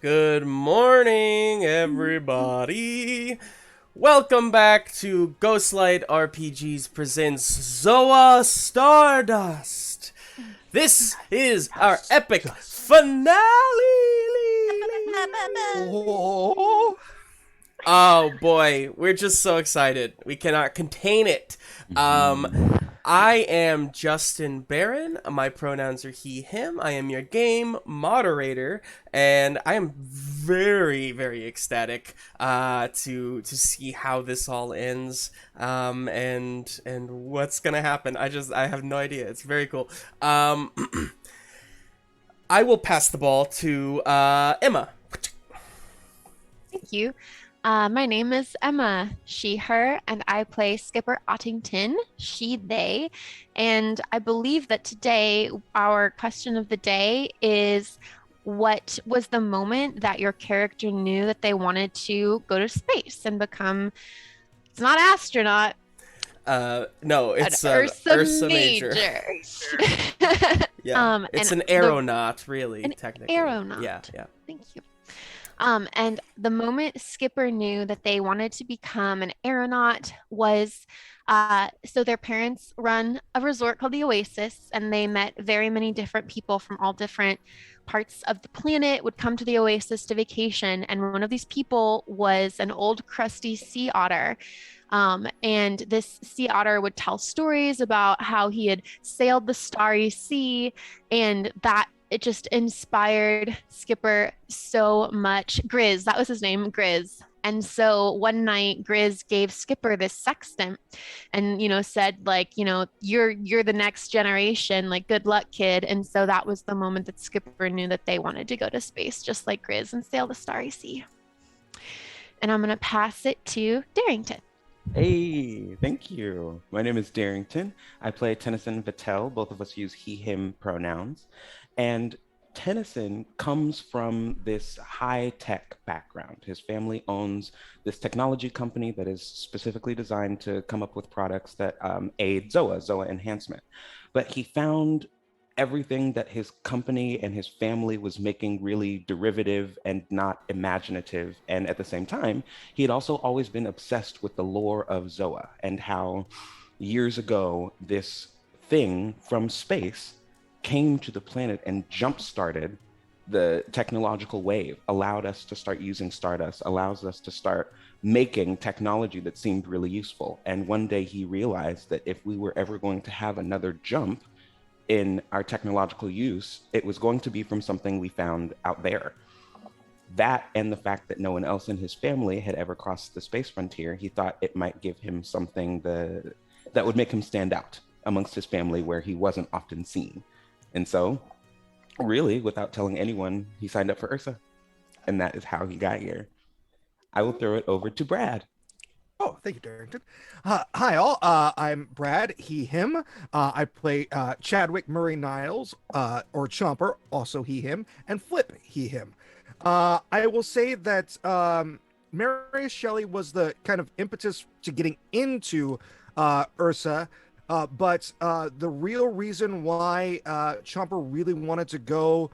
Good morning, everybody. Welcome back to Ghostlight RPGs presents Zoa Stardust. This is our epic finale. Oh, Oh boy, we're just so excited. We cannot contain it. I am Justin Barron. My pronouns are he, him. I am your game moderator, and I am very, very ecstatic to see how this all ends, and what's gonna happen. I have no idea. It's very cool. I will pass the ball to Emma. Thank you. My name is Emma, she, her, and I play Skipper Ottington, she, they. And I believe that today our question of the day is what was the moment that your character knew that they wanted to go to space and become, it's not astronaut, No, an it's Ursa Major. Major. Yeah, it's and an aeronaut, really, an technically. aeronaut. Yeah, yeah. Thank you. And the moment Skipper knew that they wanted to become an aeronaut was so their parents run a resort called the Oasis, and they met very many different people from all different parts of the planet would come to the Oasis to vacation. And one of these people was an old crusty sea otter. And this sea otter would tell stories about how he had sailed the starry sea, and that it just inspired Skipper so much. Grizz, that was his name, Grizz. And so one night Grizz gave Skipper this sextant and said like, you're the next generation, like good luck kid. And so that was the moment that Skipper knew that they wanted to go to space just like Grizz and sail the starry sea. And I'm going to pass it to Darrington. hey, thank you. My name is Darrington. I play Tennison Vitell. Both of us use he, him pronouns. And Tennison comes from this high-tech background. His family owns this technology company that is specifically designed to come up with products that aid Zoa enhancement. But he found everything that his company and his family was making really derivative and not imaginative. And at the same time, he had also always been obsessed with the lore of Zoa and how years ago this thing from space came to the planet and jump started the technological wave, allowed us to start using Stardust, allows us to start making technology that seemed really useful. And one day he realized that if we were ever going to have another jump in our technological use, it was going to be from something we found out there. That and the fact that no one else in his family had ever crossed the space frontier, he thought it might give him something that would make him stand out amongst his family where he wasn't often seen. And so, really, without telling anyone, he signed up for Ursa. And that is how he got here. I will throw it over to Brad. Oh, thank you, Darrington. Hi, all. I'm Brad, he, him. I play Chadwick Murray Niles, or Chomper, also he, him, and Flip, he, him. I will say that Mary Shelley was the kind of impetus to getting into Ursa, but the real reason why Chomper really wanted to go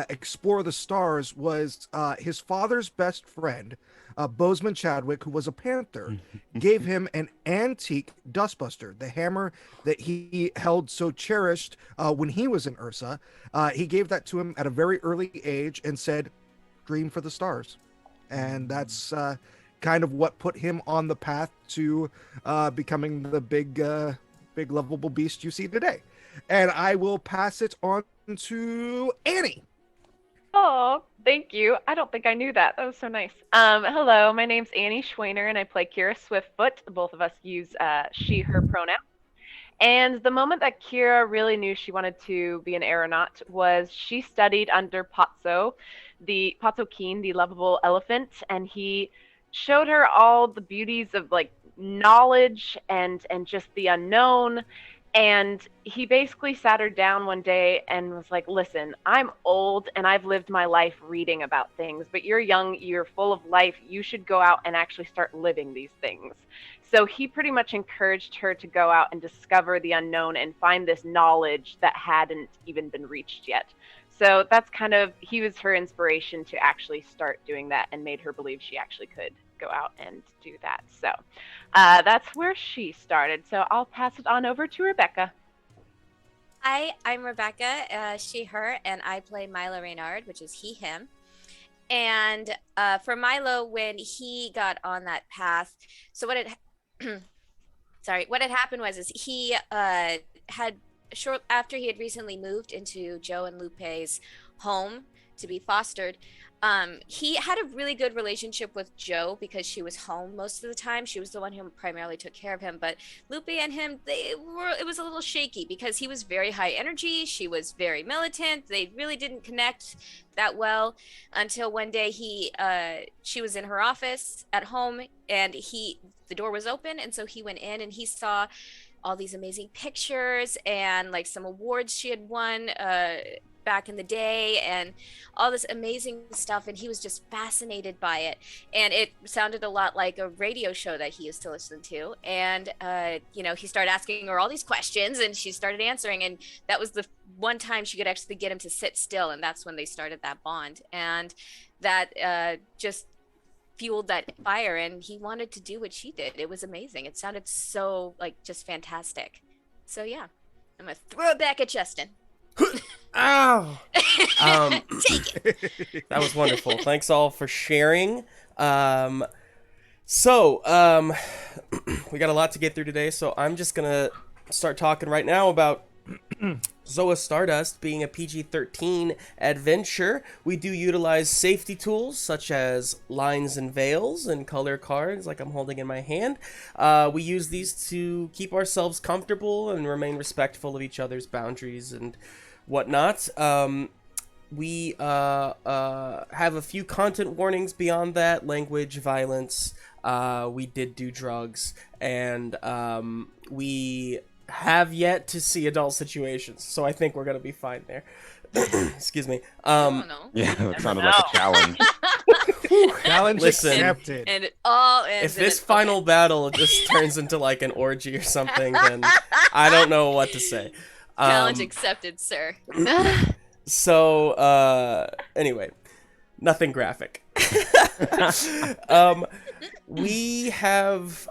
explore the stars was his father's best friend, Bozeman Chadwick, who was a panther, gave him an antique dustbuster, the hammer that he held so cherished when he was in Ursa. He gave that to him at a very early age and said, "Dream for the stars." And that's kind of what put him on the path to becoming the big lovable beast you see today. And I will pass it on to Annie. Oh, thank you. I don't think I knew that. That was so nice. Hello, my name's Annie Schwaner, and I play Kira Swiftfoot. Both of us use she, her pronoun. And the moment that Kira really knew she wanted to be an aeronaut was she studied under Patso Keen, the lovable elephant, and he showed her all the beauties of like knowledge and just the unknown. And he basically sat her down one day and was like, listen, I'm old and I've lived my life reading about things, but you're young, you're full of life. You should go out and actually start living these things. So he pretty much encouraged her to go out and discover the unknown and find this knowledge that hadn't even been reached yet. so that's kind of, he was her inspiration to actually start doing that and made her believe she actually could go out and do that. So that's where she started. So I'll pass it on over to Rebecca. Hi, I'm Rebecca, she, her, and I play Milo Reynard, which is he, him. And for Milo, when he got on that path, so what what had happened was is he had short after he had recently moved into Joe and Lupe's home to be fostered. He had a really good relationship with Joe because she was home most of the time. She was the one who primarily took care of him. But Lupe and him, it was a little shaky because he was very high energy. She was very militant. They really didn't connect that well until one day she was in her office at home and the door was open. And so he went in and he saw all these amazing pictures and like some awards she had won back in the day and all this amazing stuff, and he was just fascinated by it, and it sounded a lot like a radio show that he used to listen to. And he started asking her all these questions and she started answering, and that was the one time she could actually get him to sit still, and that's when they started that bond, and that just fueled that fire, and he wanted to do what she did. It was amazing. It sounded so like just fantastic. So yeah, I'm gonna throw it back at Justin. Ow! Take it. That was wonderful. Thanks all for sharing. We got a lot to get through today, so I'm just gonna start talking right now about Zoa Stardust being a PG-13 adventure. We do utilize safety tools such as lines and veils and color cards like I'm holding in my hand. We use these to keep ourselves comfortable and remain respectful of each other's boundaries and whatnot. We have a few content warnings beyond that: language, violence. We did do drugs, and we have yet to see adult situations, so I think we're gonna be fine there. Excuse me. I don't know. Yeah, that sounded like a challenge. Challenge Listen, accepted. And it all ends if this final battle just turns into like an orgy or something, then I don't know what to say. Challenge accepted, sir. So, anyway, nothing graphic. We have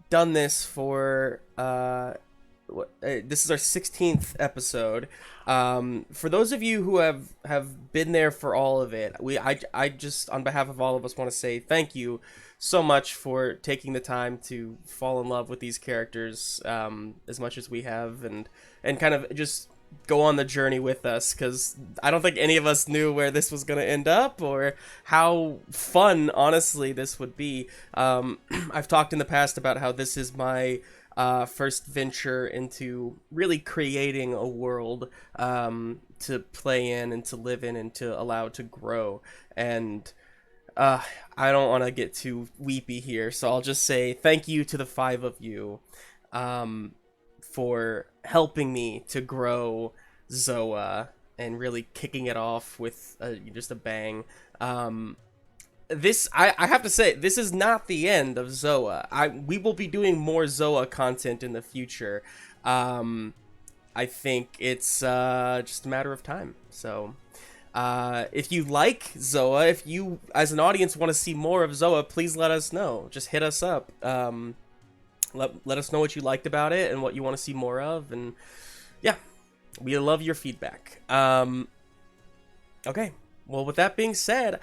done this for this is our 16th episode. For those of you who have been there for all of it, I just, on behalf of all of us, want to say thank you so much for taking the time to fall in love with these characters as much as we have, and kind of just go on the journey with us, because I don't think any of us knew where this was going to end up or how fun, honestly, this would be. I've talked in the past about how this is my first venture into really creating a world to play in and to live in and to allow to grow. And I don't want to get too weepy here, so I'll just say thank you to the 5 of you for helping me to grow Zoa and really kicking it off with just a bang. This, I have to say, this is not the end of Zoa. We will be doing more Zoa content in the future. I think it's just a matter of time. So if you like Zoa, if you as an audience want to see more of Zoa, please let us know. Just hit us up. Let us know what you liked about it and what you want to see more of, and yeah, we love your feedback. Okay, well, with that being said,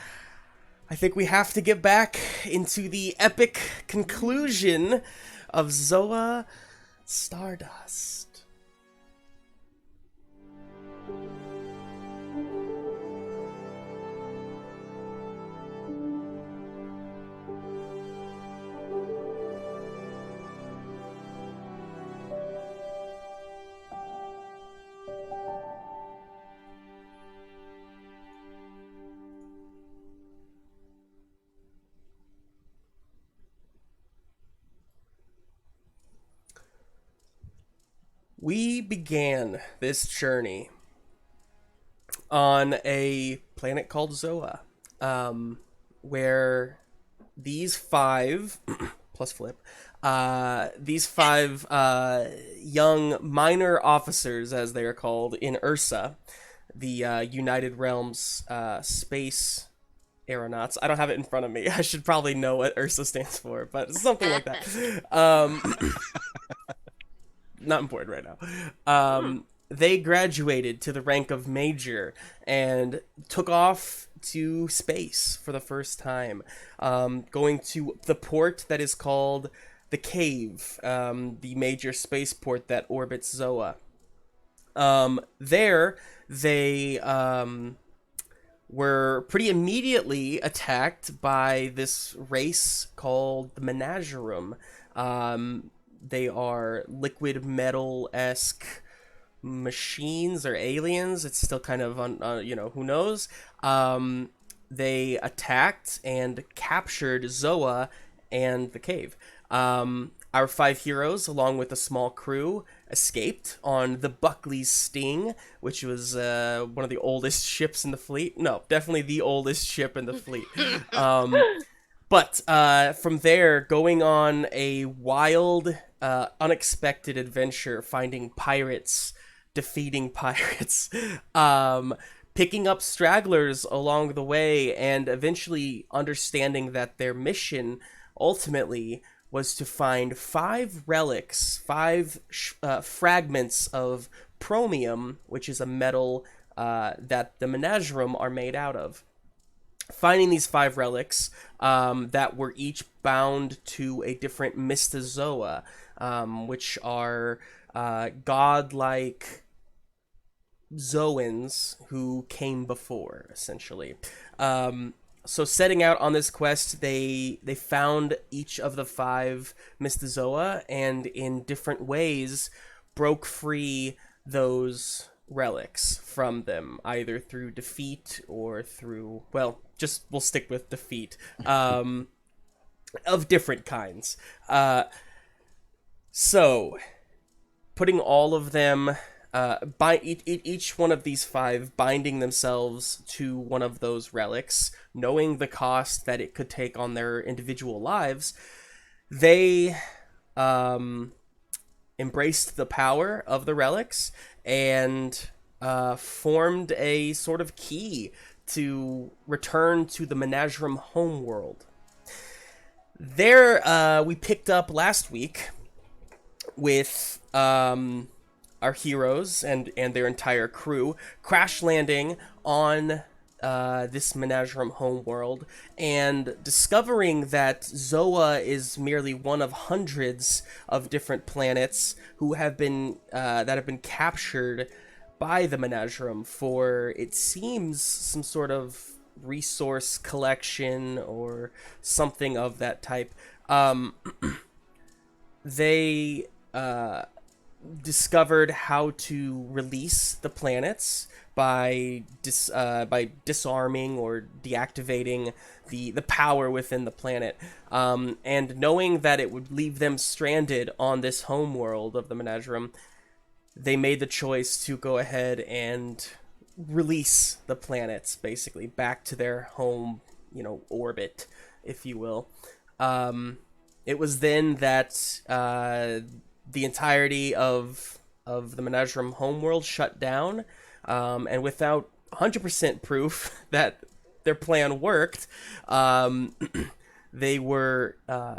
I think we have to get back into the epic conclusion of Zoa Stardust. We began this journey on a planet called Zoa, where these 5, plus Flip, These five young minor officers, as they are called, in Ursa, the United Realms space aeronauts. I don't have it in front of me. I should probably know what Ursa stands for, but something like that. Not important right now. They graduated to the rank of major and took off to space for the first time, going to the port that is called the Cave, the major spaceport that orbits Zoa. There, they were pretty immediately attacked by this race called the Menagerum. They are liquid metal-esque machines or aliens. It's still kind of who knows. They attacked and captured Zoa and the cave. Our five heroes, along with a small crew, escaped on the Buckley's Sting, which was one of the oldest ships in the fleet. No, definitely the oldest ship in the fleet. But from there, going on a wild, unexpected adventure, finding pirates, defeating pirates, picking up stragglers along the way, and eventually understanding that their mission, ultimately, was to find five relics, fragments of chromium, which is a metal that the Menagerum are made out of. Finding these five relics that were each bound to a different mystazoa, which are godlike Zoans who came before, essentially. So setting out on this quest, they found each of the five mystazoa and in different ways broke free those relics from them, either through defeat or through, well, just we'll stick with defeat, of different kinds. So putting all of them, each one of these five binding themselves to one of those relics, knowing the cost that it could take on their individual lives, they embraced the power of the relics and formed a sort of key to return to the Menagerum homeworld. There, we picked up last week with our heroes and their entire crew crash landing on this Menagerum homeworld and discovering that Zoa is merely one of hundreds of different planets who have been that have been captured by the Menagerum for, it seems, some sort of resource collection or something of that type. They discovered how to release the planets by disarming or deactivating the power within the planet, and knowing that it would leave them stranded on this homeworld of the Menagerum, they made the choice to go ahead and release the planets basically back to their home, orbit, if you will. It was then that the entirety of the Menagerum homeworld shut down, and without 100% proof that their plan worked, they were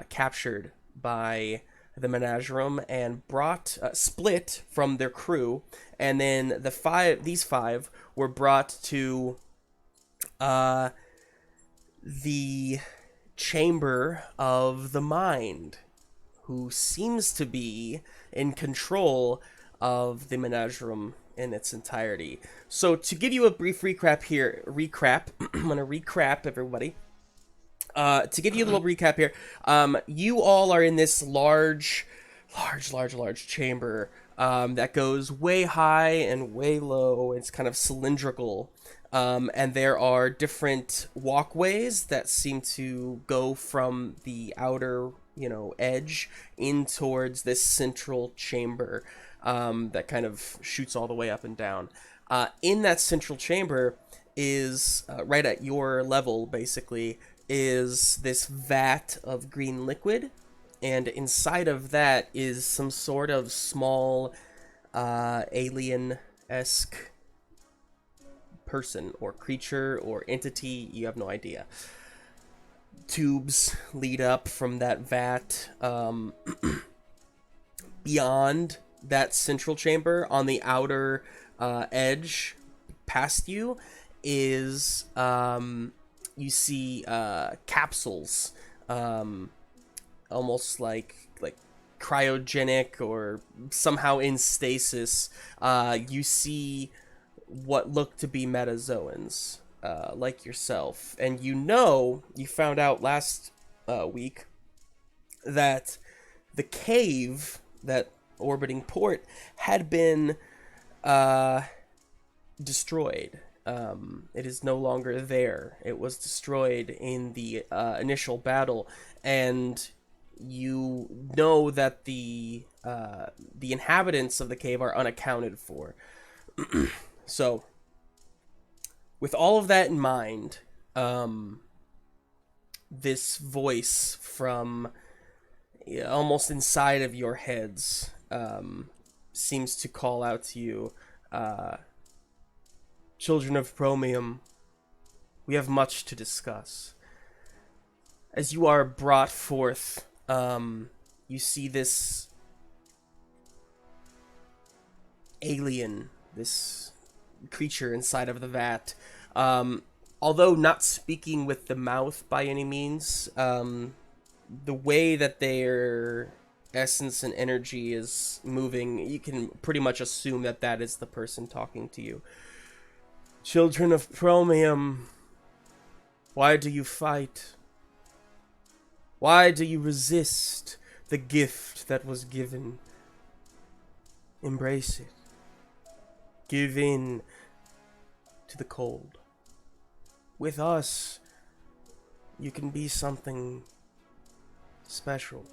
captured by the Menagerum and split from their crew, and then these five were brought to the Chamber of the Mind, who seems to be in control of the Menagerum in its entirety. So to give you a brief recap here, I'm gonna recap everybody. To give you a little recap here, you all are in this large chamber that goes way high and way low. It's kind of cylindrical, and there are different walkways that seem to go from the outer edge in towards this central chamber that kind of shoots all the way up and down. In that central chamber is, right at your level, basically, is this vat of green liquid. and inside of that is some sort of small alien-esque person or creature or entity. You have no idea. Tubes lead up from that vat. Beyond that central chamber, on the outer edge past you, is you see capsules, almost like cryogenic or somehow in stasis. You see what look to be metazoans, like yourself, and you found out last week that the cave, that orbiting port, had been destroyed. It is no longer there. It was destroyed in the initial battle, and you know that the inhabitants of the cave are unaccounted for. So, with all of that in mind, this voice from almost inside of your heads seems to call out to you, "Children of Promium, we have much to discuss." As you are brought forth, you see this alien, this creature inside of the vat. Although not speaking with the mouth by any means, the way that their essence and energy is moving, you can pretty much assume that that is the person talking to you. "Children of Promium, why do you fight? Why do you resist the gift that was given? Embrace it. Give in to the cold. With us, you can be something special.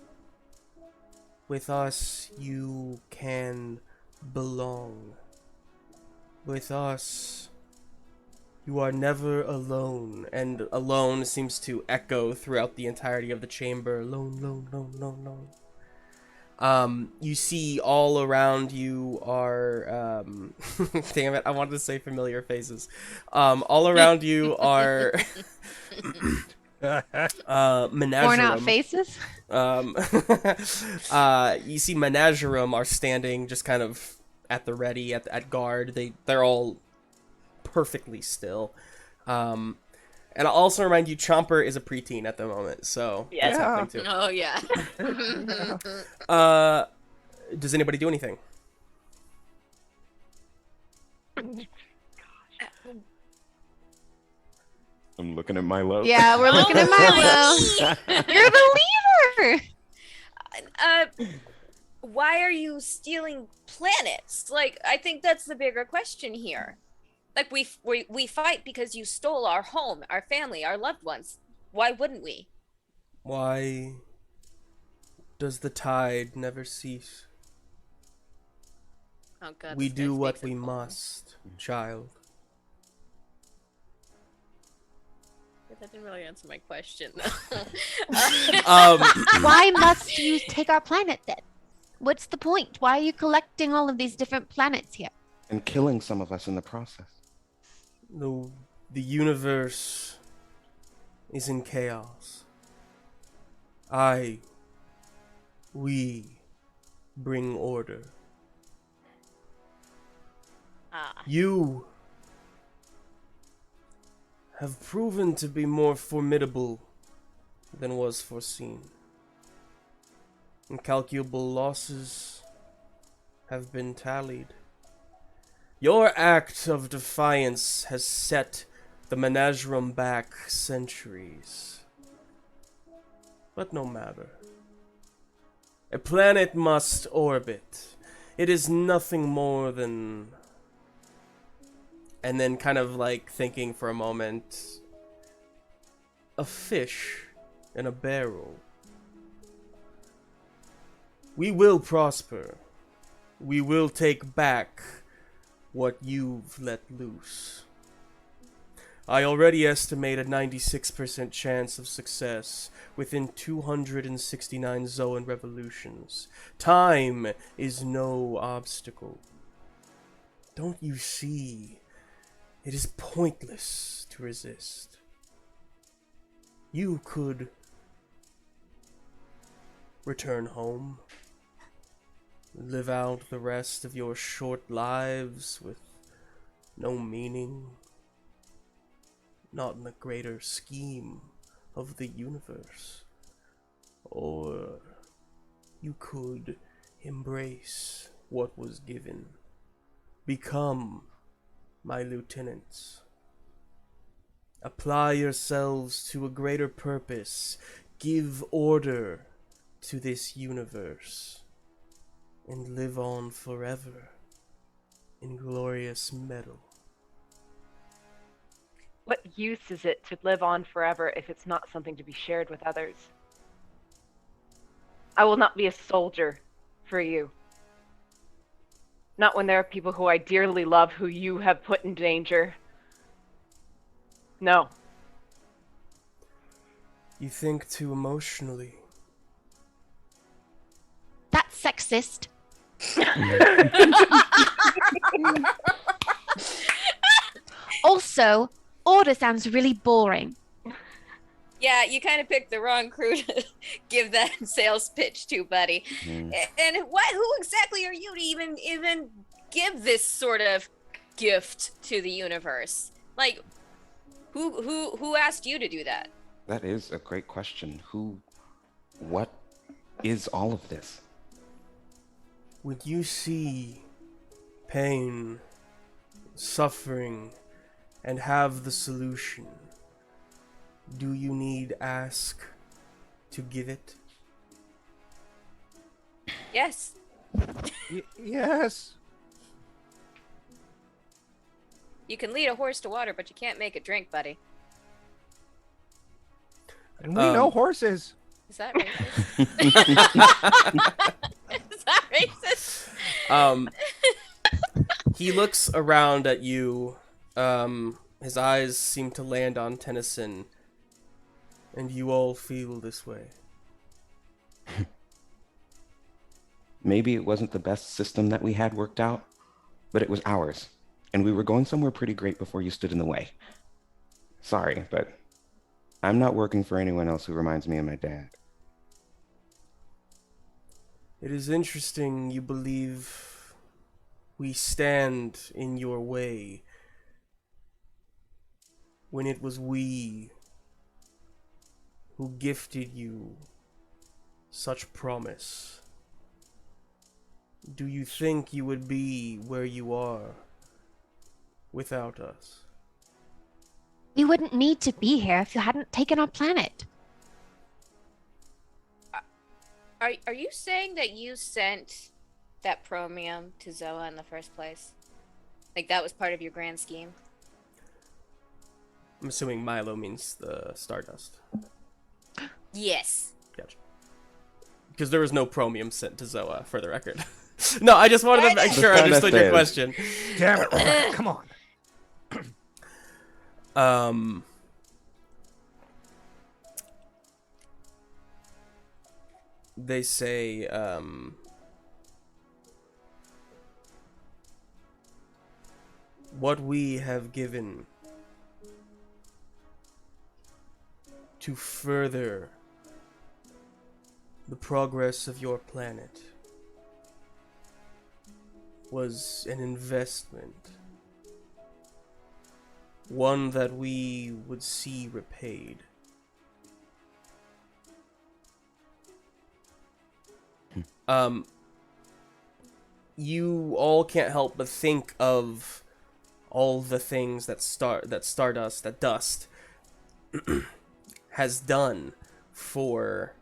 With us, you can belong. With us, you are never alone." And alone seems to echo throughout the entirety of the chamber. Alone, alone, alone, alone, alone. You see all around you are, damn it, I wanted to say familiar faces. All around you are, menagerie. Worn out faces? You see menagerie are standing just kind of at the ready, at guard. They're all perfectly still. And I'll also remind you, Chomper is a preteen at the moment, so Yes. that's happening too. Oh yeah. Does anybody do anything? I'm looking at Milo. Yeah, we're looking at Milo. You're the leader. Why are you stealing planets? Like, I think that's the bigger question here. Like, we fight because you stole our home, our family, our loved ones. Why wouldn't we? Why does the tide never cease? Oh God. We this do guy what speaks we in poem. must, child. That didn't really answer my question. Why must you take our planet then? What's the point? Why are you collecting all of these different planets here? And killing some of us in the process. The universe is in chaos. We bring order. You have proven to be more formidable than was foreseen. Incalculable losses have been tallied. Your act of defiance has set the menagerie back centuries. But no matter. A planet must orbit. It is nothing more than... And then kind of like thinking for a moment, a fish in a barrel. We will prosper. We will take back what you've let loose. I already estimate a 96% chance of success within 269 Zoan revolutions. Time is no obstacle. Don't you see? It is pointless to resist. You could return home, live out the rest of your short lives with no meaning, not in the greater scheme of the universe. Or you could embrace what was given, become my lieutenants. Apply yourselves to a greater purpose, give order to this universe, and live on forever in glorious metal. What use is it to live on forever if it's not something to be shared with others? I will not be a soldier for you. Not when there are people who I dearly love who you have put in danger. No. You think too emotionally. That's sexist. Also, order sounds really boring. Yeah, you kind of picked the wrong crew to give that sales pitch to, buddy. And who exactly are you to even give this sort of gift to the universe? Like, who asked you to do that? That is a great question. What is all of this? When you see pain, suffering, and have the solution, do you need ask to give it? Yes. Yes. You can lead a horse to water, but you can't make it drink, buddy. And we know horses. Is that racist? Is that racist? He looks around at you. His eyes seem to land on Tennison. And you all feel this way. Maybe it wasn't the best system that we had worked out, but it was ours. And we were going somewhere pretty great before you stood in the way. Sorry, but I'm not working for anyone else who reminds me of my dad. It is interesting you believe we stand in your way when it was we who gifted you such promise. Do you think you would be where you are without us? We wouldn't need to be here if you hadn't taken our planet. Are you saying that you sent that chromium to Zoa in the first place? Like that was part of your grand scheme? I'm assuming Milo means the Stardust. Yes. Gotcha. Because there was no chromium sent to Zoa, for the record. No, I just wanted to make sure I understood your question. Damn it, Rebecca, come on. They say, what we have given to further the progress of your planet was an investment, one that we would see repaid. You all can't help but think of all the things that Stardust, that Dust, has done for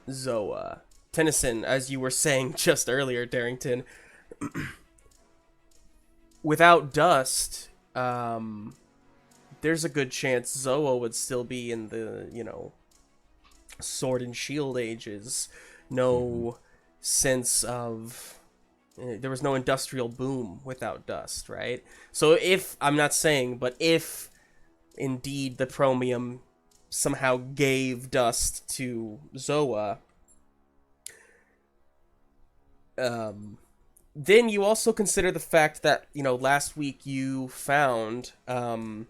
Zoa. Tennison, as you were saying just earlier, Darrington, without Dust, there's a good chance Zoa would still be in the, Sword and Shield ages. No sense of... There was no industrial boom without Dust, right? So if, I'm not saying, but if indeed the Chromium somehow gave dust to Zoa, then you also consider the fact that, last week you found the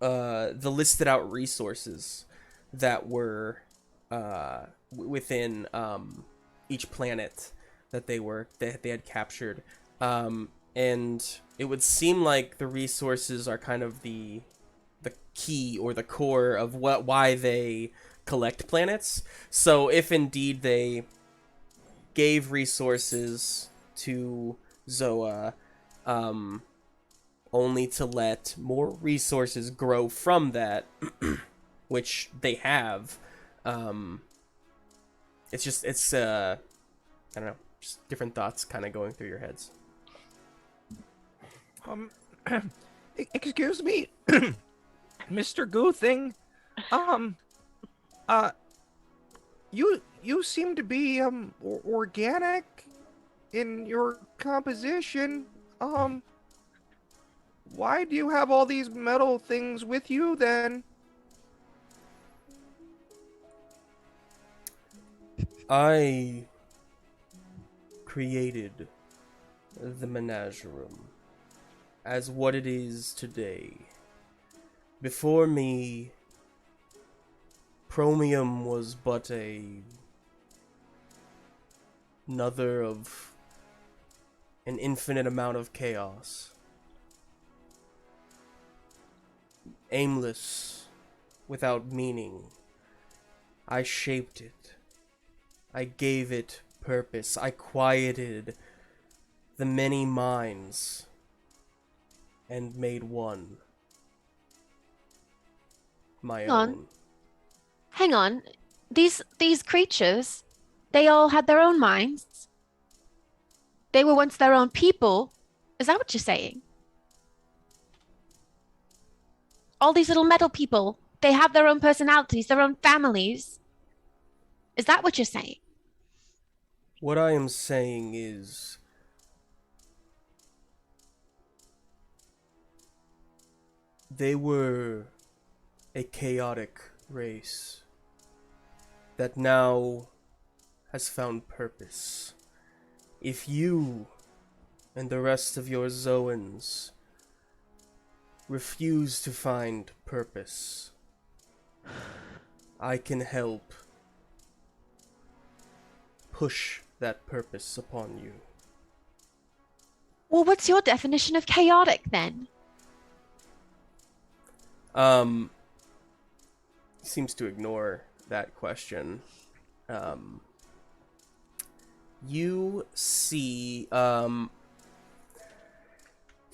listed out resources that were within each planet that they had captured, and it would seem like the resources are kind of the key or the core of why they collect planets. So if indeed they gave resources to Zoa, only to let more resources grow from that, which they have, it's I don't know, just different thoughts kind of going through your heads. Excuse me, Mr. Goothing. You seem to be organic in your composition. Why do you have all these metal things with you then? I created the menagerie as what it is today. Before me, Chromium was but another of an infinite amount of chaos. Aimless, without meaning. I shaped it. I gave it purpose. I quieted the many minds and made one my own. Hang on. These creatures, they all had their own minds. They were once their own people. Is that what you're saying? All these little metal people, they have their own personalities, their own families. Is that what you're saying? What I am saying is, they were a chaotic race that now has found purpose. If you and the rest of your Zoans refuse to find purpose, I can help push that purpose upon you. Well, what's your definition of chaotic then? Seems to ignore that question. You see,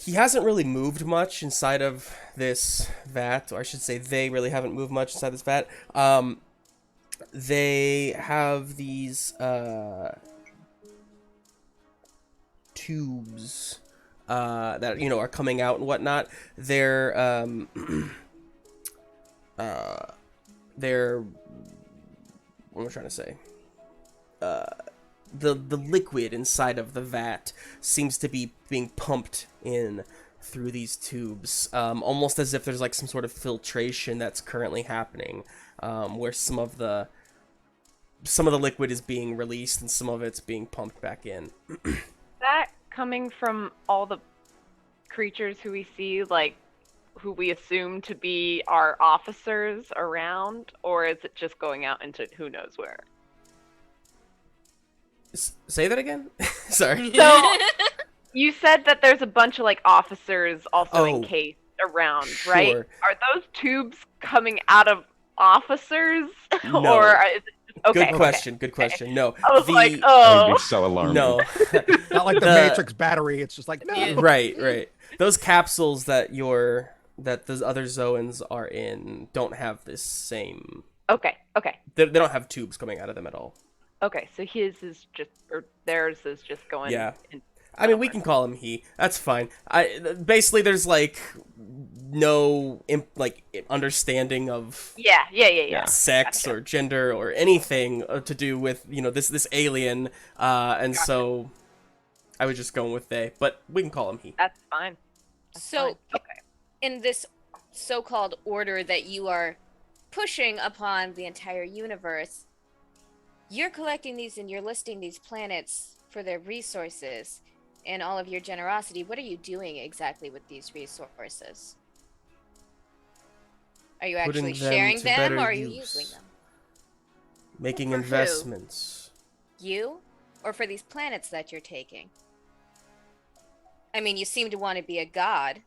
he hasn't really moved much inside of this vat, or I should say they really haven't moved much inside this vat. They have these, tubes, that, are coming out and whatnot. They're, what am I trying to say? The liquid inside of the vat seems to be being pumped in through these tubes, almost as if there's like some sort of filtration that's currently happening, where some of the liquid is being released and some of it's being pumped back in. That coming from all the creatures who we see, like, who we assume to be our officers around, or is it just going out into who knows where? Say that again? Sorry. So, you said that there's a bunch of, like, officers also encased around, right? Sure. Are those tubes coming out of officers? No. Or is it just... Okay, Good question, good question. No. I was like, That oh. would be so alarming. No. Not like the Matrix battery. It's just like, no. Right. Those capsules that those other Zoans are in don't have this same... Okay. They don't have tubes coming out of them at all. Okay, so his is just, or theirs is just going... Yeah. I mean, we can call him he. That's fine. Basically, there's, like, no, understanding of... Yeah. sex or gender or anything to do with, this alien, and Gotcha. So I was just going with they, but we can call him he. That's fine. That's So- fine. Okay. in this so-called order that you are pushing upon the entire universe, you're collecting these and you're listing these planets for their resources and all of your generosity. What are you doing exactly with these resources? Are you Putting actually them sharing to them, better or are you use. using them? Making For who? investments. You? Or for these planets that you're taking? I mean, you seem to want to be a god.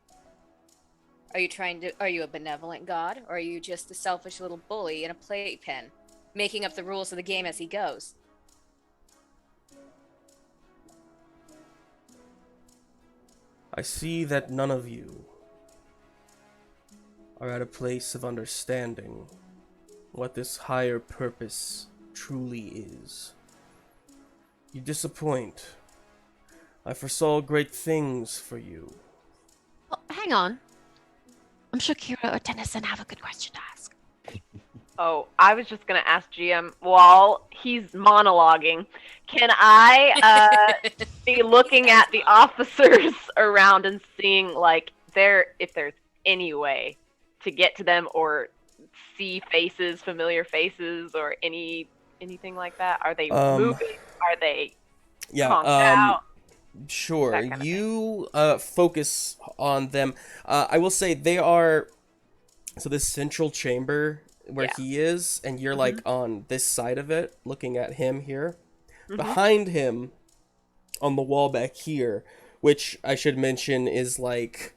Are you a benevolent god? Or are you just a selfish little bully in a playpen, making up the rules of the game as he goes? I see that none of you are at a place of understanding what this higher purpose truly is. You disappoint. I foresaw great things for you. Well, hang on. I'm sure Kira or Tennison have a good question to ask. Oh, I was just gonna ask GM while he's monologuing. Can I be looking at the officers around and seeing like if there's any way to get to them or see faces, familiar faces, or anything like that? Are they moving? Are they conked out? Sure. That kind of You focus on them. I will say they are. So this central chamber where Yeah. he is, and you're like on this side of it, looking at him here. Mhm. Behind him, on the wall back here, which I should mention is like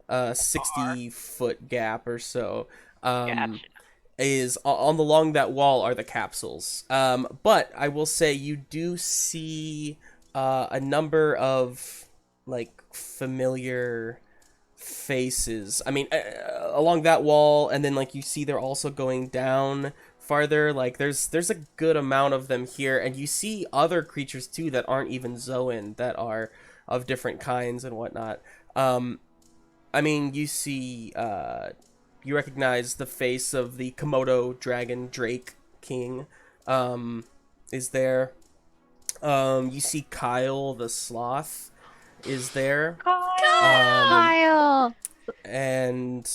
a 60-foot gap or so. Gotcha. Is along that wall are the capsules. But I will say you do see a number of like familiar faces. I mean, along that wall, and then like you see they're also going down farther. Like there's a good amount of them here, and you see other creatures too that aren't even Zoan, that are of different kinds and whatnot. I mean, you see, you recognize the face of the Komodo dragon Drake King, is there. You see Kyle the sloth is there. Kyle! And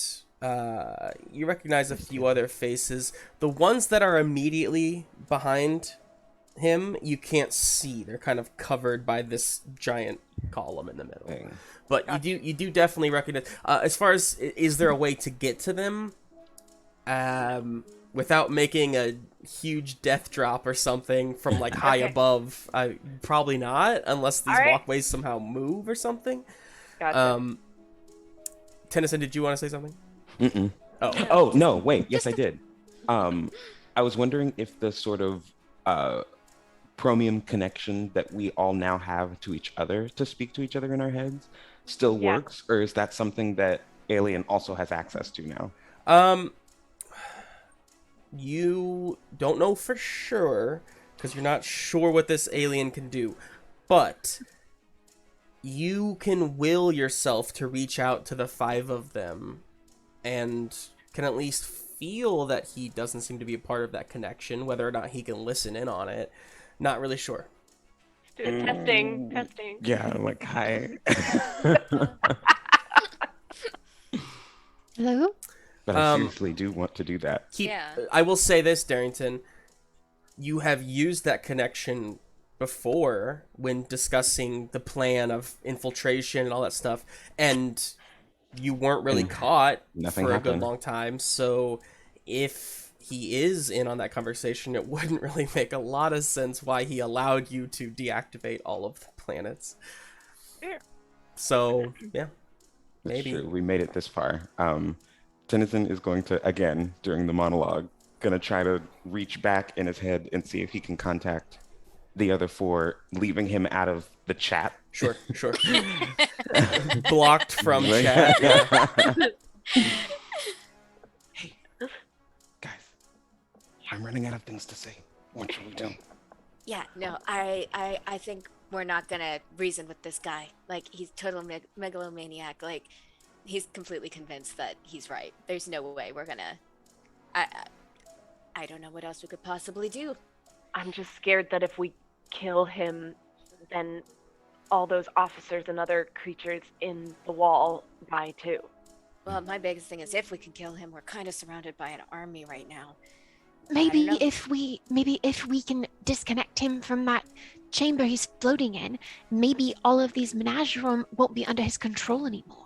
you recognize a few other faces. The ones that are immediately behind him, you can't see. They're kind of covered by this giant column in the middle. Dang. But you do definitely recognize. As far as is there a way to get to them, without making a huge death drop or something from like high Okay. above? Probably not, unless these All right. walkways somehow move or something. Gotcha. Tennison, did you want to say something? Mm-mm. Oh, Oh, no, wait. Yes, I did. I was wondering if the sort of chromium connection that we all now have to each other to speak to each other in our heads still Yeah. works, or is that something that Alien also has access to now? You don't know for sure because you're not sure what this alien can do, but you can will yourself to reach out to the 5 of them and can at least feel that he doesn't seem to be a part of that connection. Whether or not he can listen in on it, not really sure. Let's do it. Testing. Yeah, I'm like, hi. Hello? But I seriously do want to do that. Yeah. I will say this, Darrington. You have used that connection before when discussing the plan of infiltration and all that stuff, and you weren't really caught nothing for a happened. good long time. So if he is in on that conversation, it wouldn't really make a lot of sense why he allowed you to deactivate all of the planets. Fair. So, yeah. That's Maybe. true. We made it this far. Tennison is going to, again, during the monologue, going to try to reach back in his head and see if he can contact the other 4, leaving him out of the chat. Sure. Blocked from chat. Yeah. Hey, guys, I'm running out of things to say. What should we do? Yeah, no, I think we're not gonna reason with this guy. Like, he's total megalomaniac. Like, he's completely convinced that he's right. There's no way we're gonna. I don't know what else we could possibly do. I'm just scared that if we kill him, then all those officers and other creatures in the wall die too. Well, my biggest thing is if we can kill him, we're kind of surrounded by an army right now. Maybe know. if we can disconnect him from that chamber he's floating in, maybe all of these menagerie won't be under his control anymore.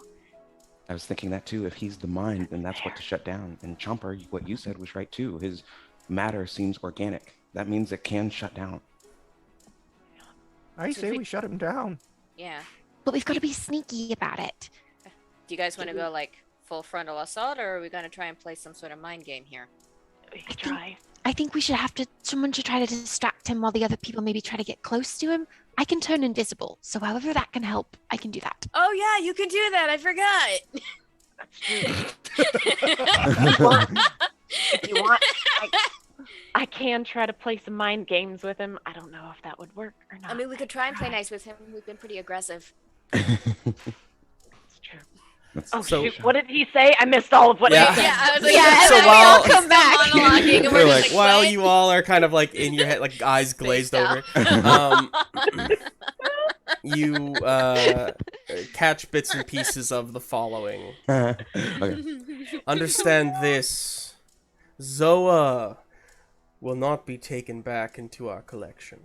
I was thinking that too. If he's the mind, then that's what to shut down. And Chomper, what you said was right too. His matter seems organic. That means it can shut down. I say we shut him down. Yeah. But we've got to be sneaky about it. Do you guys want to go like full frontal assault, or are we going to try and play some sort of mind game here? We could try. I think we should someone should try to distract him while the other people maybe try to get close to him. I can turn invisible, so however that can help, I can do that. Oh yeah, you can do that. I forgot. If you want, I can try to play some mind games with him. I don't know if that would work or not. I mean, we could try and play nice with him. We've been pretty aggressive. It's true. Oh So- shoot! What did he say? I missed all of what Yeah. he said. Yeah, I was like, Yeah, and so then while- we all come back. Monologuing, and we're We're just like, While what? you all are kind of like in your head, like eyes glazed over, you catch bits and pieces of the following. Okay. Understand this. Zoa will not be taken back into our collection.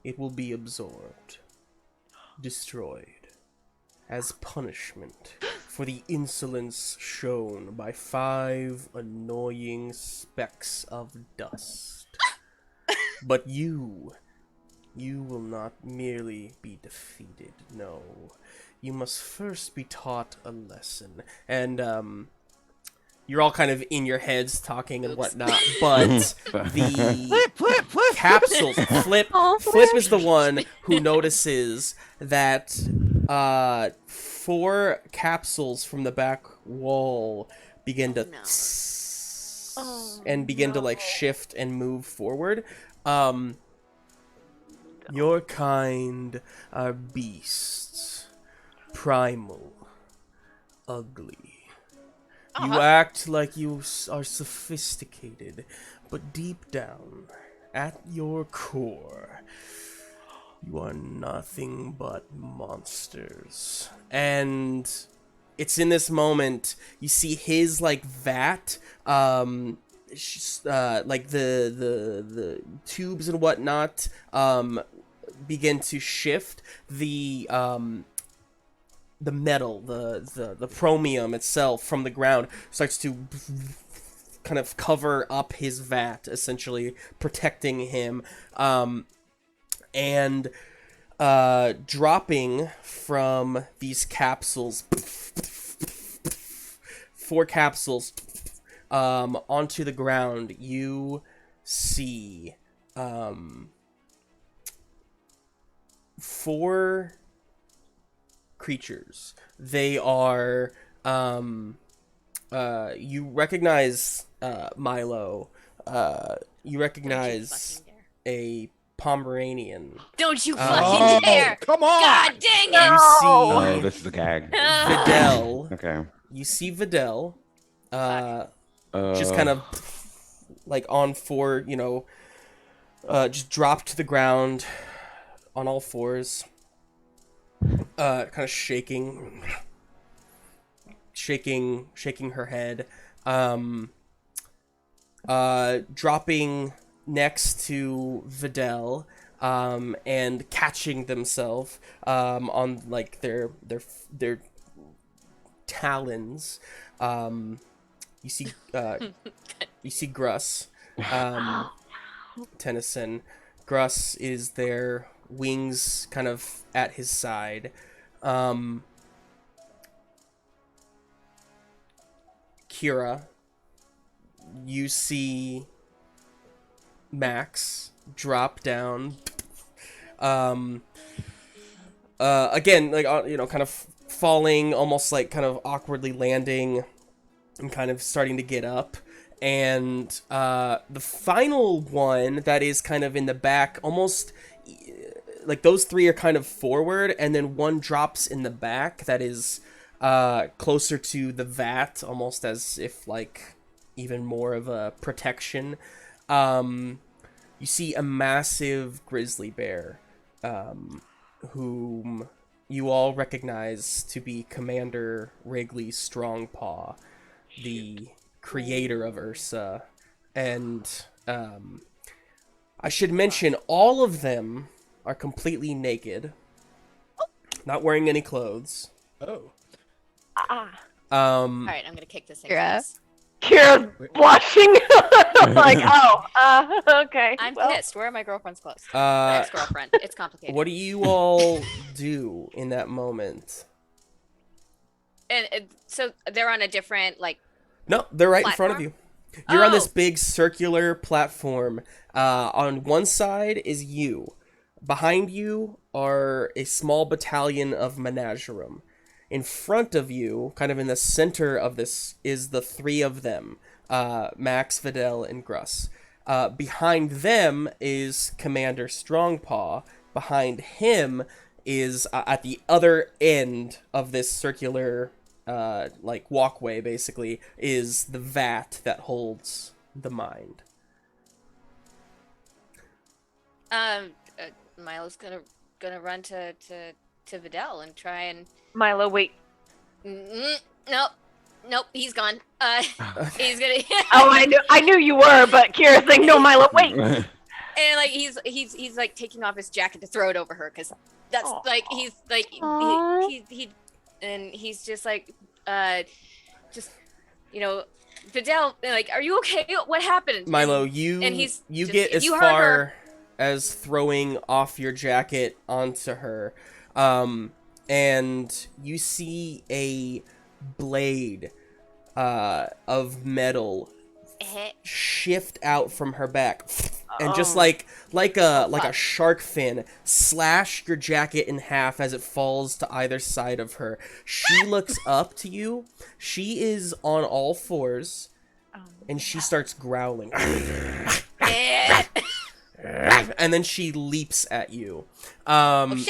It will be absorbed, destroyed, as punishment for the insolence shown by 5 annoying specks of dust. But you will not merely be defeated, no. You must first be taught a lesson. And, you're all kind of in your heads talking and whatnot, but the Flip. capsules, Flip Oh, is the one who notices that 4 capsules from the back wall begin to and begin to like shift and move forward. Your kind are beasts, primal, ugly. You act like you are sophisticated, but deep down, at your core, you are nothing but monsters. And it's in this moment you see his like vat, like the tubes and whatnot, begin to shift. The metal, the chromium itself from the ground starts to kind of cover up his vat, essentially protecting him, and dropping from these capsules, 4 capsules, onto the ground. You see 4 creatures. They are you recognize Milo. You recognize a Pomeranian. Don't you Oh, fucking dare! come on! God dang it! You Oh, see this is a gag. Videl. Okay. You see Videl. Just kind of like on 4, just dropped to the ground on all 4s. Kind of shaking her head, dropping next to Videl, and catching themselves, on like their talons. You see Gruss, Tennison. Gruss is their wings kind of at his side. Kira, you see Max drop down. Again, like, kind of falling, almost like kind of awkwardly landing and kind of starting to get up. And the final one that is kind of in the back, almost like those 3 are kind of forward, and then one drops in the back that is closer to the vat, almost as if like even more of a protection. You see a massive grizzly bear, whom you all recognize to be Commander Wrigley Strongpaw, the creator of Ursa. And I should mention, all of them are completely naked, not wearing any clothes. Oh. All right, I'm gonna kick this thing. Kira. Kira's blushing. Like, okay. I'm well. pissed. Where are my girlfriend's clothes? Ex-girlfriend. It's complicated. What do you all do in that moment? And so they're on a different No, they're right in front of platform? you. You're on Oh. this big circular platform. On one side is you. Behind you are a small battalion of Menagerum. In front of you, kind of in the center of this, is the three of them, Max, Vitell, and Gruss. Behind them is Commander Strongpaw. Behind him is, at the other end of this circular, walkway, basically, is the vat that holds the mind. Milo's gonna run to Videl and try and. Milo, wait. Nope, he's gone. He's gonna. Oh, I knew you were, but Kira's saying, no, Milo, wait. And he's like taking off his jacket to throw it over her because that's he's just like Videl, like, are you okay? What happened? Milo, and you just, get as you heard far her. as throwing off your jacket onto her, and you see a blade of metal shift out from her back, and just like a shark fin, slash your jacket in half as it falls to either side of her. She looks up to you. She is on all fours, and she starts growling. And then she leaps at you. Shit!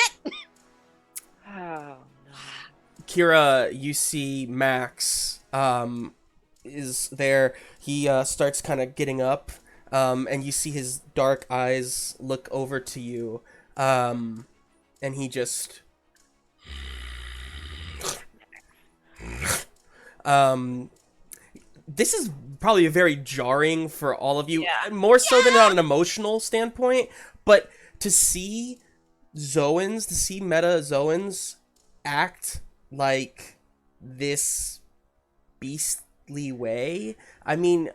Oh, no. Kira, you see Max is there. He starts kind of getting up, and you see his dark eyes look over to you, and he just this is probably very jarring for all of you, more so than on an emotional standpoint, but to see meta Zoans act like this beastly way. I mean,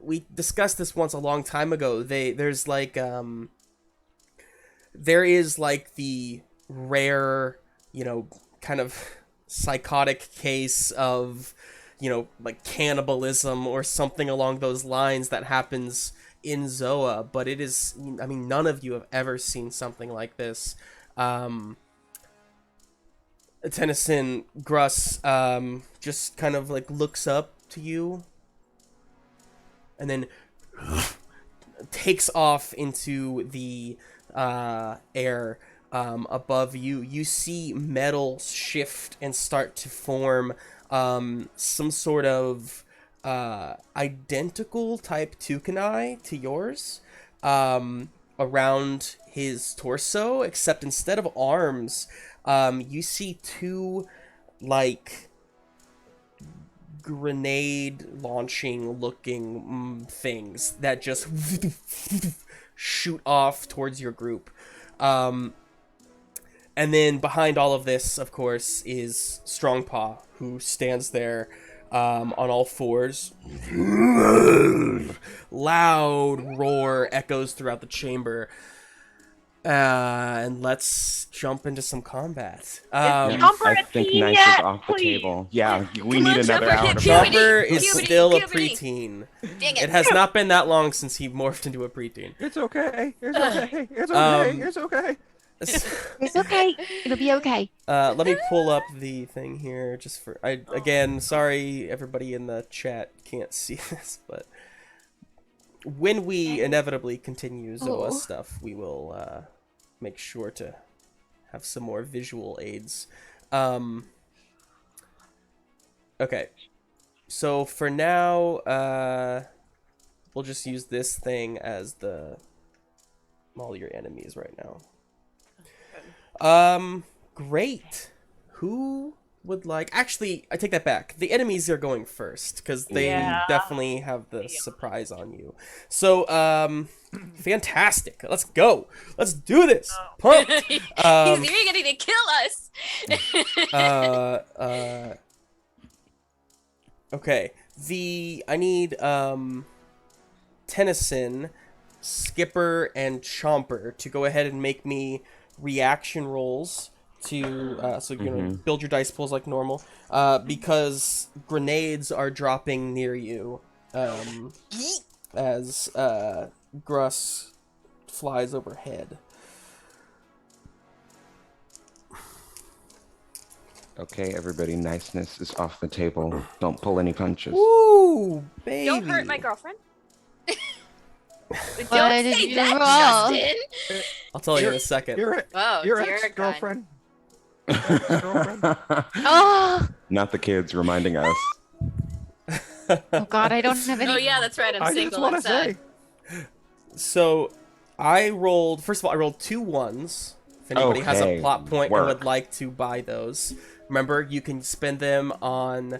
we discussed this once a long time ago. There is like the rare, kind of psychotic case of, like cannibalism or something along those lines that happens in Zoa, but it is, I mean, none of you have ever seen something like this. Tennison, Gruss, just kind of like looks up to you and then takes off into the air above you. You see metal shift and start to form some sort of identical type Tucanai to yours around his torso, except instead of arms, you see two, like, grenade launching looking things that just shoot off towards your group. And then behind all of this, of course, is Strongpaw, who stands there on all fours. Loud roar echoes throughout the chamber. And let's jump into some combat. Chomper I a think teen Nice yet? is off the Please. table. Yeah, we Come need on, another Chomper, hour. hit of puberty. Chomper is Puberty, still a puberty. preteen. Dang it. It has not been that long since he morphed into a preteen. It's okay. It's okay. It's okay. It's okay. It's okay. It'll be okay. Let me pull up the thing here just for again, sorry everybody in the chat can't see this, but when we inevitably continue Zoa stuff, we will make sure to have some more visual aids. Okay. So for now, we'll just use this thing as all your enemies right now. Great. Who would like... Actually, I take that back. The enemies are going first, because they definitely have the surprise on you. So, fantastic. Let's go. Let's do this. Pumped. He's going to kill us. Okay. I need, Tennison, Skipper, and Chomper to go ahead and make me reaction rolls to so you know, build your dice pools like normal, because grenades are dropping near you as Gruss flies overhead. Okay, everybody, niceness is off the table. Don't pull any punches. Ooh, baby! Don't hurt my girlfriend. What Don't did say you that, roll? Justin. I'll tell you in a second. Your dear ex-girlfriend. Oh, Not the kids reminding us. oh God, I don't have any. Oh yeah, that's right. I'm I just single want and to sad. say. So, first of all, I rolled 2 1s. If anybody has a Okay, plot point and work. would like to buy those. Remember, you can spend them on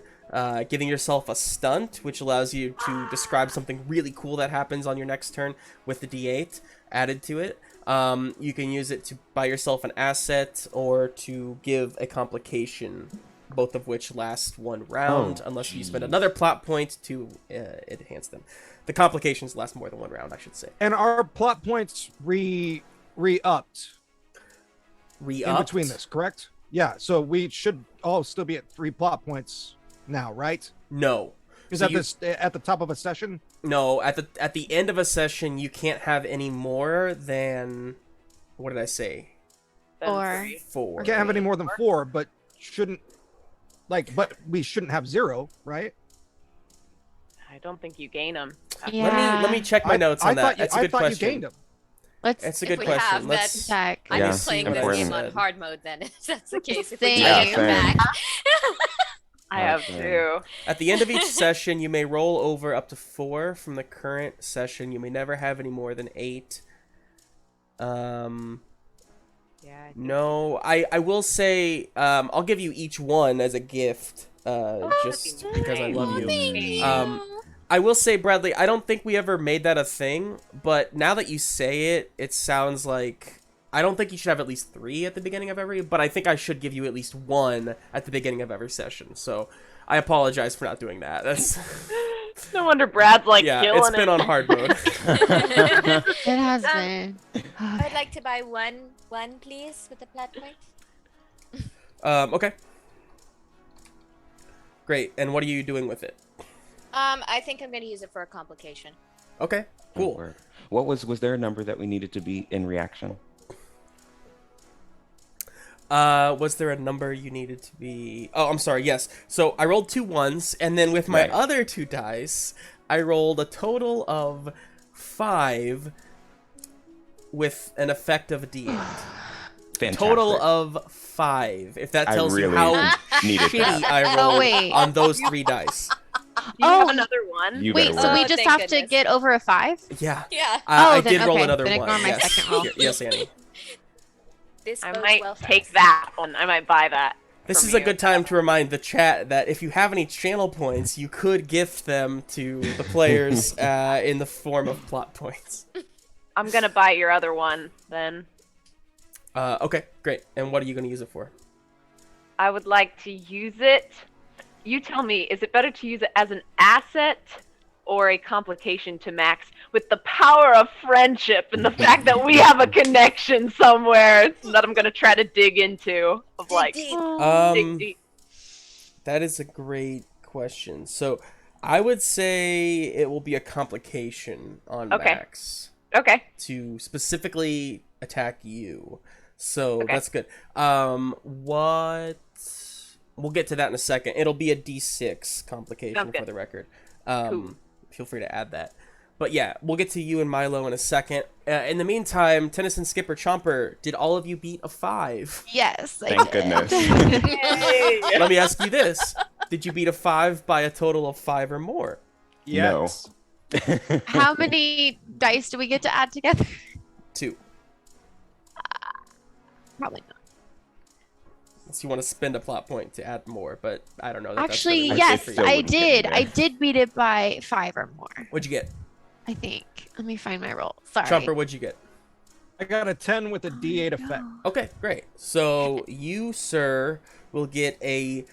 giving yourself a stunt, which allows you to describe something really cool that happens on your next turn with the D8 added to it. You can use it to buy yourself an asset or to give a complication, both of which last 1 round, unless you spend another plot point to enhance them. The complications last more than 1 round, I should say. And our plot points re-upped Re-upped? in between this, correct? Yeah, so we should all still be at 3 plot points now, right? No. Is So that at the top of a session? No, at the end of a session, you can't have any more than... What did I say? Or 4. We can't have any more than 4, but but we shouldn't have 0, right? I don't think you gain them. yeah. Let me check my notes on that. That's a good I thought question. you gained them. Let's It's a If good we question. have Let's check. I'm Yeah, just playing see this what I game on said. hard mode then, if that's the case. If we Same. can Yeah, come back. I have Okay. 2. At the end of each session, you may roll over up to 4 from the current session. You may never have any more than 8. Yeah. I think No, I will say I'll give you each one as a gift, just that'd be because I nice. love Oh, you. thank you. I will say, Bradley, I don't think we ever made that a thing, but now that you say it, it sounds like... I don't think you should have at least 3 at the beginning of every, but I think I should give you at least 1 at the beginning of every session, so I apologize for not doing that. That's... No wonder Brad's like yeah, killing it's been on hard mode. It has been. I'd like to buy one, please, with the plot point. Okay. Great, and what are you doing with it? I think I'm going to use it for a complication. Okay, cool. What was there a number that we needed to be in reaction? Was there a number you needed to be... Oh, I'm sorry, yes. So I rolled 2 1s, and then with my Right. other 2 dice, I rolled a total of 5 with an effect of a D8. Fantastic. Total of 5, if that I tells you really how needed shitty that. I rolled wait. on those 3 dice. Do you have Oh. another one? You Wait, better so work. we Oh, just thank have to goodness. get over a 5? Yeah. Yeah. I then did roll okay, another then 1. ignore my Yes. second roll. Yes, Annie. This I bodes might well for take us. that one. I might buy that. This from is a you. good time to remind the chat that if you have any channel points, you could gift them to the players in the form of plot points. I'm gonna buy your other one then. Okay, great. And what are you going to use it for? I would like to use it. You tell me, is it better to use it as an asset or a complication to Max with the power of friendship and the fact that we have a connection somewhere that I'm going to try to dig into? Of like, Dig deep. dig deep. That is a great question. So I would say it will be a complication on Okay. Max Okay. to specifically attack you. So Okay. that's good. What? We'll get to that in a second. It'll be a D6 complication Sounds for good. the record. Cool. Feel free to add that. But yeah, we'll get to you and Milo in a second. In the meantime, Tennison, Skipper, Chomper, did all of you beat a 5? Yes. I Thank did. goodness. Yay! Let me ask you this. Did you beat a 5 by a total of 5 or more? Yes. How many dice do we get to add together? 2. Probably not. Unless you want to spend a plot point to add more, but I don't know. That Actually, that's yes, still I wouldn't get did. me I there. did beat it by 5 or more. What'd you get? I think. Let me find my roll. Sorry. Chomper, what'd you get? I got a 10 with a D8 no. effect. Okay, great. So you, sir, will get a...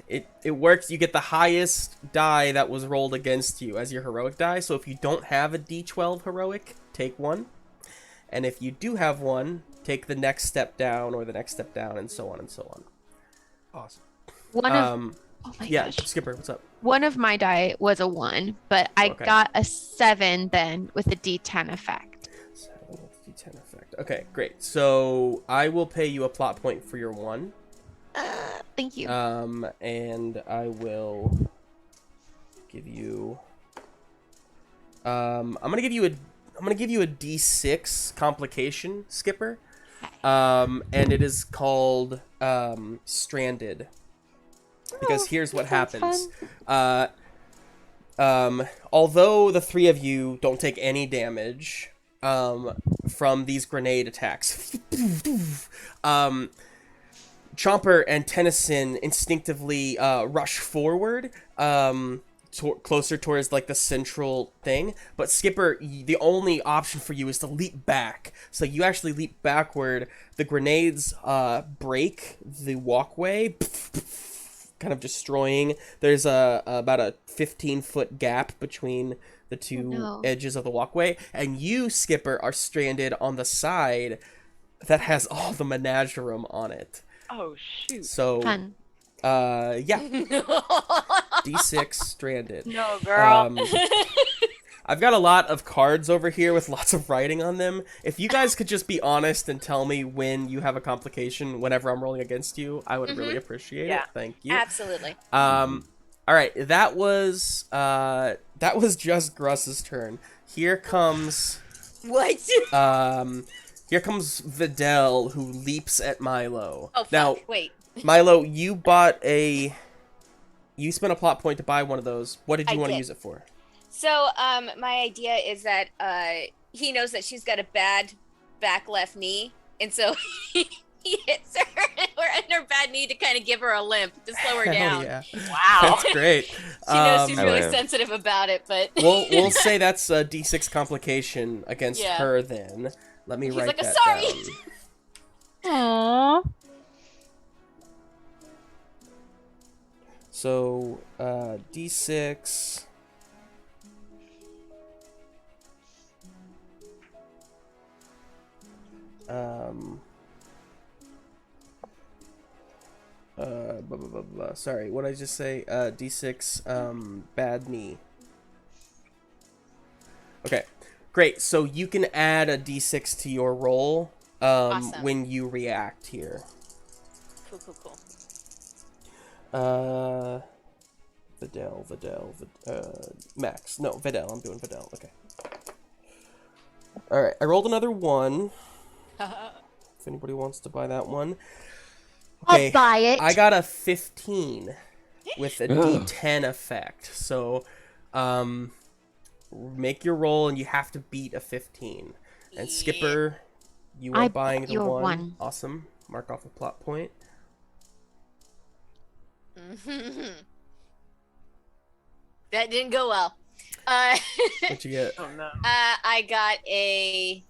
It works. You get the highest die that was rolled against you as your heroic die. So if you don't have a D12 heroic, take one. And if you do have one, take the next step down or the next step down, and so on and so on. Awesome. One of oh my Yeah, gosh. Skipper, what's up? One of my die was a 1, but I Okay. got a 7 then with a D10 effect. D10 effect. Okay, great. So I will pay you a plot point for your 1. Thank you. And I will give you. I'm gonna give you a D6 complication, Skipper. And it is called Stranded. Because here's what that sounds happens. Although the 3 of you don't take any damage from these grenade attacks, Chomper and Tennison instinctively rush forward, closer towards like the central thing. But Skipper, the only option for you is to leap back. So you actually leap backward. The grenades break the walkway, kind of destroying. There's about a 15-foot gap between the two edges of the walkway, and you, Skipper, are stranded on the side that has all the menagerie on it. Oh shoot. So, Fun. yeah. D6 stranded. No, girl. I've got a lot of cards over here with lots of writing on them. If you guys could just be honest and tell me when you have a complication whenever I'm rolling against you, I would really appreciate it. Thank you. Absolutely. All right, that was just Gruss's turn. Here comes What? Here comes Vitell, who leaps at Milo. Oh, fuck. Now, Wait. Milo, you spent a plot point to buy one of those. What did you want to did. use it for? So, my idea is that he knows that she's got a bad back left knee, and so he hits her in her bad knee to kind of give her a limp to slow her Hell down. yeah. Wow. That's great. She knows she's I really live. sensitive about it, but We'll say that's a D6 complication against Yeah. her then. Let me He's write like, that "Sorry." down. Aww. So, D6. Blah, blah, blah, blah. Sorry, what did I just say? D6, bad knee. Okay, great. So you can add a D6 to your roll Awesome. when you react here. cool. Vitell, Max. No, Vitell. I'm doing Vitell. Okay. All right. I rolled another 1. If anybody wants to buy that one. I'll buy it. I got a 15 with a D10 effect. So, make your roll and you have to beat a 15. And Skipper, you are I buying bought the your 1. one. Awesome. Mark off a plot point. That didn't go well. What'd you get? Oh no. I got a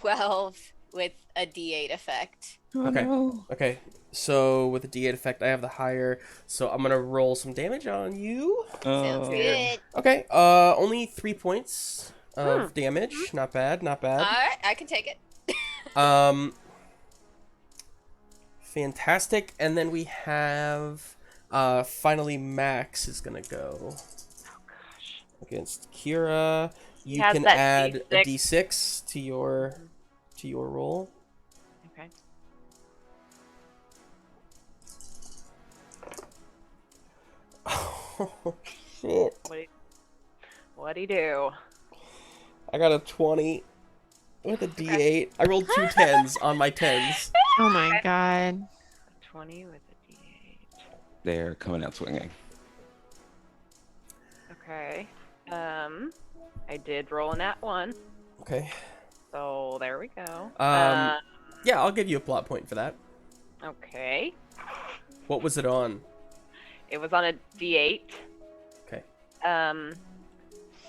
12 with a D8 effect. Okay. Okay. So with the D8 effect, I have the higher. So I'm gonna roll some damage on you. Sounds good. Okay. Only 3 points of damage. Not bad. Not bad. All right, I can take it. Fantastic. And then we have finally Max is gonna go Oh gosh. against Kira. You has can that add a D6. D6 to your roll. Okay. Oh shit. What'd he do? I got a 20 with a D8. I rolled 2 10s on my 10s. Oh my god. 20 with a D8. They're coming out swinging. Okay. I did roll in that 1, Okay. so there we go. Yeah, I'll give you a plot point for that. Okay. What was it on? It was on a D8. Okay.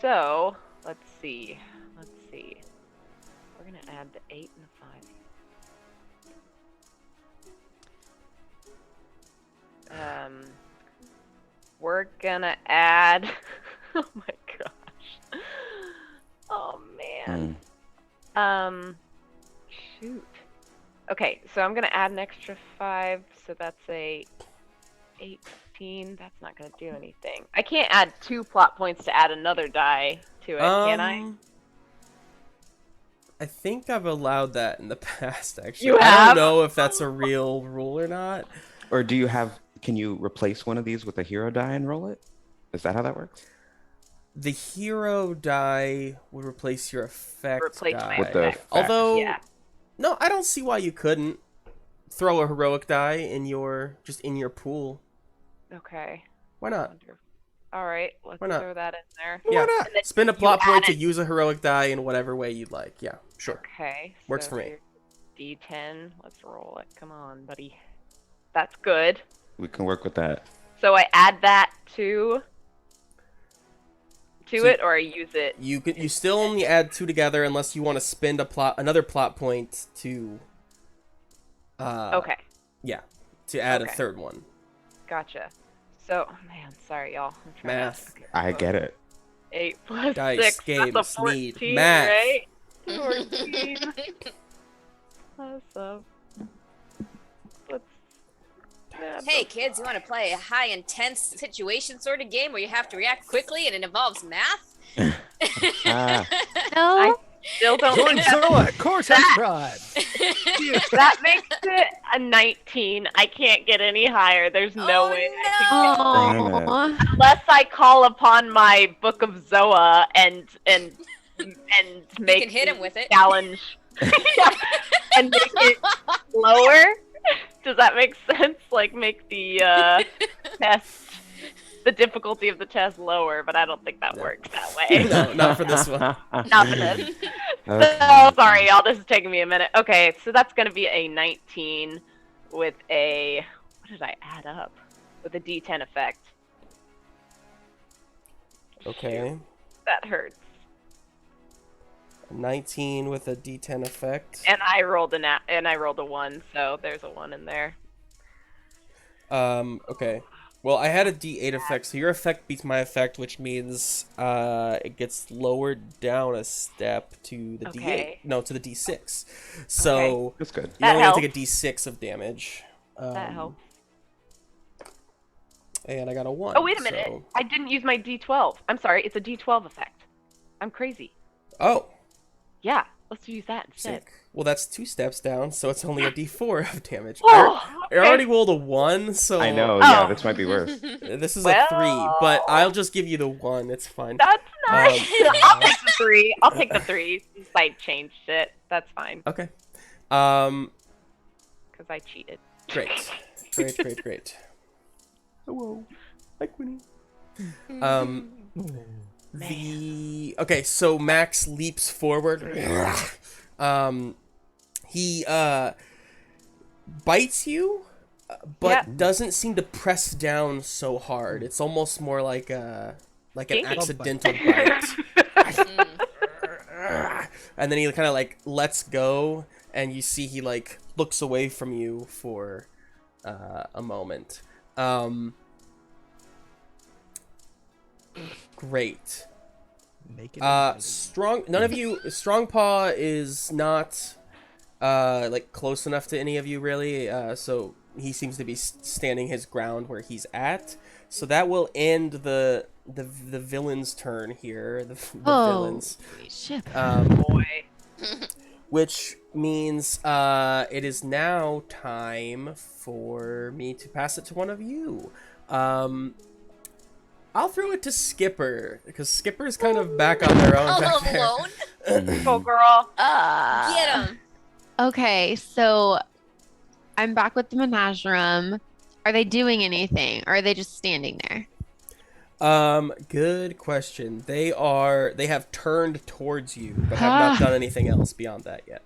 So let's see. We're gonna add the 8 and the 5. We're gonna add. Oh my gosh. Oh man. Shoot. Okay, so I'm gonna add an extra 5, so that's a 18. That's not gonna do anything. I can't add 2 plot points to add another die to it, can I? I think I've allowed that in the past, actually. You I have? don't know if that's a real rule or not. Or can you replace one of these with a hero die and roll it? Is that how that works? The hero die would replace your effect Replace my die. With the effect. Although, Yeah. no, I don't see why you couldn't throw a heroic die in your pool. Okay. Why not? All right, let's Why not? throw that in there. Yeah, not? And then spend a you plot point add to it- use a heroic die in whatever way you'd like. Yeah, sure. Okay. Works so for me. here's D10. Let's roll it. Come on, buddy. That's good. We can work with that. So I add that to So it, or I use it. You still only add 2 together unless you want to spend another plot point to. Okay. Yeah, to add a Okay. third one. Gotcha. So, man, sorry, y'all. I'm trying Math. To... I get it. 8 plus Dice, 6. games, That's a 14, need math. right? 14 plus let's add Hey the- kids, you want to play a high intense situation sort of game where you have to react quickly and it involves math? Ah. No. Still don't Join think that, Zoa, Cortex Prime. that makes it a 19. I can't get any higher. There's no Oh, way. no. Oh. Unless I call upon my Book of Zoa and make can hit him the with it. challenge Yeah, and make it lower. Does that make sense? Like make the test, the difficulty of the test lower, but I don't think that works that way. No, not for this one. Not for this. Okay. So sorry, y'all. This is taking me a minute. Okay, so that's gonna be a 19 with a what did I add up? With a D10 effect. Okay. That hurts. 19 with a D10 effect. And I rolled a 1, so there's a 1 in there. Okay. Well, I had a D8 effect, so your effect beats my effect, which means it gets lowered down a step to the Okay. D8. No, to the D6. So That's good. you That only have to helps. take a D6 of damage. That helps. And I got a 1. Oh, wait a minute. so- I didn't use my D12. I'm sorry, it's a D12 effect. I'm crazy. Oh, Yeah, let's use that instead. sick. Well, that's 2 steps down, so it's only a D4 of damage. Oh, I already rolled a 1, so I know. Oh. Yeah, this might be worse. this is Well. a 3, but I'll just give you the 1. It's fine. That's nice. Um, I'll take the 3. I'll take the 3 since I changed it. That's fine, Okay. because I cheated. Great. Great. Hello. Hi, Quinny. Okay, so Max leaps forward. He bites you, but Yeah. doesn't seem to press down so hard. It's almost more like an Kinky. accidental bite. And then he kind of like lets go, and you see he like looks away from you for a moment. Great. Naked and Strong Paw is not like close enough to any of you really, so he seems to be standing his ground where he's at. So that will end the villain's turn here. The villains. Shit. Boy. Which means it is now time for me to pass it to one of you. I'll throw it to Skipper, because Skipper's kind of back on their own All back there. alone. Go, girl. Get him. Okay, so I'm back with the menagerie. Are they doing anything, or are they just standing there? Good question. They have turned towards you, but have not done anything else beyond that yet.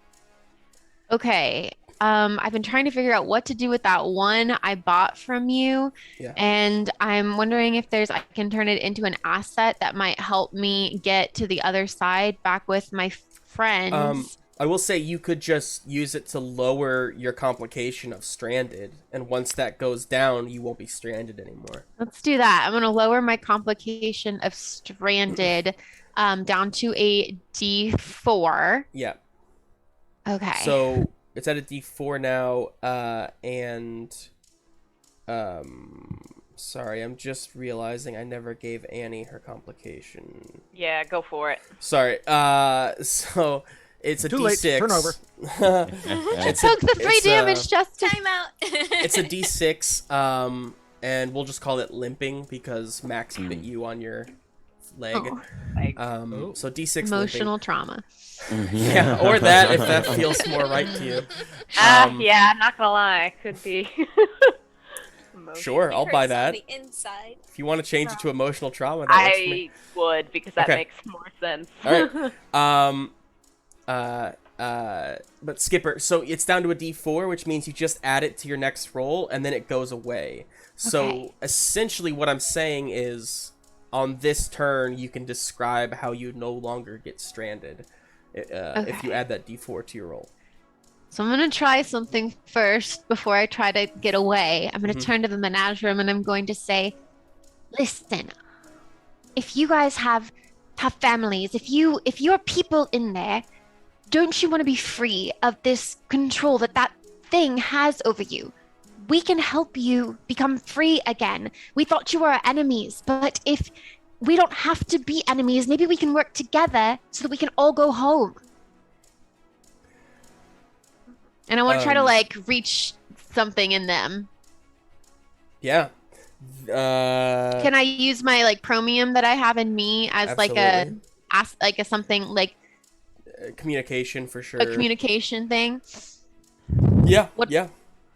Okay. I've been trying to figure out what to do with that one I bought from you, Yeah. and I'm wondering if I can turn it into an asset that might help me get to the other side back with my friends. I will say you could just use it to lower your complication of stranded, and once that goes down, you won't be stranded anymore. Let's do that. I'm gonna lower my complication of stranded down to a D4. Yeah. Okay. So it's at a D4 now, and sorry, I'm just realizing I never gave Annie her complication. Yeah, go for it. Sorry. So it's a Too D6. late. Turn over. Took the 3 damage, Justin. Time out. It's a D6, and we'll just call it limping because Max bit you on your leg. Oh. So D6 Emotional trauma. limping. Yeah, or that if that feels more right to you. Yeah, I'm not gonna lie. Could be. Sure, I'll buy that. The inside. If you want to change it to emotional trauma, that works for me. I would, because that Okay. makes more sense. All right. But Skipper, so it's down to a D4, which means you just add it to your next roll, and then it goes away. So Okay. essentially what I'm saying is, on this turn, you can describe how you no longer get stranded if you add that D4 to your roll. So I'm gonna try something first before I try to get away. I'm gonna turn to the menagerie and I'm going to say, listen, if you guys have families, if you're people in there, don't you want to be free of this control that thing has over you? We can help you become free again. We thought you were our enemies, but if we don't have to be enemies, maybe we can work together so that we can all go home. And I want to try to reach something in them. Yeah. Can I use my chromium that I have in me as Absolutely. a something like Communication for sure. a communication thing? Yeah. What- Yeah.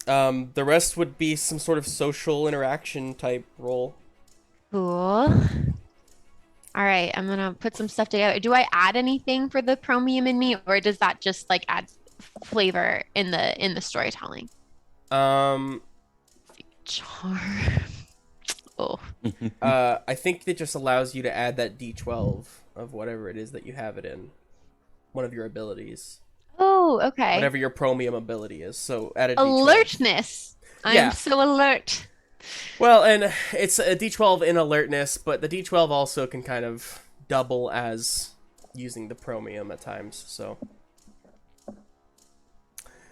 The rest would be some sort of social interaction type role. Cool. All right, I'm gonna put some stuff together. Do I add anything for the chromium in me, or does that just add flavor in the storytelling? Charm. Oh. I think it just allows you to add that D12 of whatever it is that you have it in. One of your abilities. Oh, okay. Whatever your chromium ability is. So add a D12. Alertness. Yeah. I'm so alert. Well, and it's a D12 in alertness, but the D12 also can kind of double as using the chromium at times, so.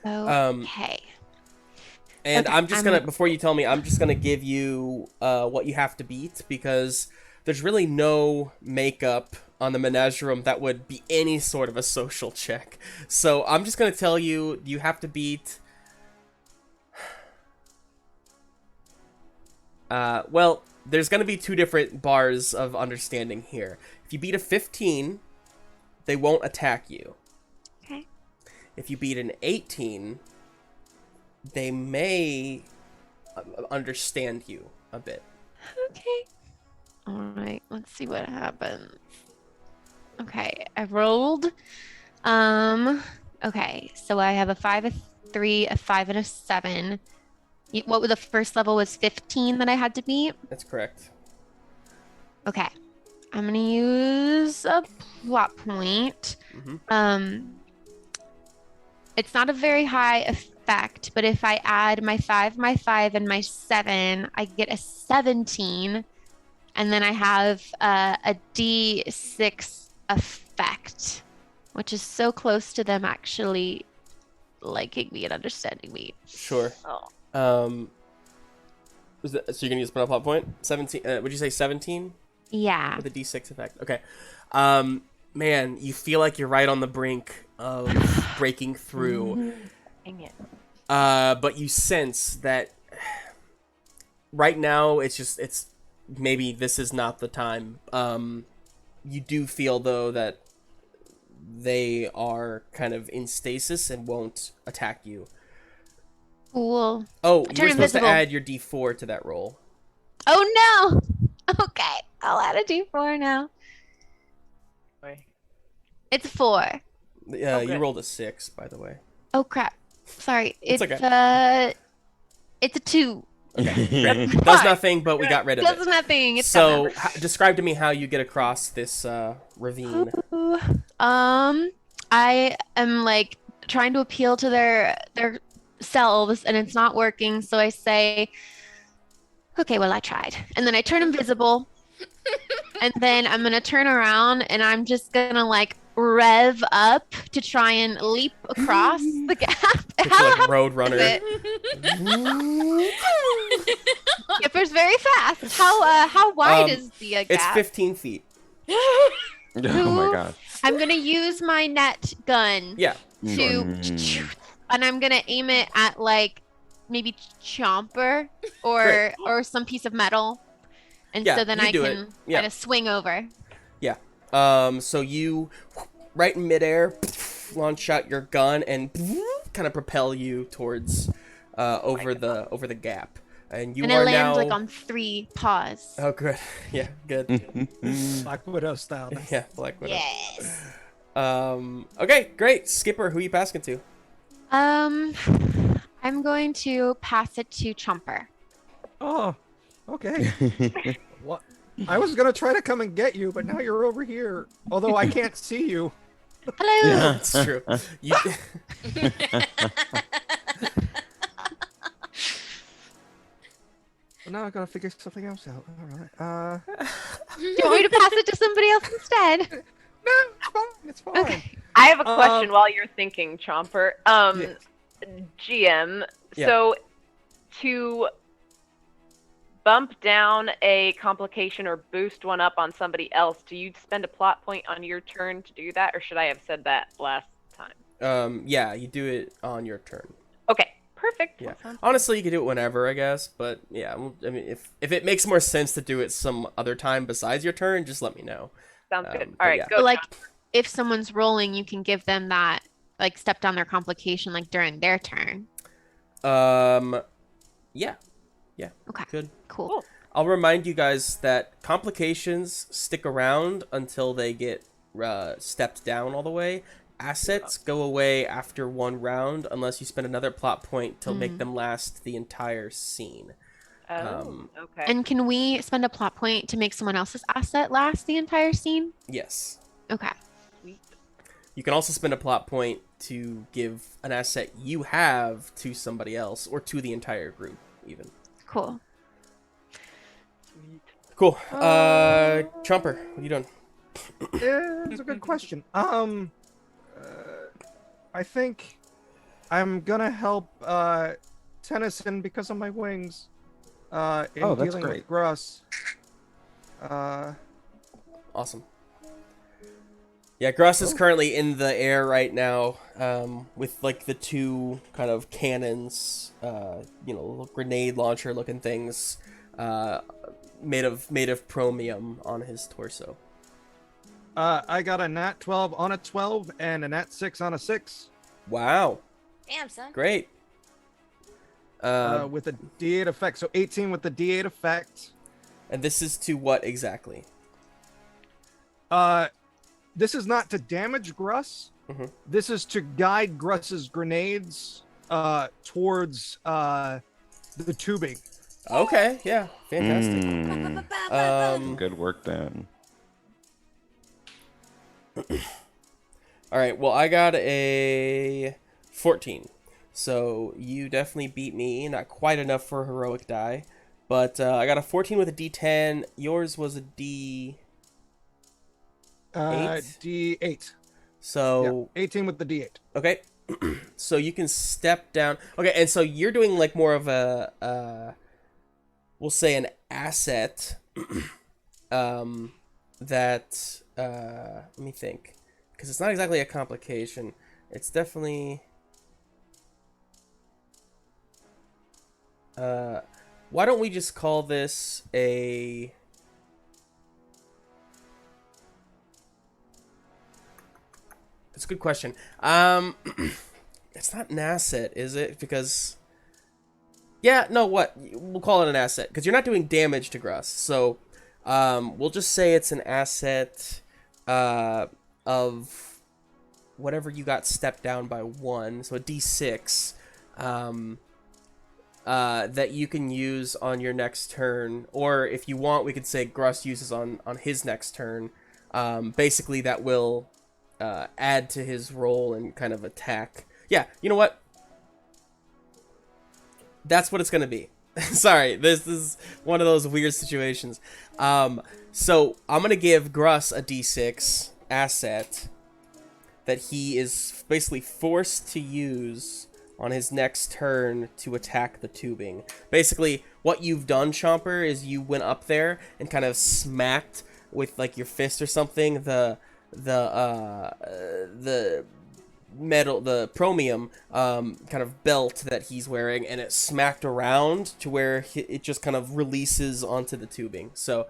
Okay. And Okay, I'm just gonna, before you tell me, I'm just gonna give you what you have to beat, because there's really no makeup on the Menagerie that would be any sort of a social check. So I'm just gonna tell you, you have to beat... well, there's gonna be two different bars of understanding here. If you beat a 15, they won't attack you. Okay. If you beat an 18, they may understand you a bit. Okay. All right. Let's see what happens. Okay, I rolled. Okay, so I have a 5, a 3, a 5, and a 7. What was the first level was 15 that I had to beat? That's correct. Okay. I'm gonna use a plot point. It's not a very high effect, but if I add my 5, and my 7, I get a 17. And then I have a D6 effect, which is so close to them actually liking me and understanding me. Sure. Oh. So you're gonna use a plot point? 17. Would you say 17? Yeah. With a D6 effect. Okay. Man, you feel like you're right on the brink of breaking through. Dang it. But you sense that right now it's maybe this is not the time. You do feel though that they are kind of in stasis and won't attack you. Cool. Oh, I you turn were supposed to invisible. add your D4 to that roll. Oh no! Okay, I'll add a D4 now. Boy. It's 4. You good. rolled a 6, by the way. Oh crap. Sorry, It's it's okay. it's a 2. Okay. Does nothing, but we got rid of Does it. nothing. It's So, describe to me how you get across this ravine. Ooh. I am like trying to appeal to their selves, and it's not working. So I say, "Okay, well, I tried." And then I turn invisible, and then I'm gonna turn around, and I'm just gonna like rev up to try and leap across the gap. It's like Road Runner. Skipper's very fast. How wide is the gap? It's 15 feet. Oh my god. I'm gonna use my net gun Yeah. to, and I'm gonna aim it at like maybe Chomper or some piece of metal, and Yeah, so then you I do can it. Yeah. kind of swing over. Yeah. So you, right in midair, launch out your gun and kind of propel you towards over the gap, and you And are I land now like on 3 paws. Oh, good. Yeah, good. Black Widow style. Yeah, Black Widow. Yes. Okay, great. Skipper, who are you passing to? I'm going to pass it to Chomper. Oh, okay. What? I was gonna try to come and get you, but now you're over here. Although I can't see you. Hello. That's true. You, Well, now I gotta figure something else out. All right. Do you want me to pass it to somebody else instead? No, it's fine. It's fine. Okay. I have a question while you're thinking, Chomper. Yes. GM, Yeah. so to bump down a complication or boost one up on somebody else, do you spend a plot point on your turn to do that, or should I have said that last time? yeah, you do it on your turn. Okay, perfect. Yeah. That sounds- Honestly, you can do it whenever, I guess. But yeah, I mean, if it makes more sense to do it some other time besides your turn, just let me know. Sounds good. but All right, yeah. go. But like, Chomper. if someone's rolling, you can give them that, like, step down their complication, like, during their turn. Yeah. Okay. Good. Cool. I'll remind you guys that complications stick around until they get stepped down all the way. Assets go away after 1 round unless you spend another plot point to make them last the entire scene. Oh, okay. And can we spend a plot point to make someone else's asset last the entire scene? Yes. Okay. Sweet. You can also spend a plot point to give an asset you have to somebody else or to the entire group, even. Cool. Sweet. Cool. Chomper, what are you doing? Yeah, it's a good question. I think I'm gonna help Tennison because of my wings. In Oh, that's dealing great. with Gruss. Awesome. Yeah, Gruss is currently in the air right now, with like the 2 kind of cannons, grenade launcher looking things, made of chromium on his torso. I got a nat 12 on a 12 and a nat 6 on a 6. Wow, Damn, son. great. With a D8 effect. So 18 with the D8 effect. And this is to what exactly? This is not to damage Gruss. Mhm. This is to guide Gruss's grenades towards the tubing. Okay, yeah, fantastic. Good work then. All right, well, I got a 14. So you definitely beat me. Not quite enough for a heroic die. But I got a 14 with a D10. Yours was a D... D8. So, Yeah, 18 with the D8. okay. So you can step down. Okay, and so you're doing like more of a, we'll say an asset, that, let me think. Because it's not exactly a complication. It's definitely... why don't we just call this a... That's a good question. It's not an asset, is it? Because... Yeah, no, what? We'll call it an asset. Because you're not doing damage to Gruss. So, we'll just say it's an asset, of... whatever you got stepped down by 1, so a d6, that you can use on your next turn, or if you want, we could say Gruss uses on his next turn. Basically, that will add to his roll and kind of attack. Yeah, you know what? That's what it's gonna be. Sorry, this is one of those weird situations. So I'm gonna give Gruss a d6 asset that he is basically forced to use on his next turn to attack the tubing. Basically, what you've done, Chomper, is you went up there and kind of smacked with like your fist or something the metal, the chromium kind of belt that he's wearing, and it smacked around to where it just kind of releases onto the tubing. So,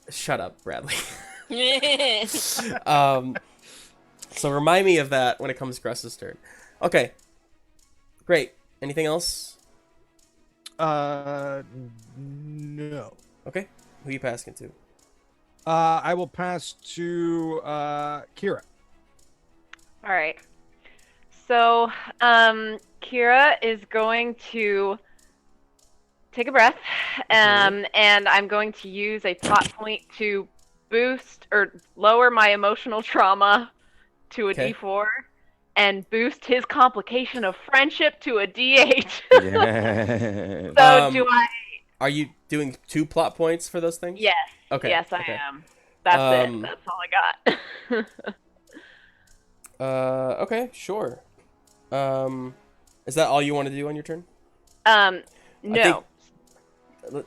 shut up, Bradley. So remind me of that when it comes to Gruss's turn. Okay, great. Anything else? No. Okay, who are you passing to? I will pass to Kira. All right. So, Kira is going to take a breath, and I'm going to use a plot point to boost or lower my emotional trauma to a D4 and boost his complication of friendship to a D8. Yes. So do I? Are you doing 2 plot points for those things? Yes. Okay. Yes, I am. That's it. That's all I got. Okay, sure. Is that all you want to do on your turn? No.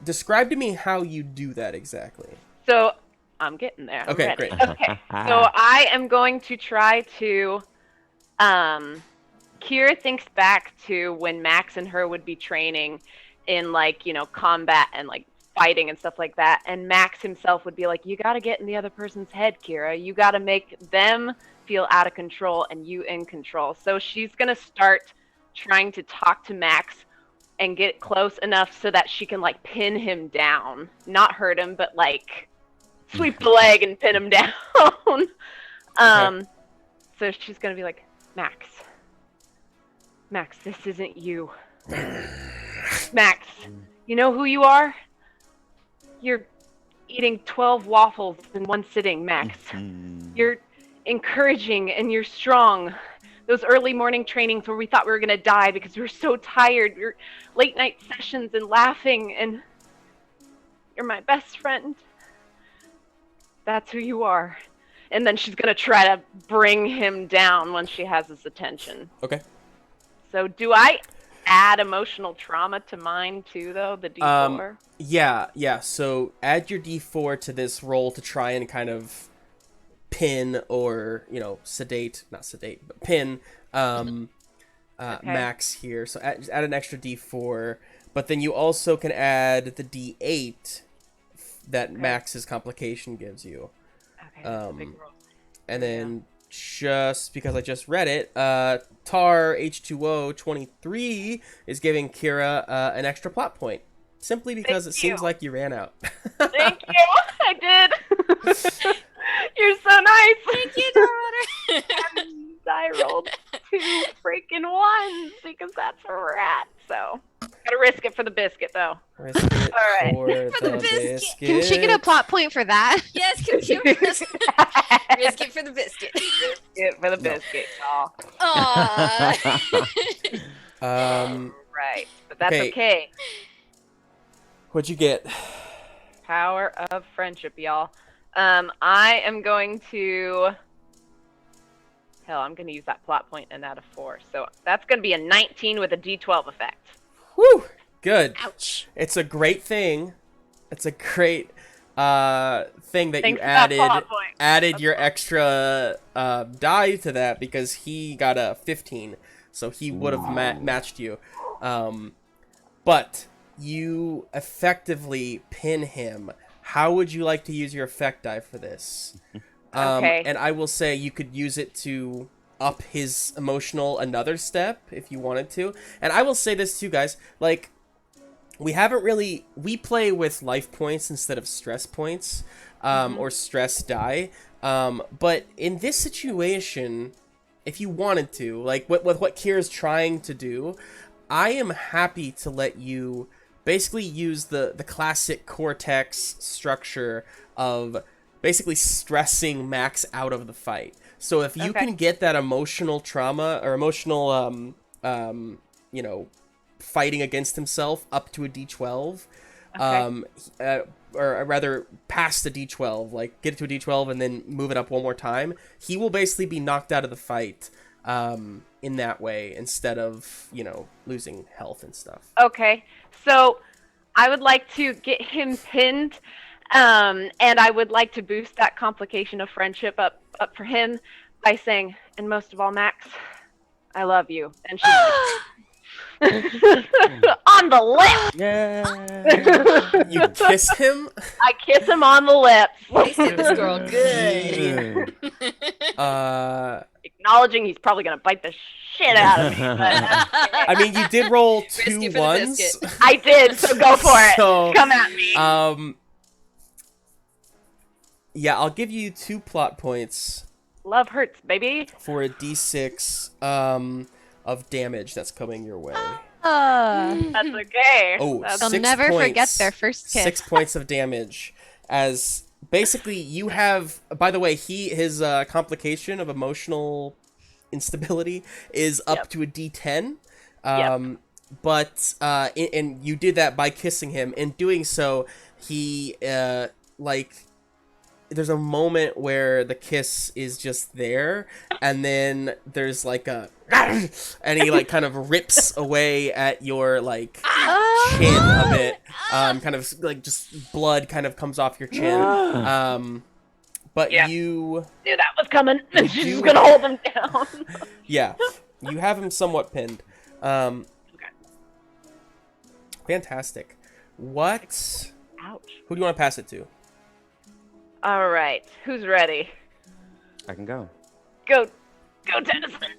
Describe to me how you do that exactly. So I'm getting there. I'm Okay, ready. great. Okay. So I am going to try to. Kira thinks back to when Max and her would be training in like, combat and like fighting and stuff like that. And Max himself would be like, you got to get in the other person's head, Kira. You got to make them feel out of control and you in control. So she's going to start trying to talk to Max and get close enough so that she can like pin him down, not hurt him, but like sweep the leg and pin him down. So she's going to be like, Max, this isn't you. Max, you know who you are? You're eating 12 waffles in one sitting, Max. You're encouraging and you're strong. Those early morning trainings where we thought we were going to die because we were so tired. Your late night sessions and laughing, and you're my best friend. That's who you are. And then she's going to try to bring him down once she has his attention. Okay. So do I add emotional trauma to mine too, though, the D4? Yeah. So add your D4 to this roll to try and kind of pin or, sedate, not sedate, but pin Max here. So add an extra D4, but then you also can add the D8 that Max's complication gives you. Okay, that's a big roll. And then just because I just read it, Tar H2O 23 is giving Kira an extra plot point. Simply because it seems like you ran out. Thank you. I did. You're so nice. Thank you, daughter. I rolled 2 freaking 1s because that's where we're at. So gotta risk it for the biscuit, though. Risk it All right. for the biscuit. Can she get a plot point for that? Yes, can you risk it for the biscuit? Risk it for the biscuit, y'all. Aww. Right, but that's okay. What'd you get? Power of friendship, y'all. I am going to. Hell, I'm going to use that plot point and add a 4. So that's going to be a 19 with a D12 effect. Whew! Good. Ouch. It's a great thing. It's a great thing that Thanks you for that plot point. added your extra die to that because he got a 15, so he would have matched you. But you effectively pin him. How would you like to use your effect die for this? Okay. And I will say you could use it to up his emotional another step if you wanted to. And I will say this too, guys. Like, we play with life points instead of stress points, or stress die. But in this situation, if you wanted to, like what Kira's trying to do, I am happy to let you basically use the classic Cortex structure of basically stressing Max out of the fight. So if you can get that emotional trauma or emotional, fighting against himself up to a D12, or rather past the D12, like get it to a D12 and then move it up one more time, he will basically be knocked out of the fight in that way instead of, losing health and stuff. Okay, so I would like to get him pinned, and I would like to boost that complication of friendship up for him by saying, and most of all, Max, I love you. And she's on the lips. Yeah. You kiss him? I kiss him on the lips. Tasted this girl good. Acknowledging he's probably gonna bite the shit out of me. But I mean, you did roll two Risky for the ones. biscuit. I did, so go for it. So, Come at me. Yeah, I'll give you 2 plot points Love hurts, baby. for a D6 of damage that's coming your way. That's okay. Oh, That's They'll 6 never forget points. their first kiss. 6 points of damage, as basically you have. By the way, his complication of emotional instability is up to a D10. But and you did that by kissing him. In doing so, he there's a moment where the kiss is just there, and then there's like a and he like kind of rips away at your like chin a bit, kind of like just blood kind of comes off your chin, but Yeah. you knew that was coming. You She's do- gonna hold him down. yeah, you have him somewhat pinned. Fantastic. What? Ouch. Who do you want to pass it to? All right, who's ready? I can go. Go, Tennison.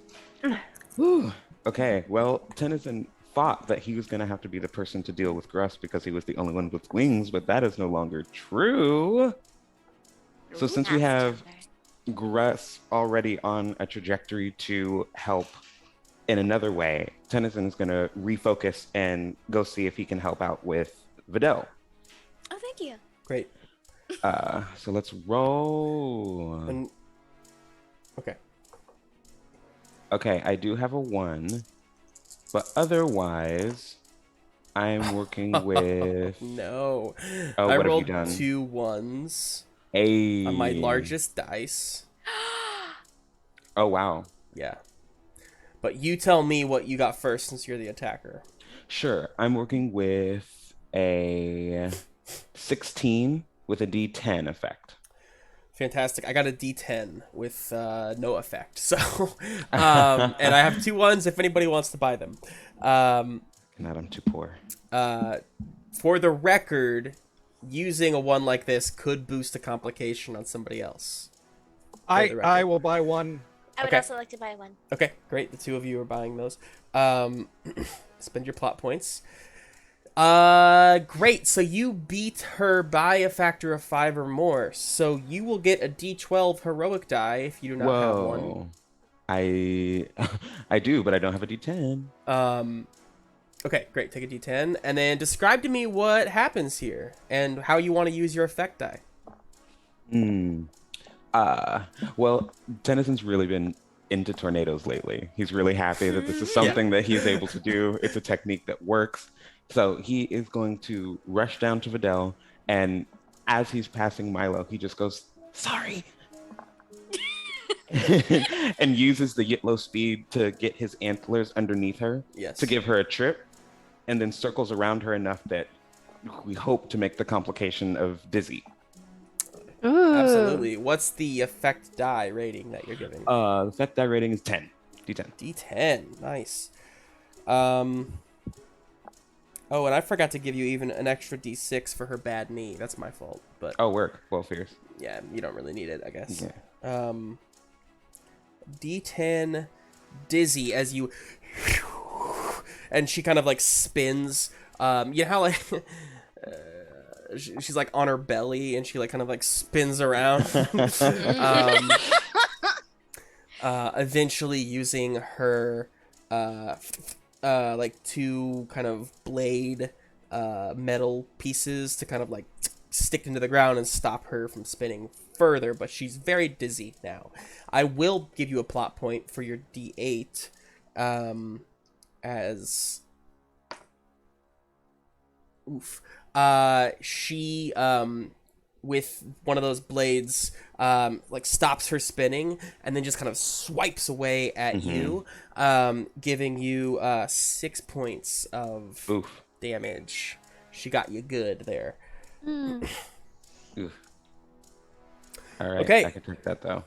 Okay, well, Tennison thought that he was going to have to be the person to deal with Gruss because he was the only one with wings, but that is no longer true. So since we have Gruss already on a trajectory to help in another way, Tennison is going to refocus and go see if he can help out with Vitell. Oh, thank you. Great. So let's roll. And okay. Okay, I do have a 1, but otherwise, I'm working with. No. Oh, I what have you rolled done? 2 ones A. on my largest dice. Oh wow. Yeah. But you tell me what you got first since you're the attacker. Sure, I'm working with a 16 with a D10 effect. Fantastic. I got a D10 with no effect. So, and I have 2 ones if anybody wants to buy them. Not I'm too poor. For the record, using a 1 like this could boost a complication on somebody else. I will buy one. I would Okay. also like to buy one. Okay, great. The 2 of you are buying those. Spend your plot points. Great. So you beat her by a factor of 5 or more. So you will get a D12 heroic die if you do not have one. Whoa. I do, but I don't have a D10. Okay, great. Take a D10 and then describe to me what happens here and how you want to use your effect die. Well, Tennison's really been into tornadoes lately. He's really happy that this is something that he's able to do. It's a technique that works. So he is going to rush down to Vitell, and as he's passing Milo, he just goes, "Sorry," and uses the Yitlo speed to get his antlers underneath her to give her a trip, and then circles around her enough that we hope to make the complication of dizzy. Ooh. Absolutely. What's the effect die rating that you're giving? The effect die rating is 10. D10. D10. Nice. Oh, and I forgot to give you even an extra D6 for her bad knee. That's my fault. But Oh, work. Well, fierce. yeah, you don't really need it, I guess. Yeah. D10 dizzy as you and she kind of like spins. You know how like she's like on her belly, and she like kind of like spins around. um, eventually using her like two kind of blade metal pieces to kind of like stick into the ground and stop her from spinning further, but she's very dizzy now. I will give you a plot point for your D8 as she with one of those blades like stops her spinning and then just kind of swipes away at you, giving you 6 points of damage. She got you good there. Oof. All right, Okay. I can take that though.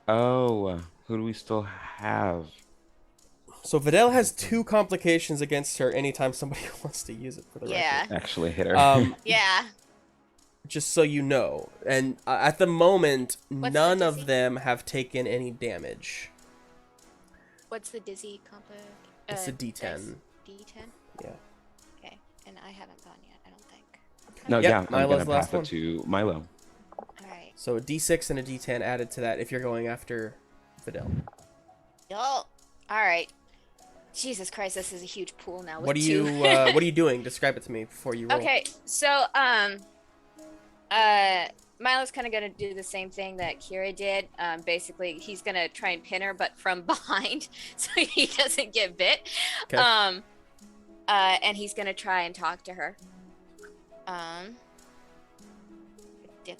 Oh, who do we still have? So Vitell has 2 complications against her anytime somebody wants to use it for the record. Actually hit her. Yeah. Just so you know. And at the moment, What's none the of dizzy? them have taken any damage. What's the dizzy combo? It's a D10. dice? D10? Yeah. Okay. And I haven't gone yet, I don't think. No, Yep, yeah, I'm Milo's gonna the last pass one. it to Milo. Alright. So a D6 and a D10 added to that if you're going after Vitell. Oh, alright. Jesus Christ, this is a huge pool now. With What are two. you what are you doing? Describe it to me before you roll. Okay, so Milo's kind of gonna do the same thing that Kira did. Basically, he's gonna try and pin her, but from behind, so he doesn't get bit. Okay. And he's gonna try and talk to her.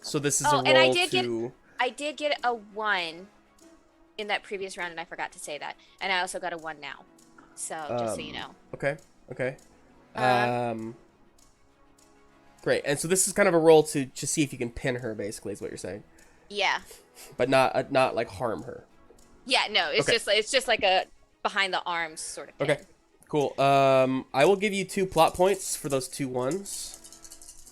So this is Oh, a roll and I did to I did get a 1 in that previous round, and I forgot to say that. And I also got a 1 now. So just so you know. Okay. Great. And so this is kind of a roll to see if you can pin her, basically, is what you're saying. Yeah. But not like harm her. Yeah. No, it's Okay. just like a behind the arms sort of thing. Okay. Cool. I will give you 2 plot points for those 2 ones.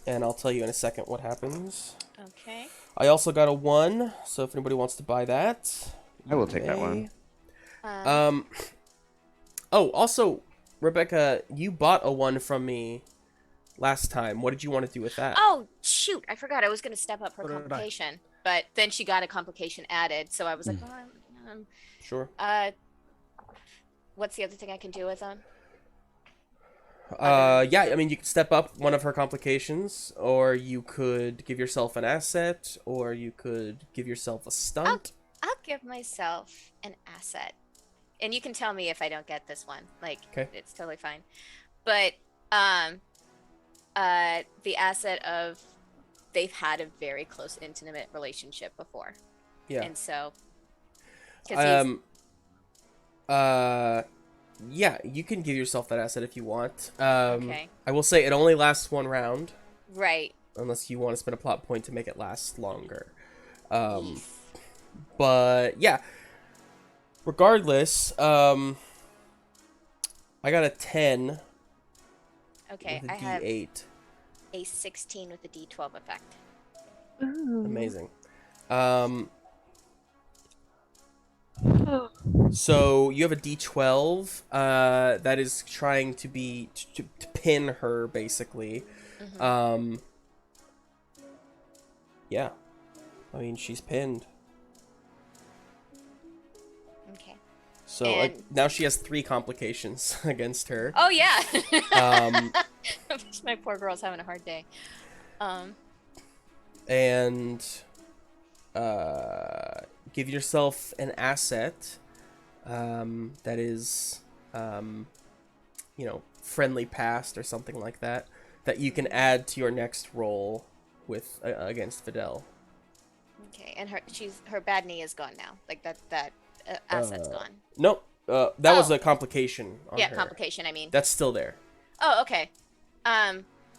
And I'll tell you in a second what happens. Okay. I also got a 1, so if anybody wants to buy that, I will take that may. one. Oh, also, Rebecca, you bought a 1 from me last time. What did you want to do with that? Oh shoot! I forgot I was gonna step up her So did I. complication, but then she got a complication added, so I was like, Sure. what's the other thing I can do with them? Yeah, I mean, you could step up one of her complications, or you could give yourself an asset, or you could give yourself a stunt. I'll give myself an asset, and you can tell me if I don't get this one. Like, Okay. it's totally fine. But the asset of they've had a very close, intimate relationship before, Yeah. and so. 'Cause Yeah, you can give yourself that asset if you want. Okay. I will say it only lasts 1 round, right. unless you want to spend a plot point to make it last longer. But yeah, regardless, I got a 10 Okay, with a I have D8. a 16 with a D12 effect. Amazing. So you have a D12 that is trying to be to pin her, basically. Yeah, I mean, she's pinned. Okay. So And- now she has 3 complications against her. Oh yeah. Um, My poor girl's having a hard day. and give yourself an asset that is, friendly past or something like that you can add to your next roll with against Vitell. Okay, and her bad knee is gone now. Like that asset's gone. Nope. That was Oh. a complication on Yeah, her. complication. I mean. That's still there. Oh, okay.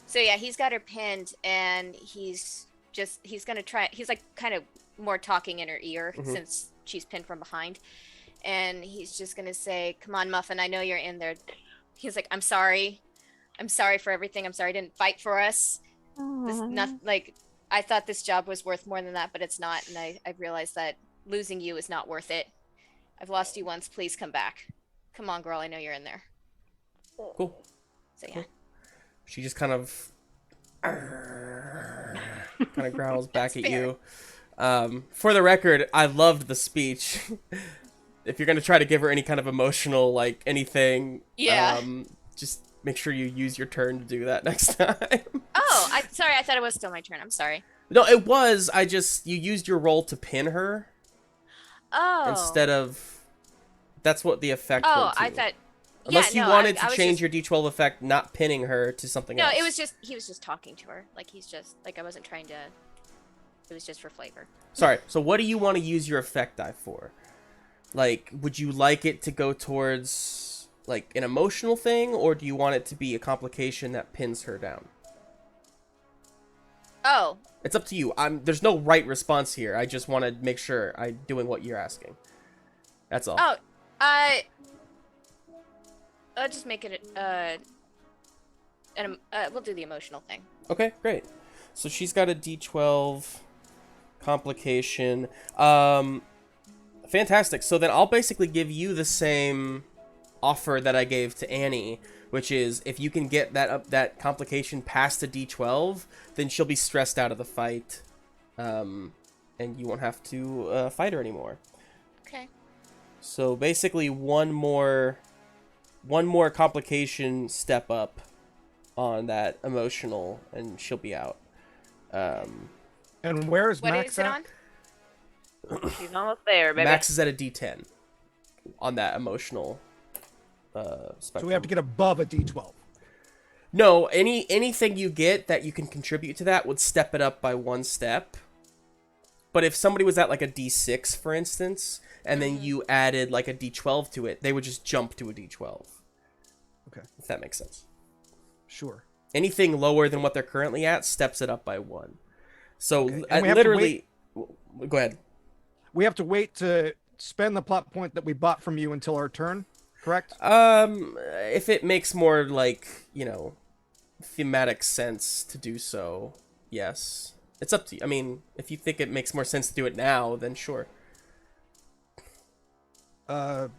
So yeah, he's got her pinned, and he's gonna try. He's like kind of more talking in her ear since she's pinned from behind, and he's just gonna say, "Come on, Muffin, I know you're in there." He's like, "I'm sorry. I'm sorry for everything. I'm sorry I didn't fight for us. This not like I thought this job was worth more than that, but it's not, and I realized that losing you is not worth it. I've lost you once. Please come back. Come on, girl. I know you're in there." Cool. So yeah. Cool. She just kind of kind of growls back at fair. you. For the record, I loved the speech. If you're gonna try to give her any kind of emotional, like anything, Yeah. just make sure you use your turn to do that next time. Oh, sorry. I thought it was still my turn. I'm sorry. No, it was. You used your roll to pin her Oh. instead of. That's what the effect. Oh, went to. I thought. Unless yeah, you no, wanted I to was change just- your D12 effect, not pinning her to something No, else. it was just he was just talking to her. Like he's just like I wasn't trying to. It was just for flavor. Sorry. So what do you want to use your effect die for? Like, would you like it to go towards like an emotional thing, or do you want it to be a complication that pins her down? Oh. It's up to you. There's no right response here. I just want to make sure I'm doing what you're asking. That's all. Oh. I'll just make it we'll do the emotional thing. Okay, great. So she's got a D12 complication. Fantastic. So then I'll basically give you the same offer that I gave to Annie, which is if you can get that complication past a D12, then she'll be stressed out of the fight, and you won't have to fight her anymore. Okay. So basically, one more complication step up on that emotional, and she'll be out. And where is What Max is it at? on? She's almost there, baby. Max is at a D10 on that emotional spectrum. So we have to get above a D12. No, anything you get that you can contribute to that would step it up by one step. But if somebody was at like a D6, for instance, and then you added like a D12 to it, they would just jump to a D12. Okay. If that makes sense. Sure. Anything lower than what they're currently at steps it up by one. So Okay. And we have to literally, go ahead. We have to wait to spend the plot point that we bought from you until our turn, correct? If it makes more like, thematic sense to do so, yes. It's up to you. I mean, if you think it makes more sense to do it now, then sure. Kinda.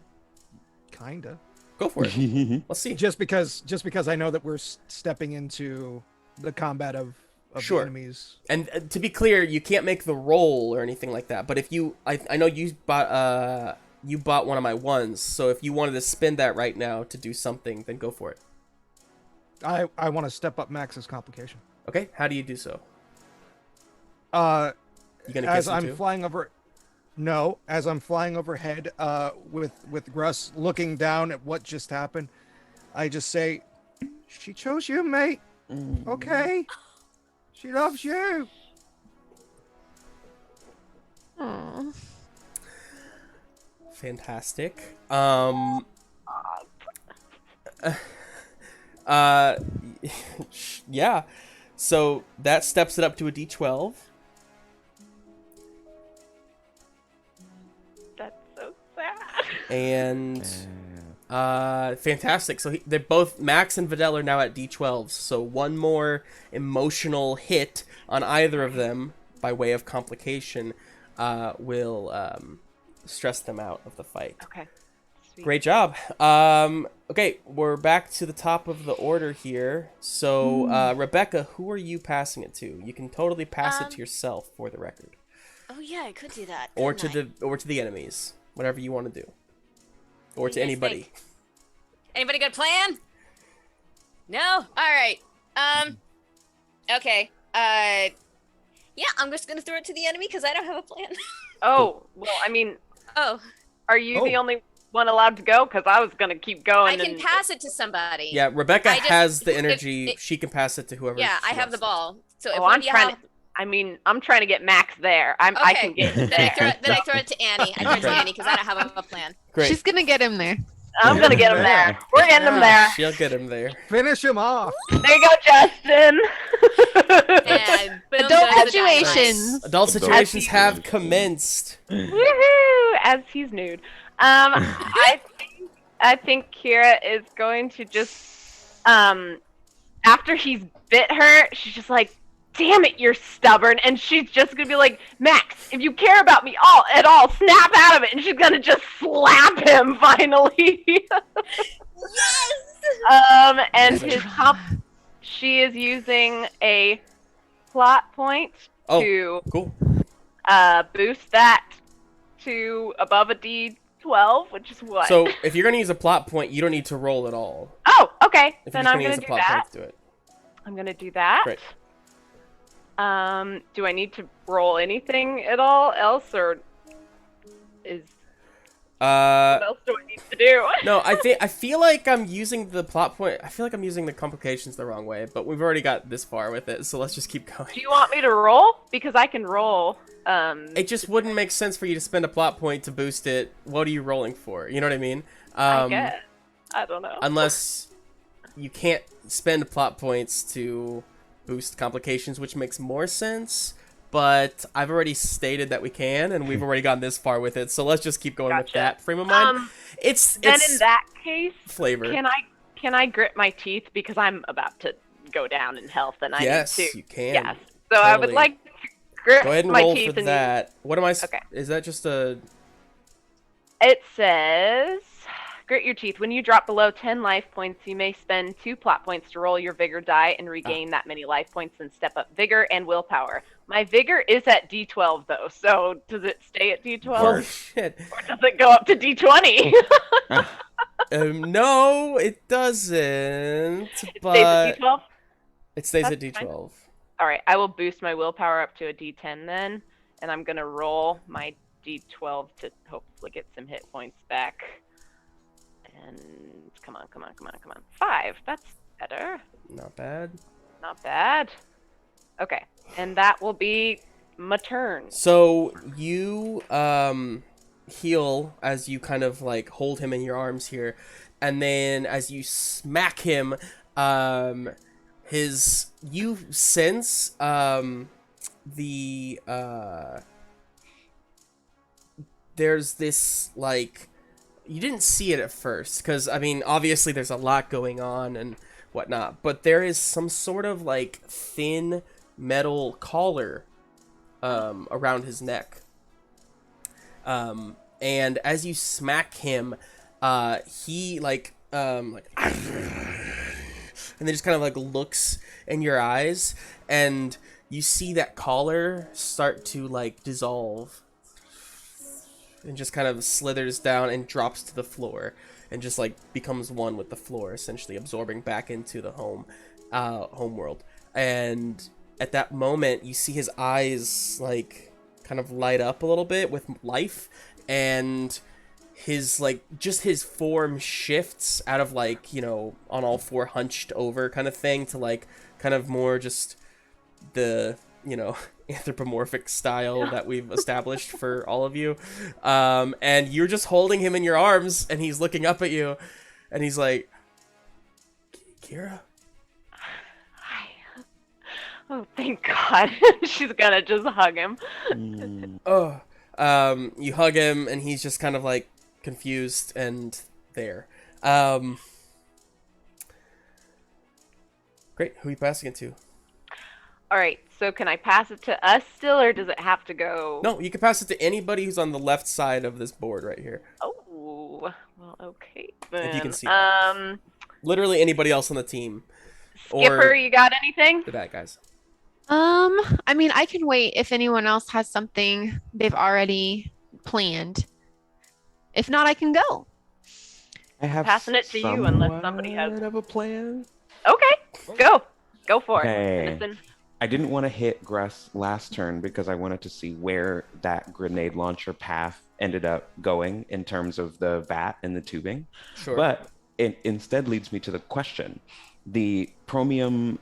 Go for it. Let's see. Just because I know that we're stepping into the combat of Sure. the enemies. And to be clear, you can't make the roll or anything like that. But if I know you bought one of my ones, so if you wanted to spend that right now to do something, then go for it. I want to step up Max's complication. Okay, how do you do so? You gonna As kiss him I'm too? flying over. No, as I'm flying overhead, with Gruss looking down at what just happened, I just say, "She chose you, mate. Okay, she loves you." Aw. Fantastic. Yeah. So that steps it up to a D12. That's so sad. And fantastic. So they're both Max and Vitell are now at D12s. So one more emotional hit on either of them by way of complication will stress them out of the fight. Okay. Sweet. Great job. Okay, we're back to the top of the order here. So Rebecca, who are you passing it to? You can totally pass it to yourself, for the record, Oh yeah, I could do that. or to couldn't I? the enemies, whatever you want to do, or What to do you guys anybody. think? Anybody got a plan? No? All right. Okay. Yeah, I'm just gonna throw it to the enemy because I don't have a plan. Oh, well, I mean, Oh, are you the Oh. only one allowed to go? Because I was going to keep going. I can pass it to somebody. Yeah, Rebecca I just- has the if- energy. if- she can pass it to whoever. Yeah, I she have the wants. ball. So if Oh, one I'm of you trying have... to. I mean, I'm trying to get Max there. I Okay. can get him Then I throw there. it, then I throw it to Annie. I throw it to Annie because I don't have a plan. Great. She's gonna get him there. I'm going to get him there. We're getting him there. She'll get him there. Finish him off. There you go, Justin. And boom Adult goes the dynamite. situations. Adult situations As have commenced. Woohoo! As he's nude. I think Kira is going to just after he's bit her, she's just like, damn it, you're stubborn, and she's just gonna be like, Max, if you care about me at all, snap out of it, and she's gonna just slap him finally. Yes! And she is using a plot point to cool. boost that to above a D12, which is what? So if you're gonna use a plot point, you don't need to roll at all. Oh, okay. If Then you're just I'm gonna gonna use a do plot that. point to do it. I'm gonna do that. Great. Do I need to roll anything at all else, or is what else do I need to do? No, I feel like I'm using the plot point. I feel like I'm using the complications the wrong way, but we've already got this far with it, so let's just keep going. Do you want me to roll? Because I can roll. It just wouldn't make sense for you to spend a plot point to boost it. What are you rolling for? You know what I mean? I guess. I don't know. Unless you can't spend plot points to boost complications, which makes more sense. But I've already stated that we can, and we've already gotten this far with it. So let's just keep going with that frame of mind. It's then in that case, flavor. Can I grit my teeth because I'm about to go down in health and I yes, need to. you can. Yes. So I would like to grit go ahead and my roll teeth for and that. What am I? Okay. Is that just a? It says, grit your teeth. When you drop below 10 life points, you may spend 2 plot points to roll your vigor die and regain that many life points and step up vigor and willpower. My vigor is at D12 though, so does it stay at D12? Oh shit! Or does it go up to D20? No, it doesn't. It But stays at D12? it stays That's at D12. Alright, I will boost my willpower up to a D10 then, and I'm gonna roll my D12 to hopefully get some hit points back. And come on. 5, that's better. Not bad. Not bad. Okay, and that will be my turn. So you heal as you kind of like hold him in your arms here, and then as you smack him, you sense there's this like, you didn't see it at first because I mean obviously there's a lot going on and whatnot, but there is some sort of like thin metal collar around his neck, and as you smack him, he and then just kind of like looks in your eyes, and you see that collar start to like dissolve and just kind of slithers down and drops to the floor and just like becomes one with the floor, essentially absorbing back into the home world. And at that moment, you see his eyes like kind of light up a little bit with life, and his like just his form shifts out of like, you know, on all four hunched over kind of thing to like kind of more just the, you know, anthropomorphic style that we've established for all of you. And you're just holding him in your arms, and he's looking up at you, and he's like, Kira? Oh, thank God. She's gonna just hug him. You hug him, and he's just kind of like confused and there. Great. Who are you passing it to? All right. So can I pass it to us still, or does it have to go? No, you can pass it to anybody who's on the left side of this board right here. Oh, well, okay. Then. If you can see that. Literally anybody else on the team. Skipper, or you got anything? the bad guys. I mean, I can wait if anyone else has something they've already planned. If not, I can go. I have Passing it to you unless somebody has somewhat of a plan. Okay, go for Okay. it. Tennison. I didn't want to hit Gruss last turn because I wanted to see where that grenade launcher path ended up going in terms of the vat and the tubing. Sure. But it instead leads me to the question. The chromium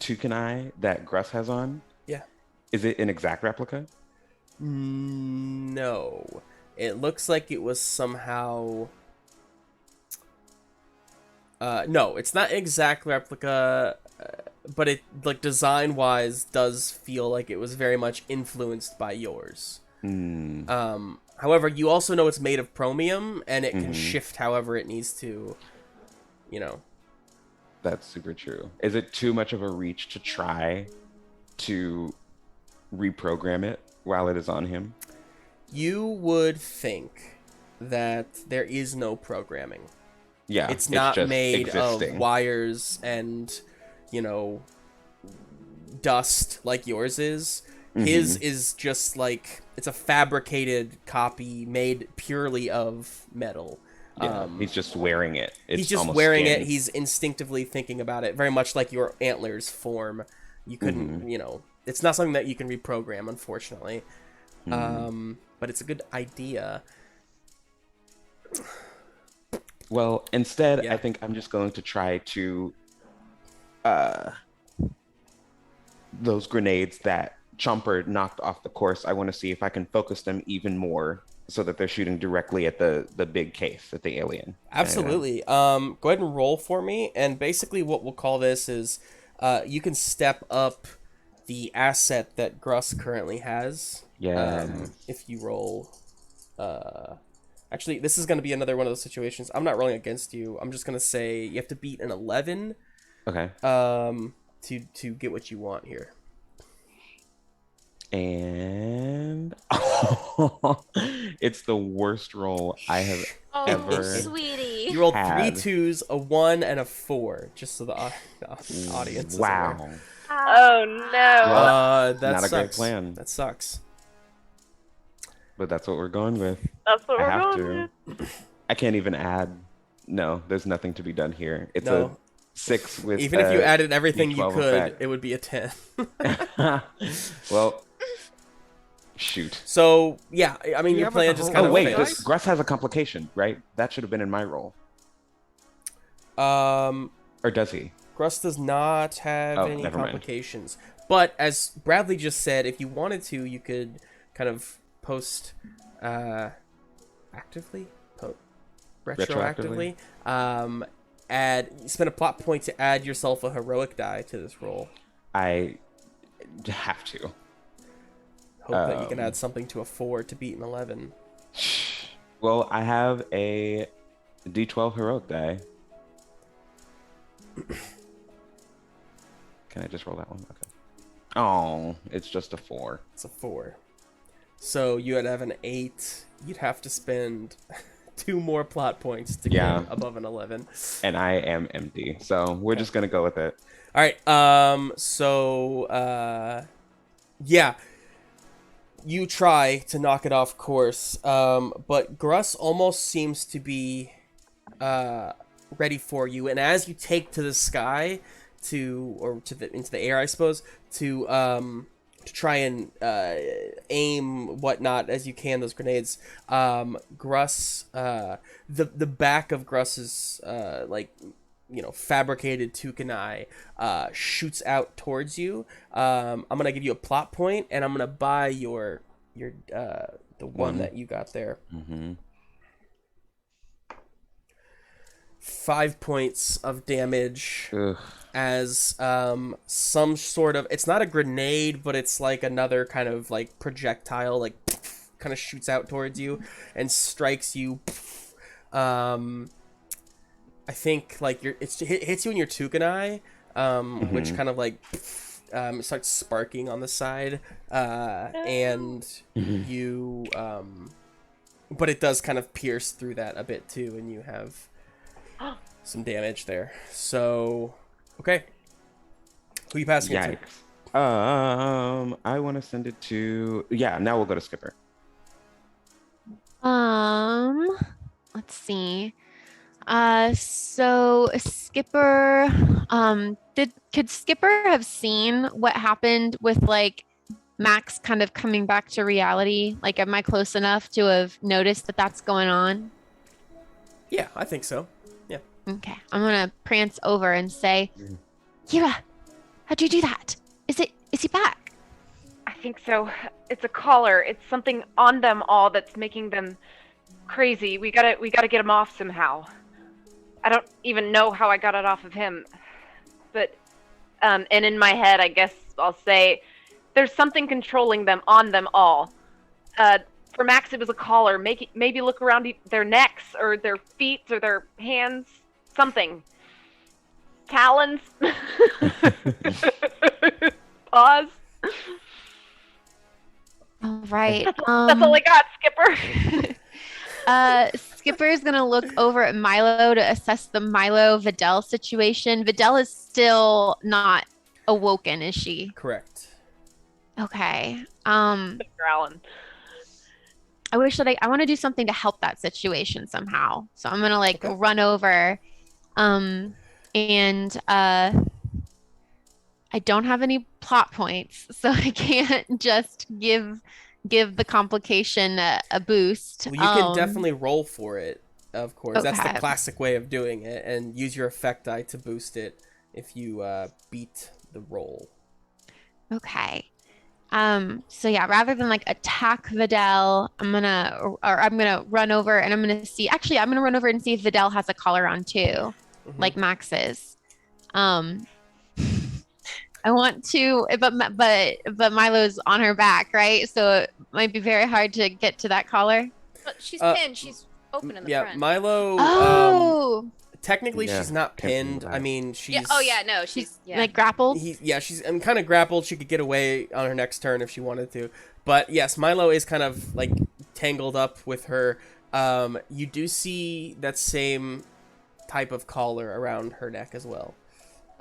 toucanai that Gruss has on, Yeah. is it an exact replica? No. It looks like it was somehow... no, it's not exact replica, but it, like, design-wise does feel like it was very much influenced by yours. However, you also know it's made of chromium, and it can shift however it needs to, you know. That's super true. Is it too much of a reach to try to reprogram it while it is on him? You would think that there is no programming. Yeah, It's not just made existing. of wires and, dust like yours is. His is just like, it's a fabricated copy made purely of metal. Yeah, he's just wearing it. He's just wearing it. He's instinctively thinking about it, very much like your antlers form. You couldn't, it's not something that you can reprogram, unfortunately. But it's a good idea. Well, instead, I think I'm just going to try to those grenades that Chomper knocked off the course. I want to see if I can focus them even more so that they're shooting directly at the big case, at the alien. Absolutely. Go ahead and roll for me. And basically what we'll call this is you can step up the asset that Gruss currently has. Yeah. If you roll... Actually, this is going to be another one of those situations. I'm not rolling against you. I'm just going to say you have to beat an 11. Okay. To get what you want here. And it's the worst roll I have ever. Sweetie. You rolled had. 3 2s, a 1, and a 4, just so the audience is aware. Wow. Oh no. That Not sucks. a great plan. That sucks. But that's what we're going with. That's what I we're have going to. with. I can't even add. No, there's nothing to be done here. It's No. a 6 with. Even if you added everything you D12 could, effect. it would be a 10. Well, shoot. So, yeah, I mean, Do you your have, plan like, a just whole- kind Oh of wait, fails. this Gruss has a complication, right? That should have been in my roll. Or does he? Gruss does not have Oh, any never mind. complications. But as Bradley just said, if you wanted to, you could kind of post actively, retroactively, spend a plot point to add yourself a heroic die to this roll. I have to. Hope that you can add something to a 4 to beat an 11. Well, I have a D12 heroic die. Can I just roll that one? Okay. Oh, it's just a 4. It's a 4. So you would have an 8. You'd have to spend 2 more plot points to Yeah. get above an 11. And I am empty, so we're just gonna go with it. All right. Yeah. You try to knock it off course, but Gruss almost seems to be ready for you. And as you take to the sky, into the air, I suppose, to try and aim whatnot as you can those grenades, Gruss, the back of Gruss's fabricated Tukanai shoots out towards you. I'm gonna give you a plot point, and I'm gonna buy your the one that you got there. Mm-hmm. 5 points of damage. Ugh. As some sort of, it's not a grenade, but it's like another kind of like projectile, like kind of shoots out towards you and strikes you. I think like it hits you in your Tukanai, which kind of like starts sparking on the side, and you but it does kind of pierce through that a bit too, and you have some damage there. So okay, who you passing it to? Yikes. I want to send it to. Yeah, now we'll go to Skipper. Let's see. So Skipper, could Skipper have seen what happened with like Max kind of coming back to reality? Like, am I close enough to have noticed that that's going on? Yeah, I think so. Yeah. Okay, I'm gonna prance over and say, Kira, how'd you do that? Is he back? I think so. It's a collar. It's something on them all that's making them crazy. We gotta get him off somehow. I don't even know how I got it off of him. But, and in my head, I guess I'll say, there's something controlling them on them all. For Max, it was a collar. Maybe look around their necks, or their feet, or their hands. Something. Talons. Paws. All right. That's all I got, Skipper. Skipper is gonna look over at Milo to assess the Milo Vitell situation. Vitell is still not awoken, is she? Correct. Okay. Growling. I wish that I want to do something to help that situation somehow. So I'm gonna like run over, and I don't have any plot points, so I can't just give the complication a boost. Well, you can definitely roll for it, of course. That's the Okay. classic way of doing it, and use your effect die to boost it if you beat the roll. Okay. So yeah, rather than like attack Vidal, I'm gonna run over and I'm gonna see. Actually, I'm gonna run over and see if Vidal has a collar on too, like Max's. I want to, but Milo's on her back, right? So it might be very hard to get to that collar. But she's pinned. She's open in the Yeah, front. Milo. Oh, Technically, Yeah, she's not can't do pinned. that. I mean, she's. Yeah. Oh yeah, no, she's like grappled. She's kind of grappled. She could get away on her next turn if she wanted to. But yes, Milo is kind of like tangled up with her. You do see that same type of collar around her neck as well.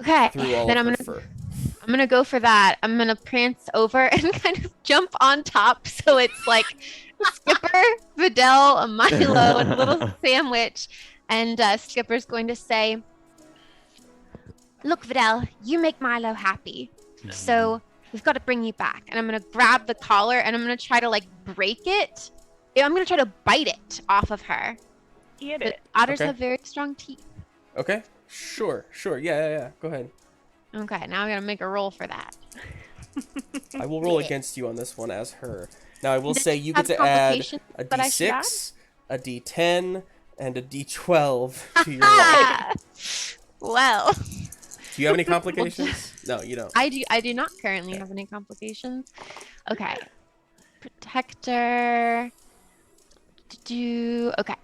Okay, Through all then of I'm her gonna fur. I'm gonna go for that. I'm gonna prance over and kind of jump on top, so it's like Skipper, Vidal, Milo, and a little sandwich. And Skipper's going to say, "Look, Vidal, you make Milo happy, so we've got to bring you back." And I'm gonna grab the collar and I'm gonna try to like break it. Yeah, I'm gonna try to bite it off of her. Eat But it. otters Okay. have very strong teeth. Okay. Sure. Yeah. Go ahead. Okay, now I'm gonna make a roll for that. I will roll against you on this one as her. Now I will Does say it you have get to add complications a that I should add? D6, a D10, and a D12 to your roll. Well, Do you have any complications? No, you don't. I do not currently have any complications. Okay. Protector. Okay.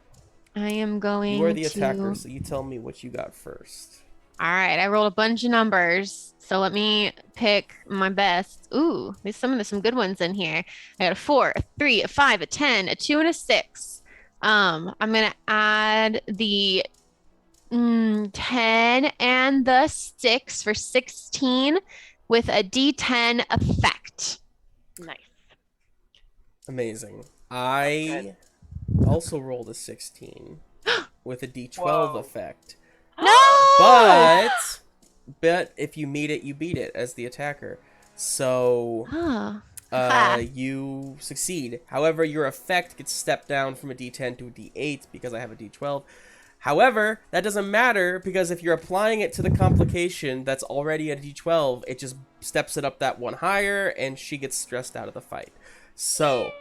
I am going You are the to... attacker, so you tell me what you got first. All right, I rolled a bunch of numbers, so let me pick my best. Ooh, there's some good ones in here. I got a 4, a 3, a 5, a 10, a 2, and a 6. I'm gonna add the 10 and the 6 for 16 with a D10 effect. Nice. Amazing. I also rolled a 16 with a D12 Whoa. effect. No! But if you meet it, you beat it as the attacker. So Oh. Ha. you succeed. However, your effect gets stepped down from a D10 to a D8 because I have a D12. However, that doesn't matter because if you're applying it to the complication that's already a D12, it just steps it up that one higher and she gets stressed out of the fight. So,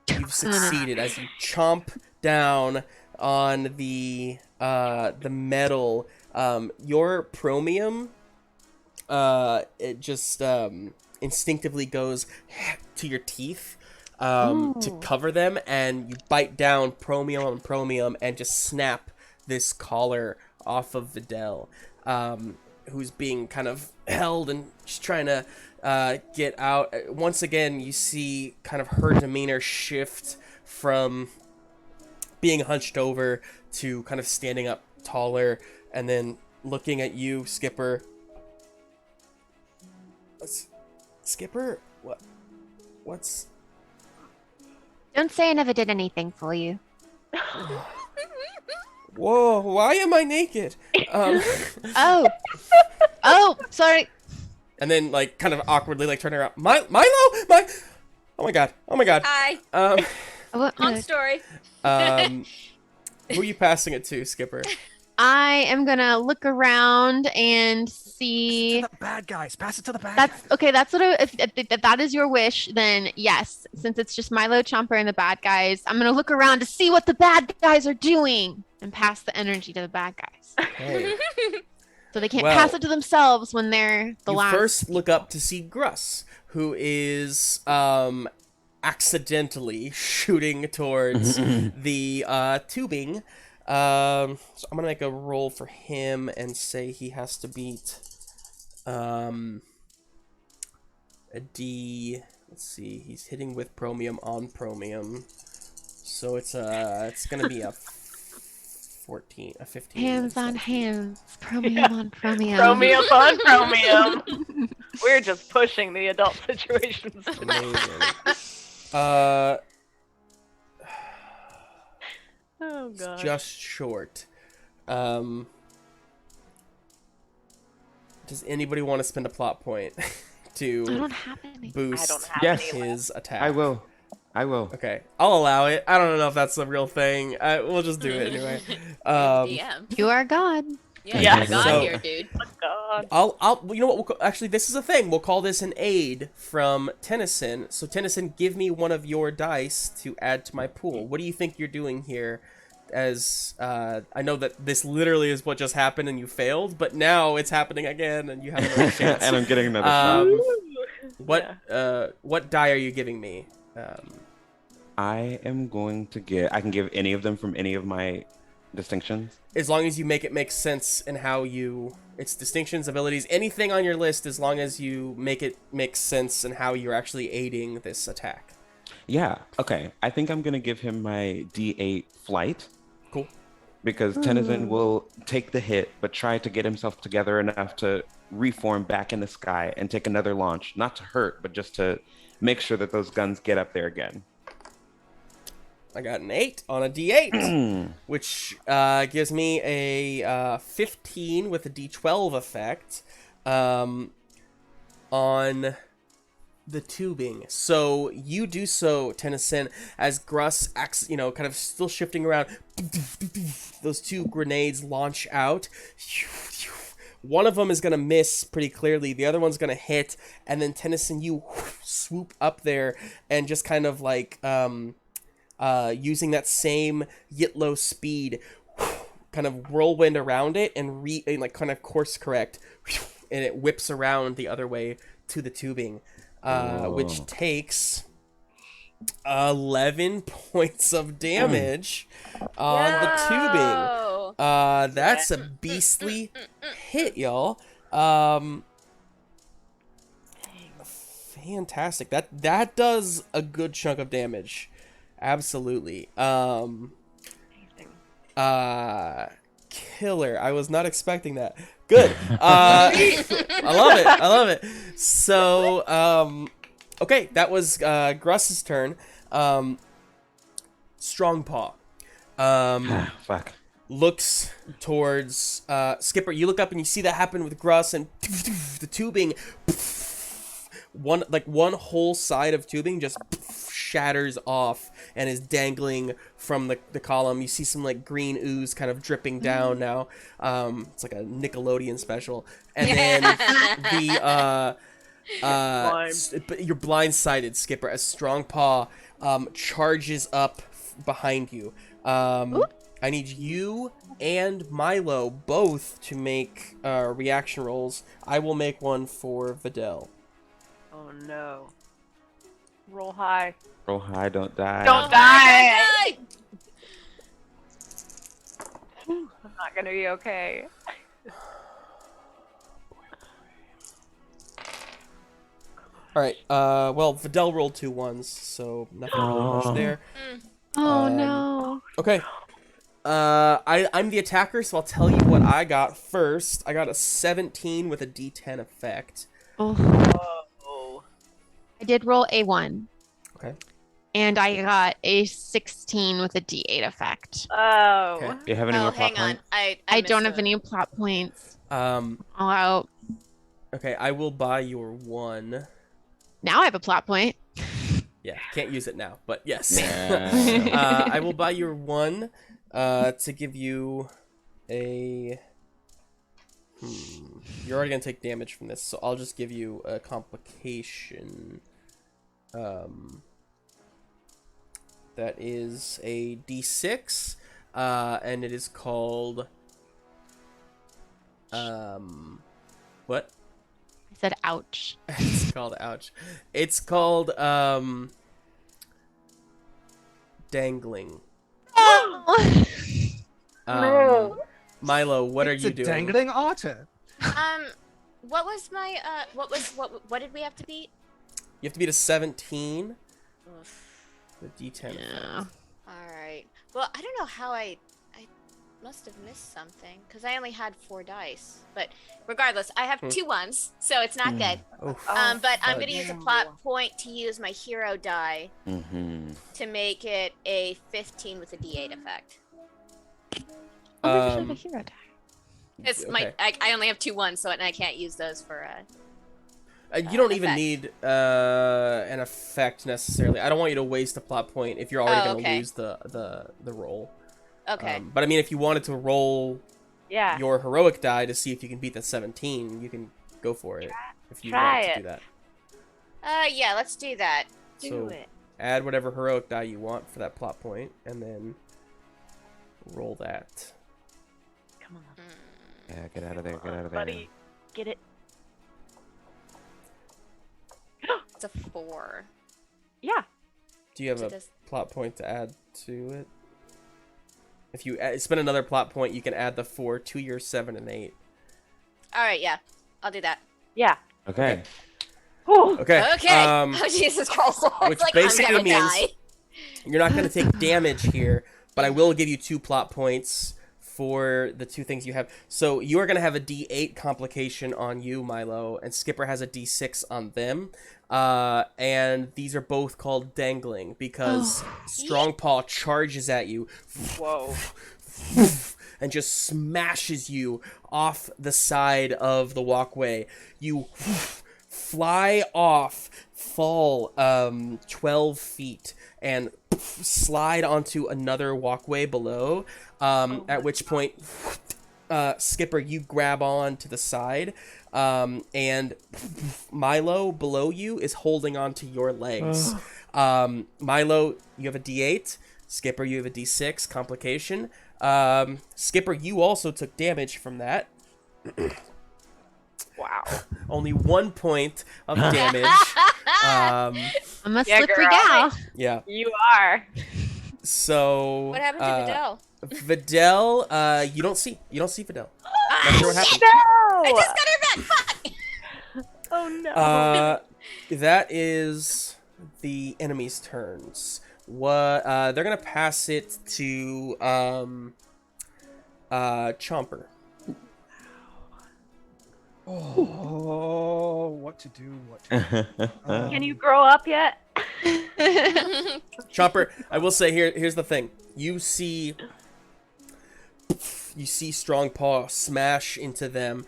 you've succeeded as you chomp down on the metal. Your chromium, it just instinctively goes to your teeth to cover them, and you bite down chromium on chromium and just snap this collar off of Videl, who's being kind of held and just trying to get out. Once again, you see kind of her demeanor shift from being hunched over to kind of standing up taller, and then looking at you, Skipper. Skipper? What's... Don't say I never did anything for you. Whoa, why am I naked? Oh. Oh, sorry. And then, like, kind of awkwardly, like, turning around. Milo? Oh my god. Hi. What? Long story. Who are you passing it to, Skipper? I am gonna look around and see. To the bad guys. Pass it to the bad That's guys. okay. That's what. If that is your wish, then yes. Since it's just Milo, Chomper, and the bad guys, I'm gonna look around to see what the bad guys are doing and pass the energy to the bad guys, Hey. so they can't Well, pass it to themselves when they're the You last. first look up to see Gruss, who is accidentally shooting towards the tubing. So I'm gonna make a roll for him and say he has to beat a D. Let's see, he's hitting with chromium on chromium. So it's gonna be a 14, a 15. Hands on hands, chromium Yeah. on chromium. Chromium on chromium. We're just pushing the adult situations tonight. Amazing. Oh god. Just short. Does anybody want to spend a plot point I to don't have any. boost I don't have Yes. any his attack? I will. Okay, I'll allow it. I don't know if that's a real thing. We'll just do it anyway. DM. You are God. Yeah, Yeah. you're God So- here, dude. Oh god. You know what? Actually, this is a thing. We'll call this an aid from Tennison. So Tennison, give me one of your dice to add to my pool. What do you think you're doing here? As I know that this literally is what just happened and you failed, but now it's happening again and you have another chance. And I'm getting another shot. What die are you giving me? I am going to get. I can give any of them from any of my distinctions. As long as you make it make sense in how you, it's distinctions, abilities, anything on your list, as long as you make it make sense in how you're actually aiding this attack. Yeah. Okay. I think I'm gonna give him my D8 flight. Cool. Because Tennison will take the hit, but try to get himself together enough to reform back in the sky and take another launch, not to hurt, but just to make sure that those guns get up there again. I got an 8 on a D8, which gives me a 15 with a D12 effect on the tubing. So you do so, Tennison, as Gruss acts, kind of still shifting around. Those two grenades launch out. One of them is going to miss pretty clearly. The other one's going to hit. And then Tennison, you swoop up there and just kind of like using that same Yitlo speed, kind of whirlwind around it and like kind of course correct. And it whips around the other way to the tubing. Which takes 11 points of damage on the tubing. That's a beastly hit, y'all. Fantastic. That does a good chunk of damage. Absolutely. Killer. I was not expecting that. Good. I love it. So, okay, that was Gruss's turn. Strong Paw. Fuck. Looks towards Skipper. You look up and you see that happen with Gruss, and the tubing, one whole side of tubing just shatters off and is dangling from the column. You see some like green ooze kind of dripping down now. It's like a Nickelodeon special. And then you're blindsided, Skipper, as Strong Paw charges up behind you. I need you and Milo both to make reaction rolls. I will make one for Vitell. Oh no. Roll high. Roll high, don't die. Don't die! I'm not gonna be okay. All right. Well, Vitell rolled 2 ones, so nothing really much there. Oh no. Okay. I'm the attacker, so I'll tell you what I got first. I got a 17 with a D10 effect. Oh. Oh. I did roll a 1. Okay. And I got a 16 with a D8 effect. Oh. Okay. Do you have any more plot hang on. points? I don't have any plot points. All out. Okay, I will buy your 1. Now I have a plot point. Yeah, can't use it now, but yes. Yeah. I will buy your 1 to give you a... You're already going to take damage from this, so I'll just give you a complication. That is a D6, and it is called... What? I said ouch. It's called ouch. It's called dangling. Milo, what are It's you a doing? dangling otter. What was my what did we have to beat? You have to beat a 17. Oof. The D10. Yeah. All Well, I don't know how I must have missed something because I only had 4 dice. But regardless, I have 2 ones, so it's not good. Oof. But I'm going to fudge. use a plot point to use my hero die to make it a 15 with a D8 effect. Um, hero die. It's Okay. I only have 2 ones, so I can't use those for. You don't even effect. need an effect necessarily. I don't want you to waste a plot point if you're already going to okay. lose the roll. Okay. But I mean, if you wanted to roll Yeah. your heroic die to see if you can beat that 17, you can go for it. If you try want to it. do that. Yeah, let's do that. Do So it. add whatever heroic die you want for that plot point, and then roll that. Come on, Yeah, get out of there. Get out of there. buddy. Get it. It's a 4. Yeah. Do you have So a does- plot point to add to it? If you spend another plot point, you can add the 4 to your 7 and 8. All right, yeah, I'll do that. Yeah. Okay. Whew. Okay. Okay. Oh Jesus Christ! I was which like, basically I'm gonna means- die. You're not going to take damage here, but I will give you 2 plot points for the 2 things you have. So you are going to have a D8 complication on you, Milo, and Skipper has a D6 on them. And these are both called dangling because Strong Paw charges at you Whoa. and just smashes you off the side of the walkway. You fly off, fall 12 feet, and slide onto another walkway below, at which point, Skipper, you grab on to the side, and Milo below you is holding on to your legs. Milo, you have a D8. Skipper, you have a D6 complication. Skipper, you also took damage from that. Wow. Only 1 point of damage. I'm a Yeah, slippery girl. gal. Yeah. You are. So What happened to Vidal? Videl, you don't see Videl. Not sure what happened. No. I just got her back. Fuck. Oh no. That is the enemy's turns. What they're gonna pass it to Chomper. Oh, what to do? What to do? Can you grow up yet? Chomper, I will say here's the thing. You see Strong Paw smash into them.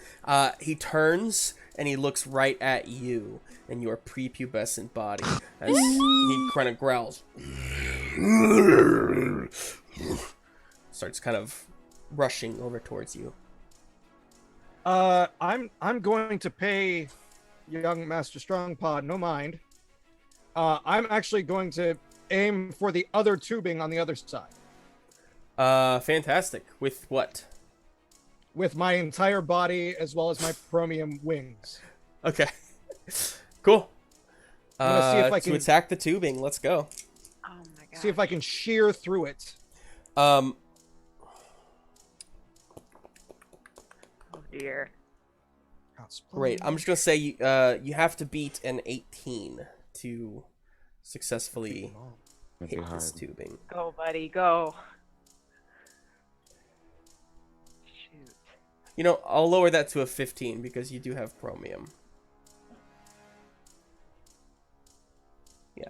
He turns and he looks right at you and your prepubescent body as he kind of growls. Starts kind of rushing over towards you. I'm going to pay young Master Strongpaw no mind. I'm actually going to aim for the other tubing on the other side Fantastic. With what? with my entire body as well as my chromium wings. Okay. Cool. I'm gonna see if I to can- attack the tubing. Let's go. Oh my god. See if I can shear through it. Um, Oh dear. great. I'm just gonna say you have to beat an 18 to successfully That'd be hit this hard. tubing. Go, buddy. Go. Shoot. You know, I'll lower that to a 15 because you do have chromium. Yeah.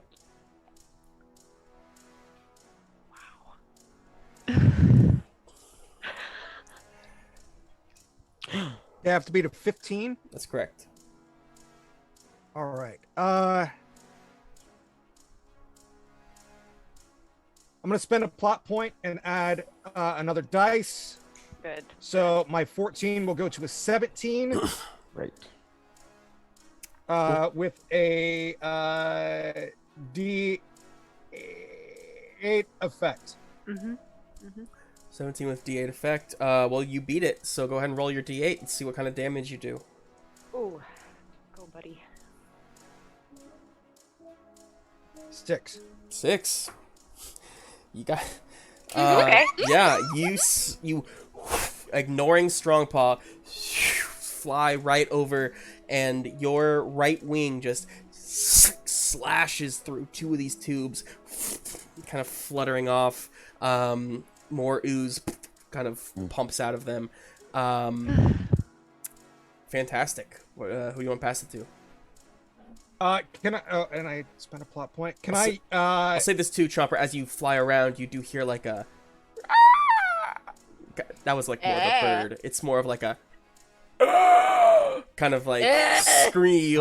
They have to beat a 15. That's correct. All right. I'm gonna spend a plot point and add another dice. Good. So my 14 will go to a 17 Right. with a D8 effect. Mm-hmm. 17 with D8 effect. Well, you beat it, so go ahead and roll your D8 and see what kind of damage you do. Ooh. Go, buddy. 6. 6. You got. Okay. Yeah, you ignoring Strong Paw, fly right over, and your right wing just slashes through 2 of these tubes, kind of fluttering off. More ooze kind of pumps out of them. Fantastic. Who you want to pass it to? Can I? And I spent a plot point. Can I'll say this too, Chomper. As you fly around, you do hear like a. That was like more of a bird. It's more of like a. Kind of like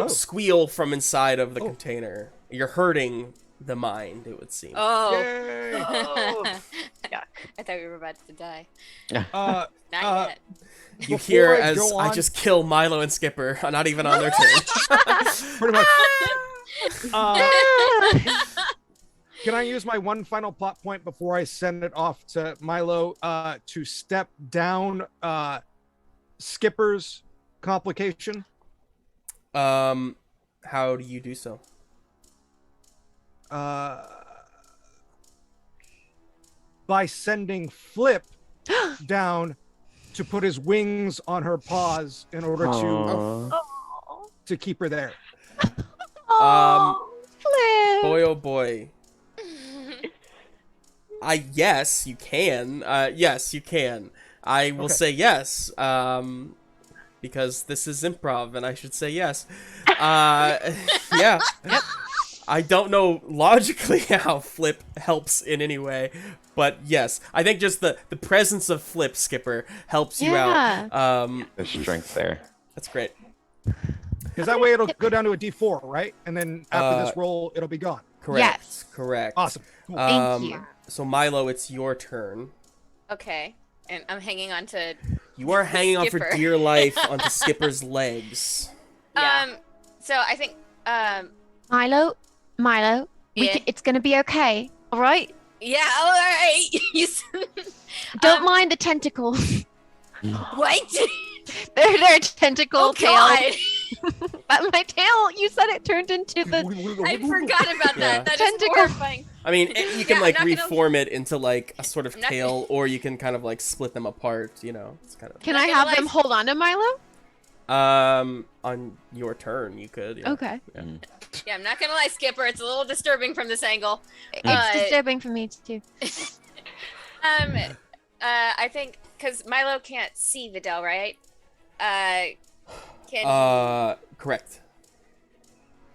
squeal from inside of the container. You're hurting the mind, it would seem. Yay! Yeah. I thought we were about to die. Uh, Not yet. You hear Before I as go I on- just kill Milo and Skipper, not even on their turn. pretty much. Can I use my one final plot point before I send it off to Milo to step down Skipper's complication? How do you do so? By sending Flip down to put his wings on her paws in order to keep her there. Flip. Boy, oh boy. Yes, you can. Yes, you can. I will say yes. Because this is improv, and I should say yes. Yeah. Yep. I don't know logically how Flip helps in any way, but yes, I think just the presence of Flip, Skipper, helps you out. There's strength there. That's great. Because that way it'll go down to a D4, right? And then after this roll, it'll be gone. Correct. Yes. Correct. Awesome. Cool. Thank you. So Milo, it's your turn. Okay. And I'm hanging on to. You are hanging on for Skipper. dear life onto Skipper's legs. Yeah. So I think. Milo, Yeah. it's gonna be okay. All right. Yeah. All right. You. Don't mind the tentacles. What? They're tentacle Oh tail. God! But my tail, you said it turned into the. I forgot about that. Yeah. That is Tentacle. horrifying. I mean, you can Yeah, like I'm not gonna- reform it into like a sort of I'm not tail, or you can kind of like split them apart. You know, it's kind of. Can Not I gonna have lie. them hold on to Milo? On your turn, you could. Yeah. Okay. Yeah, I'm not gonna lie, Skipper. It's a little disturbing from this angle. It's disturbing for me too. I think because Milo can't see Videl, right? Can Correct.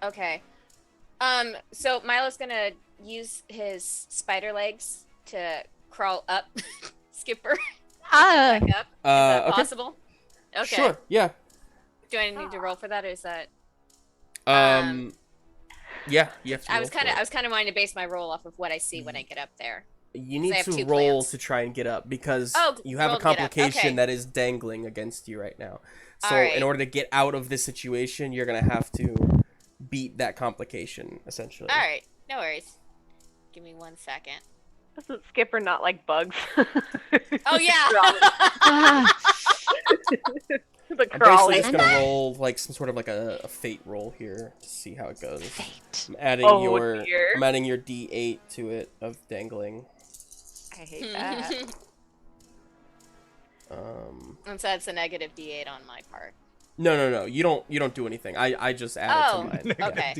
okay. So Milo's gonna use his spider legs to crawl up Skipper Ah, back up. Is that Okay. possible? Okay. Sure. Yeah. Do I need to roll for that, or is that? Yeah. You have to. I was roll for kind of wanting to base my roll off of what I see when I get up there. it. You need I have to two roll plans. to try and get up because Oh, you have a roll to get up. complication Okay. that is dangling against you right now. So Alright. in order to get out of this situation, you're gonna have to beat that complication essentially. All right, no worries. Give me 1 second. Doesn't Skipper not like bugs? Oh yeah. ah, The I'm basically crawling. just gonna roll like some sort of like a fate roll here to see how it goes. fate. I'm adding Oh, your dear. I'm adding your D8 to it of dangling. I hate that. And so that's a negative D8 on my part. No. You don't do anything. I just add it Oh. to mine. Negative Okay.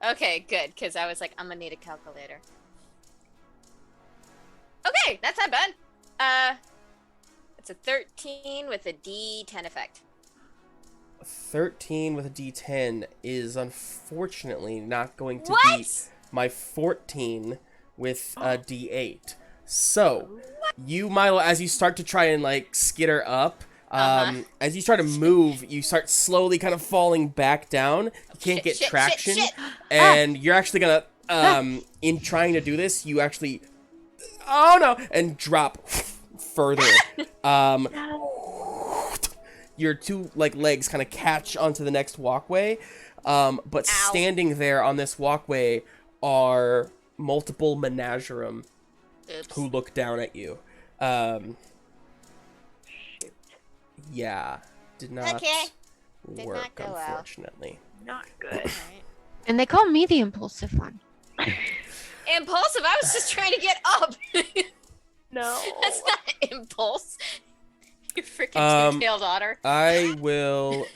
D8. Okay, good, because I was like, I'm gonna need a calculator. Okay, that's not bad. It's a 13 with a D10 effect. 13 with a D10 is unfortunately not going to What? beat my 14 with a D8. So, you, Milo, as you start to try and like skitter up, as you try to move, you start slowly kind of falling back down. You can't get traction, shit. and you're actually gonna, in trying to do this, you actually, oh no, and drop further. Your two like legs kind of catch onto the next walkway, but standing there on this walkway are multiple menagerum Oops. who look down at you. Yeah, did not Okay. Did work, not go well. unfortunately. Not good. Alright. And they call me the impulsive one. Impulsive? I was just trying to get up. No. That's not impulse. You freaking two-tailed otter. I will,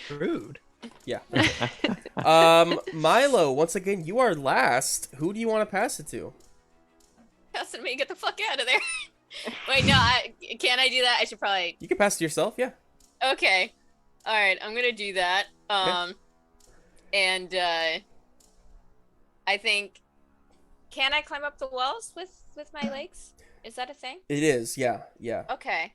Rude. yeah. Milo, once again, you are last. Who do you want to pass it to? Passing me, get the fuck out of there. Wait, no, can I do that? I should probably. You can pass to yourself, yeah. Okay. All right, I'm gonna do that. And I think, can I climb up the walls with my legs? Is that a thing? It is, yeah. Okay.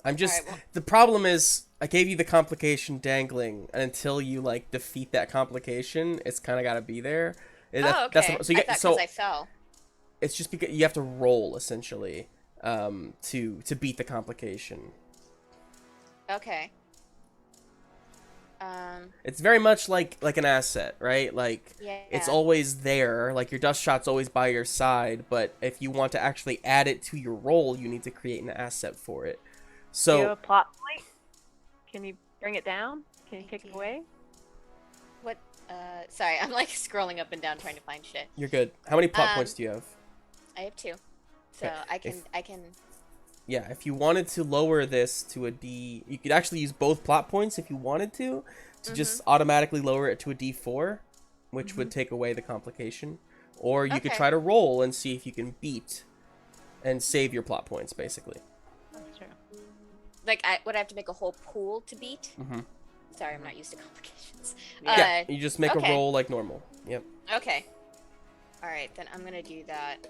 I'm just, Alright, well- the problem is, I gave you the complication dangling, and until you, like, defeat that complication, it's kind of got to be there. Okay. So you I get, thought so 'cause I fell. it's just because you have to roll, essentially, to beat the complication. Okay. It's very much like an asset, right? Like, Yeah. it's always there, like your dust shot's always by your side, but if you want to actually add it to your roll, you need to create an asset for it. Do you have So, a plot point? Can you bring it down? Can you kick it away? What? Sorry, I'm like scrolling up and down trying to find shit. you're good. How many plot points do you have? I have 2, so Okay, I can. Yeah, if you wanted to lower this to a D, you could actually use both plot points if you wanted to just automatically lower it to a D4, which would take away the complication. Or you could Okay. try to roll and see if you can beat and save your plot points, basically. That's true. Like, would I have to make a whole pool to beat? Mhm. Sorry, I'm not used to complications. Yeah, you just make okay. a roll like normal. Yep. Okay. All right, then I'm gonna do that.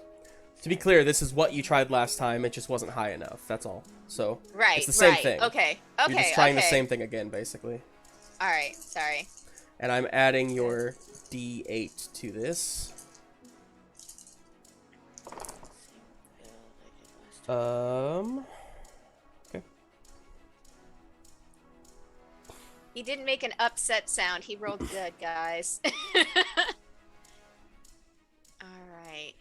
To be clear, this is what you tried last time. It just wasn't high enough. That's all. So Right. it's the same right. thing. Okay. You're just trying the same thing again, basically. All right. Sorry. And I'm adding your D8 to this. Okay. He didn't make an upset sound. He rolled good, guys. All right.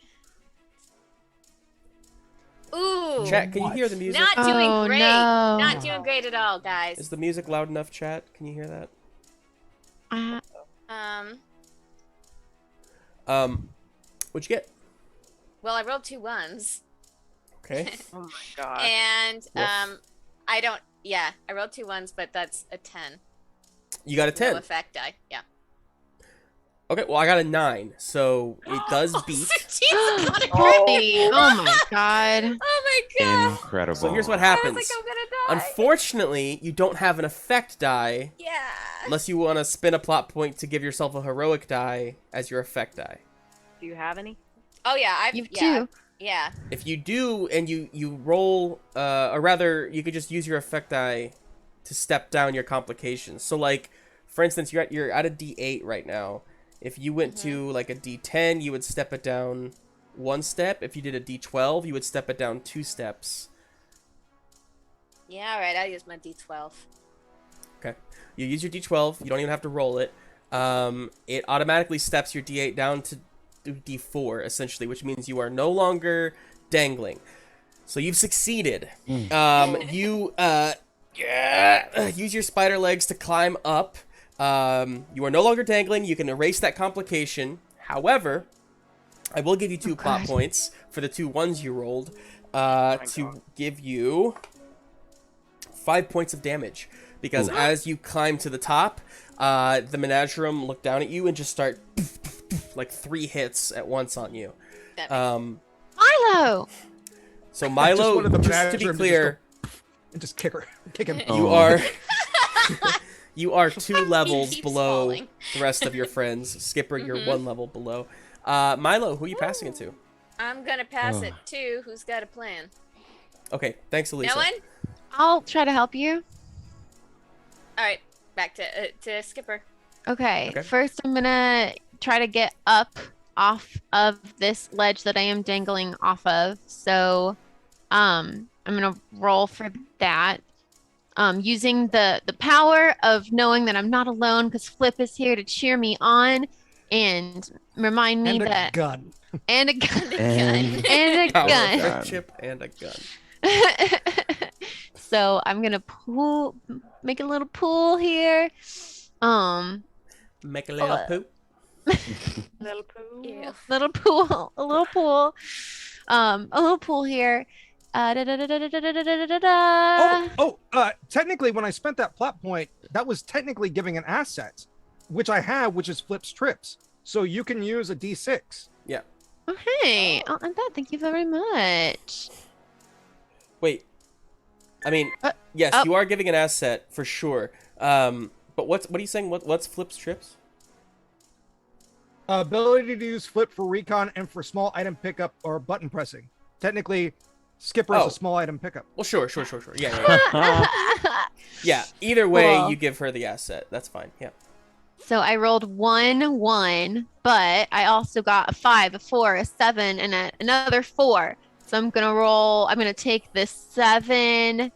Ooh. Chat, can you hear the music? Not doing Oh, great. no. Not doing great at all, guys. Is the music loud enough, chat? Can you hear that? What'd you get? Well, I rolled 2 1s. Okay. Oh my god. And Woof. I don't. Yeah, I rolled 2 1s, but that's a 10. You got a 10. No effect die. Yeah. Okay, well, I got a 9, so it does beat. Jesus, what a Holy, oh my god. Oh my god. Incredible. So here's what I was happens. like, I'm gonna die. Unfortunately, you don't have an effect die Yeah. unless you want to spin a plot point to give yourself a heroic die as your effect die. Do you have any? Oh yeah, I've You yeah. too. Yeah. If you do, and you roll, or rather, you could just use your effect die to step down your complications. So, like, for instance, you're at a D8 right now. If you went to like a D10, you would step it down 1 step. If you did a D12, you would step it down 2 steps. Yeah, all right, I'll use my D12. Okay. You use your D12. You don't even have to roll it. It automatically steps your D8 down to D4, essentially, which means you are no longer dangling. So you've succeeded. You use your spider legs to climb up. You are no longer dangling. You can erase that complication. However, I will give you 2 plot points for the 2 1s you rolled to give you 5 points of damage. Because as you climb to the top, the Menagerum look down at you and just start like 3 hits at once on you. That Milo! So Milo, wanted the just to be Menagerum to clear, And just kick him. you are you are 2 levels keeps below falling. the rest of your friends. Skipper, you're 1 level below. Milo, who are you passing it to? I'm gonna pass it to who's got a plan. Okay, thanks, Elisa. No one? I'll try to help you. All right, back to Skipper. Okay. Okay. First, I'm gonna try to get up off of this ledge that I am dangling off of. So, I'm gonna roll for that. Using the power of knowing that I'm not alone because Flip is here to cheer me on and remind me And a that gun. and a gun And- and a Power of gun. friendship and a gun. So I'm gonna make a little pool here. Make a little poop. Little poo. Ew. Little pool, a little pool, a little pool here. Da-da-da-da-da-da-da-da-da. Technically, when I spent that plot point, that was technically giving an asset, which I have, which is Flip's trips. So you can use a D6. Yeah. Oh, hey. Oh, and that, thank you very much. Wait. I mean, yes, oh. you are giving an asset for sure. But what are you saying? What's Flip's trips? Ability to use flip for recon and for small item pickup or button pressing. Technically, Skipper is a small item pickup. Well, sure. Yeah. Yeah. Either way, Cool. you give her the asset. That's fine. Yeah. So I rolled 1, but I also got a 5, a 4, a 7, and another 4. So I'm gonna take the 7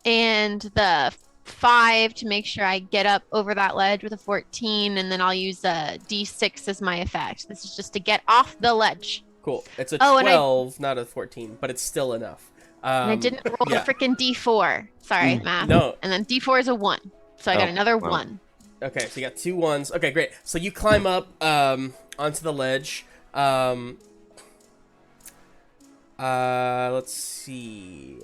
and the 5 to make sure I get up over that ledge with a 14, and then I'll use a D6 as my effect. This is just to get off the ledge. Cool. It's a Oh, 12, not a 14, but it's still enough. And I didn't roll yeah. the freaking D4. Sorry, math. No. And then D4 is a 1. So I got another 1. Okay, so you got 2 1s. Okay, great. So you climb up onto the ledge. Let's see.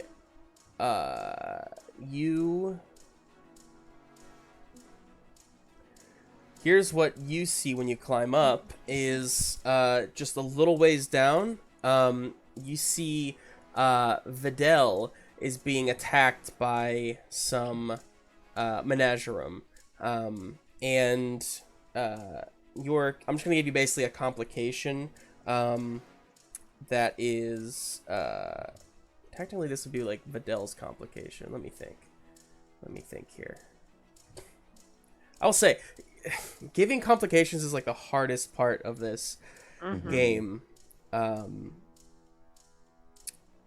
Here's what you see when you climb up is just a little ways down. You see Vitell is being attacked by some menagerie. I'm just gonna give you basically a complication that is technically this would be like Vidal's complication. Let me think here. I'll say giving complications is like the hardest part of this game.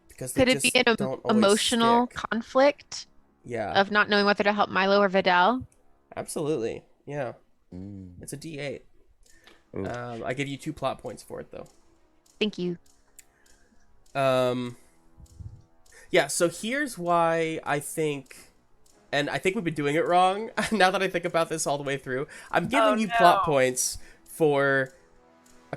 Because Could it be an emotional conflict? Yeah. Of not knowing whether to help Milo or Vitell? Absolutely. Yeah. It's a D8. I give you 2 plot points for it though. Thank you. Yeah, so here's why I think, and I think we've been doing it wrong now that I think about this all the way through. I'm giving you plot points for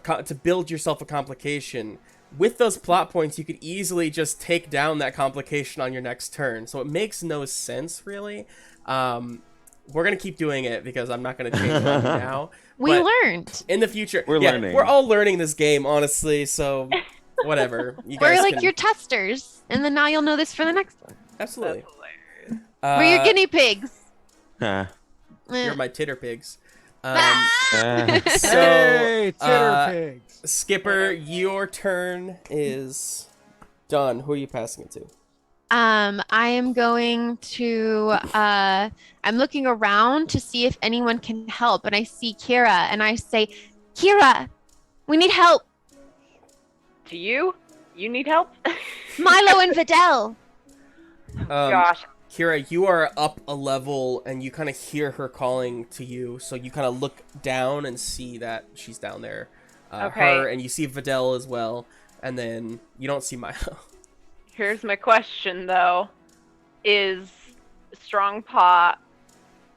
to build yourself a complication. With those plot points, you could easily just take down that complication on your next turn. So it makes no sense, really. We're going to keep doing it because I'm not going to change it now. We learned. In the future. We're learning. We're all learning this game, honestly, so whatever. You guys We're like can... your testers, and then now you'll know this for the next one. Absolutely. We're your guinea pigs. You're my titter pigs. So, Hey, titter pigs. Skipper, your turn is done. Who are you passing it to? I am going to, I'm looking around to see if anyone can help, and I see Kira, and I say, Kira, we need help. Do you? You need help? Milo and Vitell. Gosh. Kira, you are up a level, and you kind of hear her calling to you, so you kind of look down and see that she's down there. Okay. Her, and you see Vitell as well, and then you don't see Milo. Here's my question, though. Is Strong Paw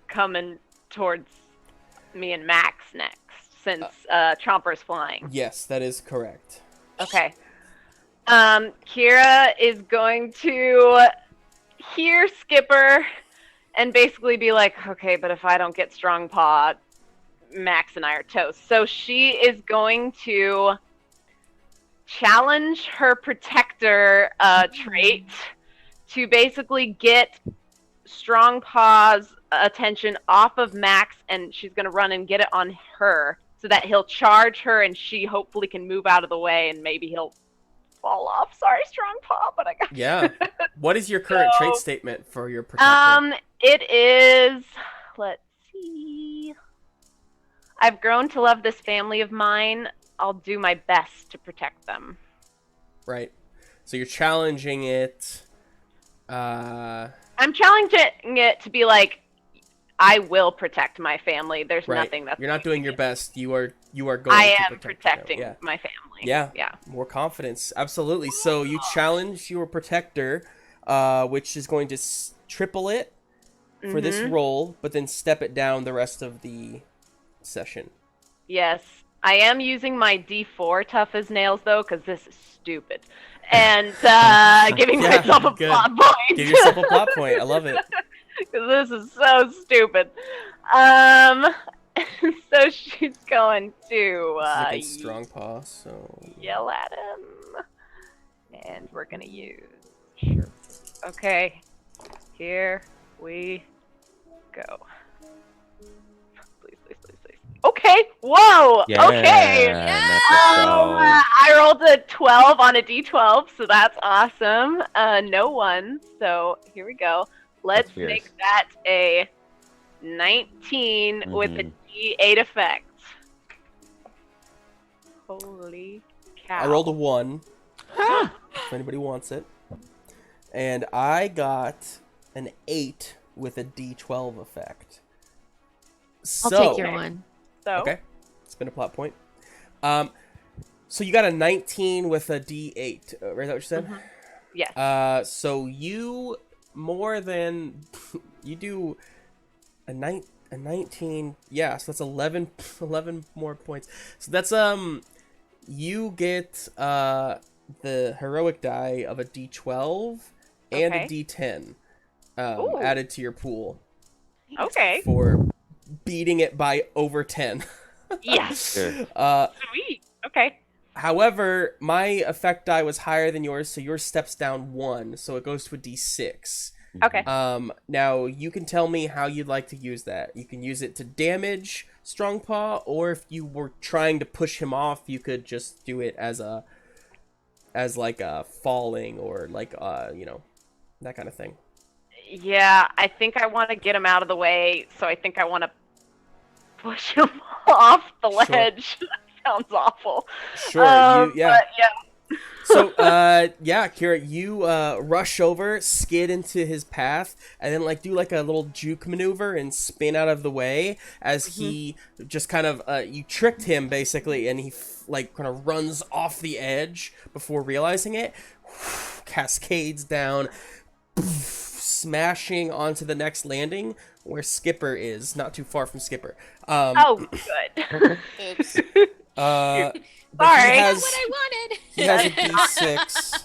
coming towards me and Max next, since Chomper's flying? Yes, that is correct. Okay. Kira is going to hear Skipper and basically be like, okay, but if I don't get Strong Paw, Max and I are toast. So she is going to challenge her protector trait to basically get Strong Paw's attention off of Max, and she's going to run and get it on her so that he'll charge her and she hopefully can move out of the way and maybe he'll fall off. Sorry, Strong Paw, but I got Yeah. What is your current trait statement for your protector? It is, let's see. I've grown to love this family of mine. I'll do my best to protect them. Right. So you're challenging it. I'm challenging it to be like, I will protect my family. There's Right. nothing that's You're not doing your best. You are going I to am protect protecting your family. my family. Yeah. Yeah. More confidence. Absolutely. So you challenge your protector, which is going to triple it for this roll, but then step it down the rest of the session. Yes. I am using my D4 tough as nails, though, because this is stupid. And giving Yeah, myself a good. plot point. Give yourself a plot point. I love it. Because this is so stupid. So she's going to This is against strong paw, so yell at him. And we're gonna use. Sure. Okay. Here we go. Please, please, please, please. Okay. Whoa. Yeah, Okay. let's go. I rolled a 12 on a d12, so that's awesome. No one. So here we go. Let's That's fierce. make that a 19 with a d8 effect. Holy cow. I rolled a 1. If anybody wants it. And I got an 8 with a d12 effect. I'll So, take your one. So, okay, spin a plot point. So you got a 19 with a d8, right? Is that what you said? yes. So you more than you do a 19. Yeah, so that's 11 more points. So that's you get the heroic die of a d12 and Okay. a d10 Ooh. added to your pool Okay. for beating it by over 10. Yes. Good. Sweet. Okay. However, my effect die was higher than yours, so yours steps down 1, so it goes to a d6. Okay. Now you can tell me how you'd like to use that. You can use it to damage Strong Paw, or if you were trying to push him off, you could just do it as like a falling or like that kind of thing. Yeah, I think I want to get him out of the way, so I think I want to push him off the Sure. ledge. That sounds awful. Sure, But yeah. So, Kira, you rush over, skid into his path, and then do like a little juke maneuver and spin out of the way as he just kind of you tricked him basically, and he kind of runs off the edge before realizing it, cascades down, smashing onto the next landing where Skipper is, not too far from Skipper. Oh, good. Oops. But Sorry. he has, That's what I wanted. he has a d6.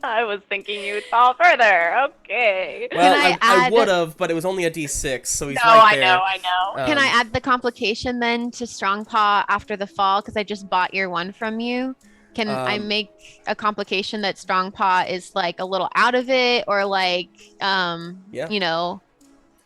I was thinking you'd fall further. Okay. Well, I I add- would have, but it was only a d6, so he's No, right I there. know, I know. Can I Um, add the complication then to Strong Paw after the fall? Because I just bought your one from you. Can I make a complication that Strong Paw is like a little out of it, or like, Yeah. you know,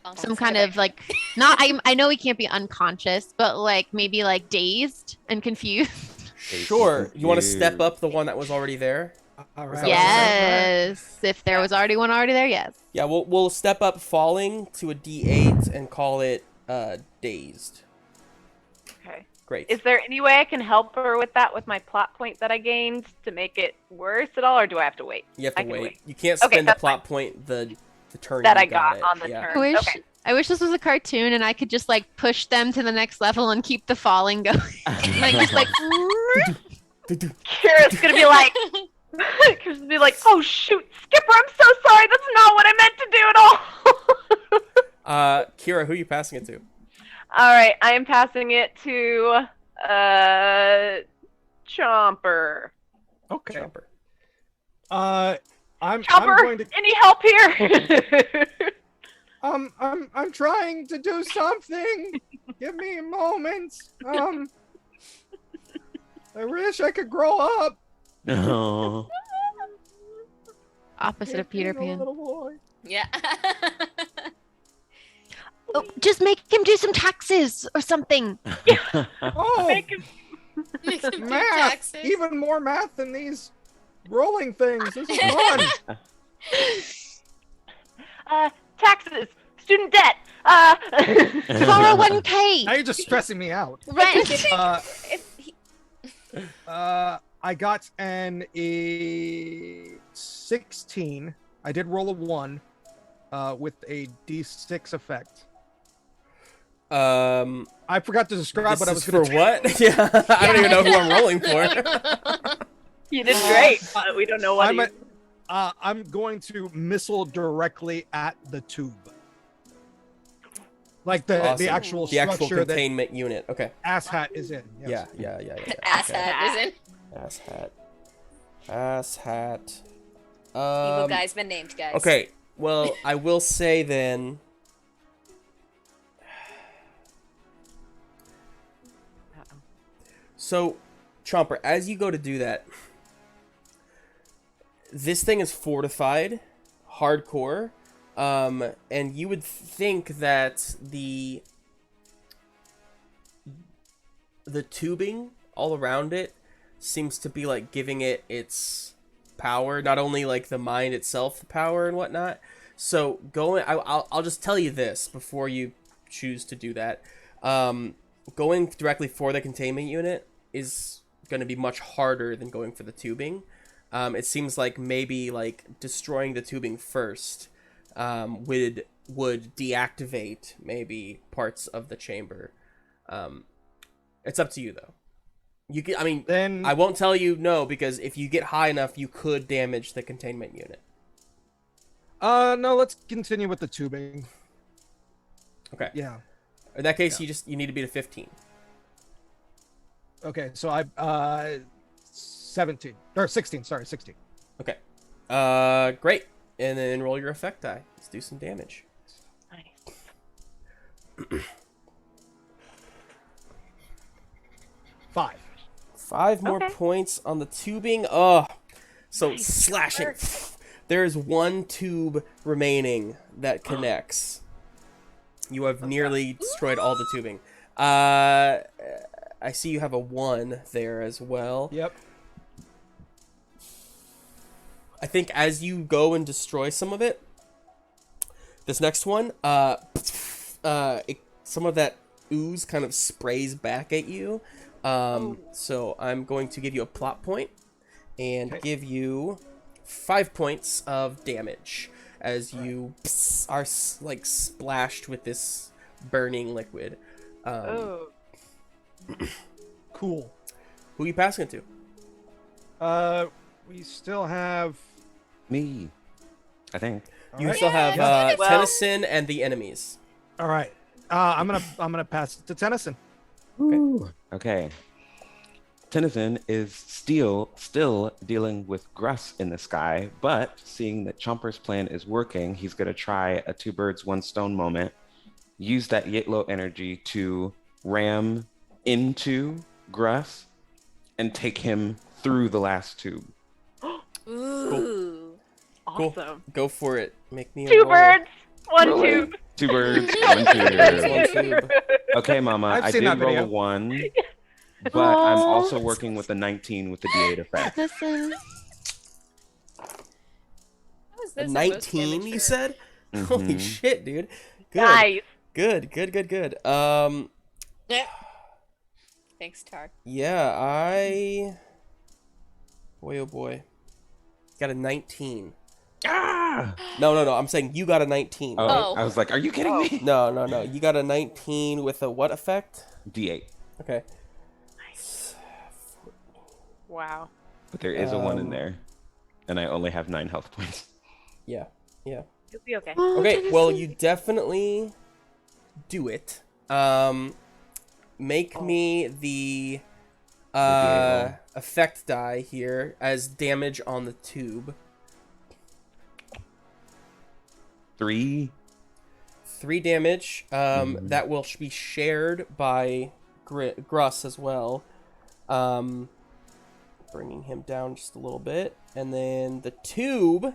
Almost some kind there. of like not? I know he can't be unconscious, but like maybe like dazed and confused. Sure. You want to step up the one that was already there? All Is right. that what Yes, if there was already one there, yes. Yeah, we'll step up falling to a d8 and call it dazed. Okay. Great. Is there any way I can help her with that with my plot point that I gained to make it worse at all, or do I have to wait? You have to I can wait. wait. You can't Okay, spend the that's plot point the turn That you I got it. on the Yeah. turn. Okay. I wish this was a cartoon and I could just like push them to the next level and keep the falling going. Like just like Kira's gonna be like, Kira's gonna be like, oh shoot, Skipper, I'm so sorry. That's not what I meant to do at all. Kira, who are you passing it to? All right, I am passing it to Chomper. Okay. Chomper. I'm Chomper, going to any help here? I'm trying to do something. Give me a moment. I wish I could grow up. No. opposite of Peter Being a Pan. little boy. Yeah. Oh, just make him do some taxes or something. Oh, Make him- Make some good math! taxes. Even more math than these rolling things. This is fun. Taxes, student debt. Borrow 1K. Now you're just stressing me out. Rent. I got an 16. I did roll a 1 with a d6 effect. I forgot to describe This what I is was for going to what? Yeah, I don't even know who I'm rolling for. You did great, but we don't know what I'm going to missile directly at the tube. Like the Awesome. actual The actual structure that containment unit. Okay. asshat is in. Yes. Yeah. Ass Okay. hat, isn't? Ass hat. Evil guy's been named, guys. Okay. Well, I will say then. So, Chomper, as you go to do that, this thing is fortified, hardcore, and you would think that the tubing all around it seems to be like giving it its power, not only like the mind itself, the power and whatnot. So I'll just tell you this before you choose to do that. Going directly for the containment unit is going to be much harder than going for the tubing. It seems like maybe like destroying the tubing first would deactivate maybe parts of the chamber. It's up to you though. You can, I mean, Then I won't tell you no, because if you get high enough, you could damage the containment unit. no, let's continue with the tubing. Okay. Yeah. In that case, you need to beat a 15. Okay, so I 17 or 16. Sorry, 16. Okay. Great. And then roll your effect die. Let's do some damage. Nice. 5. 5 more Okay. points on the tubing. Oh, so Nice slashing. work. There's one tube remaining that connects. You have nearly destroyed all the tubing. I see you have a 1 there as well. Yep. I think as you go and destroy some of it, this next one, some of that ooze kind of sprays back at you. So I'm going to give you a plot point and give you 5 points of damage as you are like splashed with this burning liquid. Oh. Cool. Who are you passing it to? We still have. Me, I think. You Alright. still have Well- Tennison and the enemies. All right. I'm gonna pass it to Tennison. Okay. Tennison is still dealing with Gruss in the sky, but seeing that Chomper's plan is working, he's gonna try a 2 birds, 1 stone moment. Use that Yitlo energy to ram into Gruss and take him through the last tube. Ooh. Cool. Awesome. Go for it. Make me a 2 roll. birds, 1 Really? tube. 2 birds, 1 Birds, tube. 1 tube. Okay, Mama, I've I seen did that roll video. a 1, but I'm Aw. also working with the 19 with the D8 effect. Listen. How is A this a most 19, you immature? said? Holy Mhm. shit, dude. Good. Nice. Good. Yeah. Thanks, Tar. Yeah, boy, oh boy. Got a 19. Ah! No, I'm saying you got a 19. Oh, right? Oh. I was like, are you kidding me? No. You got a 19 with a what effect? D8. Okay. Wow. But there is a 1 in Um, there. And I only have 9 health points. Yeah. You'll be okay. Oh, Okay, well, Tennison. you definitely do it. Make me the D8 effect die here as damage on the tube. 3. 3 damage. That will be shared by Gruss as well. Bringing him down just a little bit. And then the tube.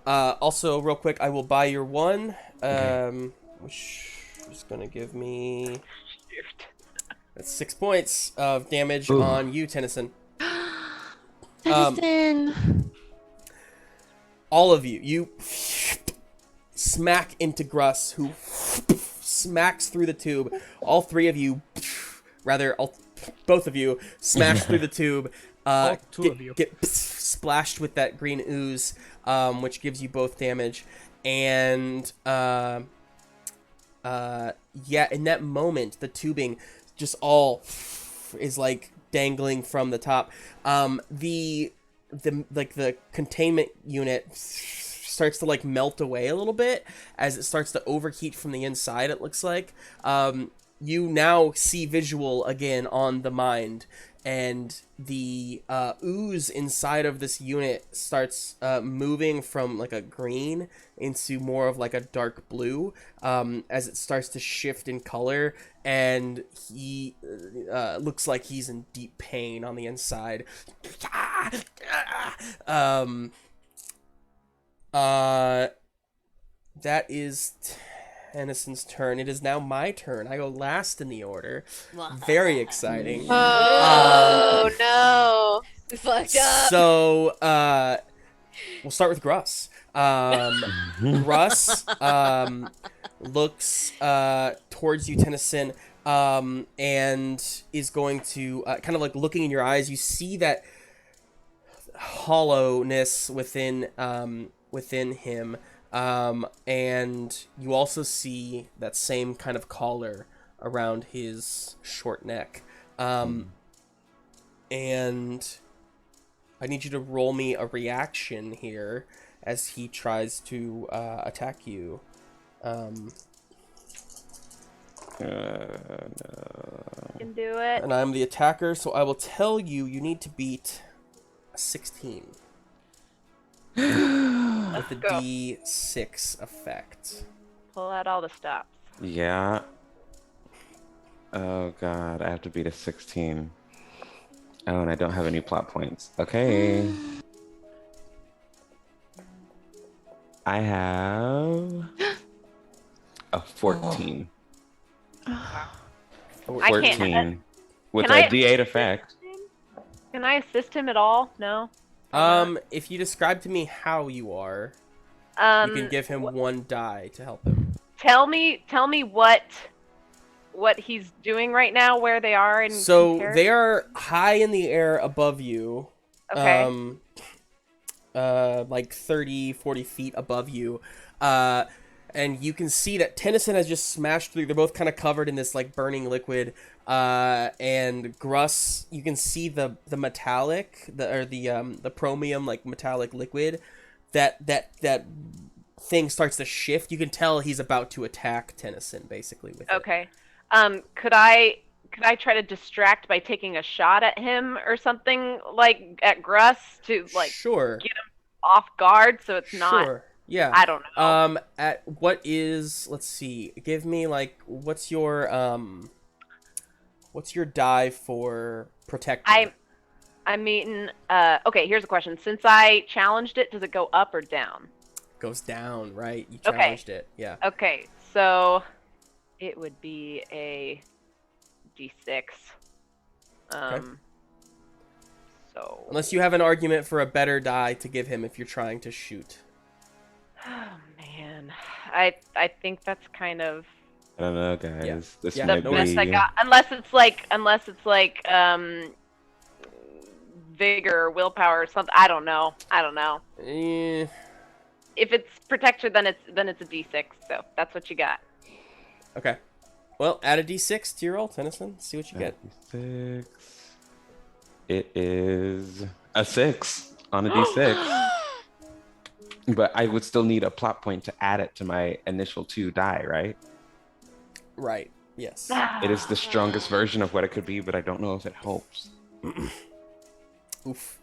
Also, real quick, I will buy your 1. Which is going to give me... Shoot. That's 6 points of damage Ooh. on you, Tennison. Tennison. All of you smack into Gruss, who smacks through the tube. All 3 of you, both of you, smash through the tube. All 2 of you. Get splashed with that green ooze, which gives you both damage. And yeah, in that moment, the tubing just all is like dangling from the top. The containment unit starts to like melt away a little bit as it starts to overheat from the inside. It looks like you now see visual again on the mind, and the ooze inside of this unit starts moving from like a green into more of like a dark blue as it starts to shift in color, and he looks like he's in deep pain on the inside. That is Tennison's turn. It is now my turn. I go last in the order. Very exciting. Oh no, we fucked up. So, we'll start with Gruss. Gruss looks towards you, Tennison, and is going to kind of like looking in your eyes. You see that hollowness within him, and you also see that same kind of collar around his short neck. And I need you to roll me a reaction here as he tries to attack you. You can do it. And I'm the attacker, so I will tell you need to beat a 16 with the go. D6 effect. Pull out all the stops. Yeah. Oh god, I have to beat a 16. Oh, and I don't have any plot points. Okay. I have a 14. I can't- 14 with Can a I- D8 effect. Can I assist him at all? No. If you describe to me how you are, you can give him one die to help him. Tell me what he's doing right now, where they are in So comparison? they are high in the air above you. Okay. Like 30, 40 feet above you. And you can see that Tennison has just smashed through. They're both kind of covered in this like burning liquid. And Gruss, you can see the metallic, the chromium like metallic liquid. That thing starts to shift. You can tell he's about to attack Tennison basically with it. Okay. Could I try to distract by taking a shot at him or something, like at Gruss, to like Sure. get him off guard so it's not? Sure. Yeah. I don't know. At what is, let's see, give me like what's your die for protecting? I'm meeting. Okay, here's a question. Since I challenged it, does it go up or down? Goes down, right? You Okay. challenged it. Yeah. Okay, so it would be a D6. So. Unless you have an argument for a better die to give him if you're trying to shoot. Oh man, I think that's kind of I don't know, guys. Yeah. This Yeah, might the no best be. I got. Unless it's like vigor or willpower or something. I don't know. Eh, If it's protection, then it's a D6. So that's what you got. okay. Well, add a d6 to your roll, Tennison. See what you get. 6. It is a 6 on a D6. But I would still need a plot point to add it to my initial 2 die, right? Right. Yes. It is the strongest version of what it could be, but I don't know if it helps. Oof.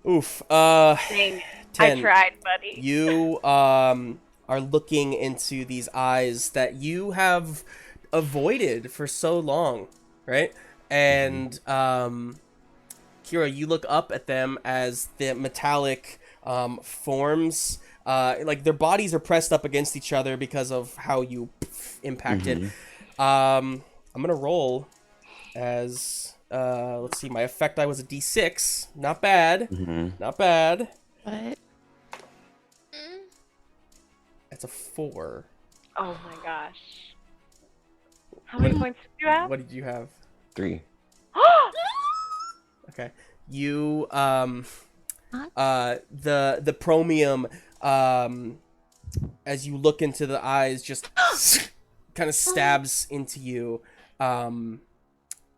Oof. Dang, I 10. tried, buddy. You are looking into these eyes that you have avoided for so long, right? And Kira, you look up at them as the metallic forms, like their bodies are pressed up against each other because of how you impacted. I'm gonna roll as let's see, my effect die was a D6. Not bad. Not bad. What? It's a 4. Oh my gosh. How many points did you have? What did you have? 3. Okay. You the chromium as you look into the eyes just kind of stabs into you.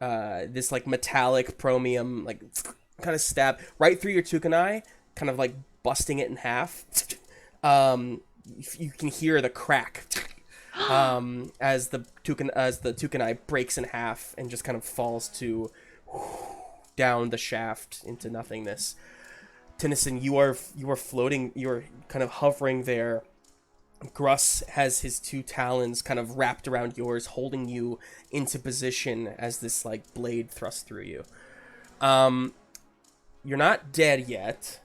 This like metallic chromium like kind of stab right through your Tukanai, kind of like busting it in half. You can hear the crack as the Tukanai breaks in half and just kind of falls to down the shaft into nothingness. Tennison, you are floating, you're kind of hovering there. Gruss has his two talons kind of wrapped around yours, holding you into position as this like blade thrusts through you. You're not dead yet.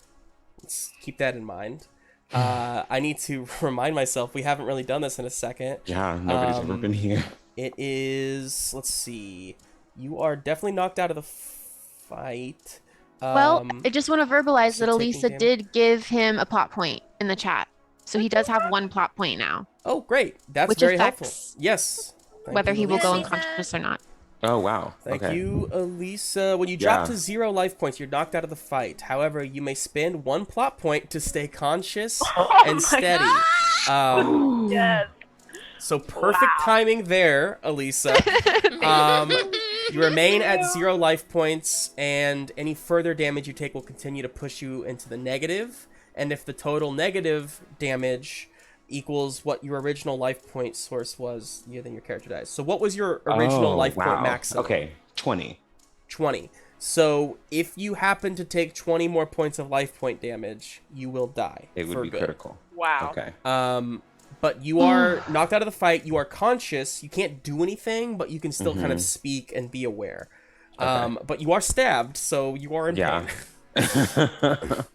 Let's keep that in mind. I need to remind myself we haven't really done this in a second. Yeah, nobody's ever been here. It is, let's see. You are definitely knocked out of the fight. Well, I just want to verbalize so that taking Elisa damage. did give him a plot point in the chat. So he does have 1 plot point now, Oh, great. That's which very helpful. affects Yes. Thank whether you, he will go Elisa. unconscious or not. Oh, wow. Thank okay. you, Elisa. When you drop Yeah. to 0 life points, you're knocked out of the fight. However, you may spend 1 plot point to stay conscious and steady. Yes. So perfect timing there, Elisa. You remain at 0 life points, and any further damage you take will continue to push you into the negative. And if the total negative damage equals what your original life point source was, then your character dies. So what was your original life point maximum? Okay, 20. 20. So if you happen to take 20 more points of life point damage, you will die. It would for be good. critical. Wow. Okay. But you are knocked out of the fight. You are conscious. You can't do anything, but you can still kind of speak and be aware. Okay. But you are stabbed, so you are in Yeah. pain.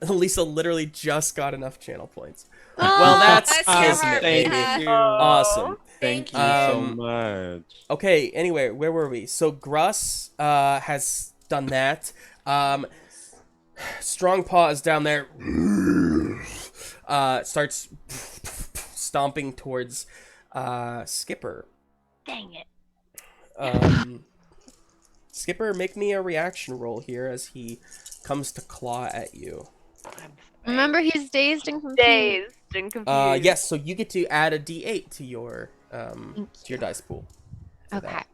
Lisa literally just got enough channel points. Well, that's kismet, Thank baby. you. Awesome. Thank you Um, so much. Okay, anyway, where were we? So Gruss has done that. Strong Paw is down there. Starts stomping towards Skipper. Dang it. Skipper, make me a reaction roll here as he comes to claw at you. Remember, he's dazed and confused. Dazed and confused. Yes, so you get to add a D8 to your dice pool. for Okay. that.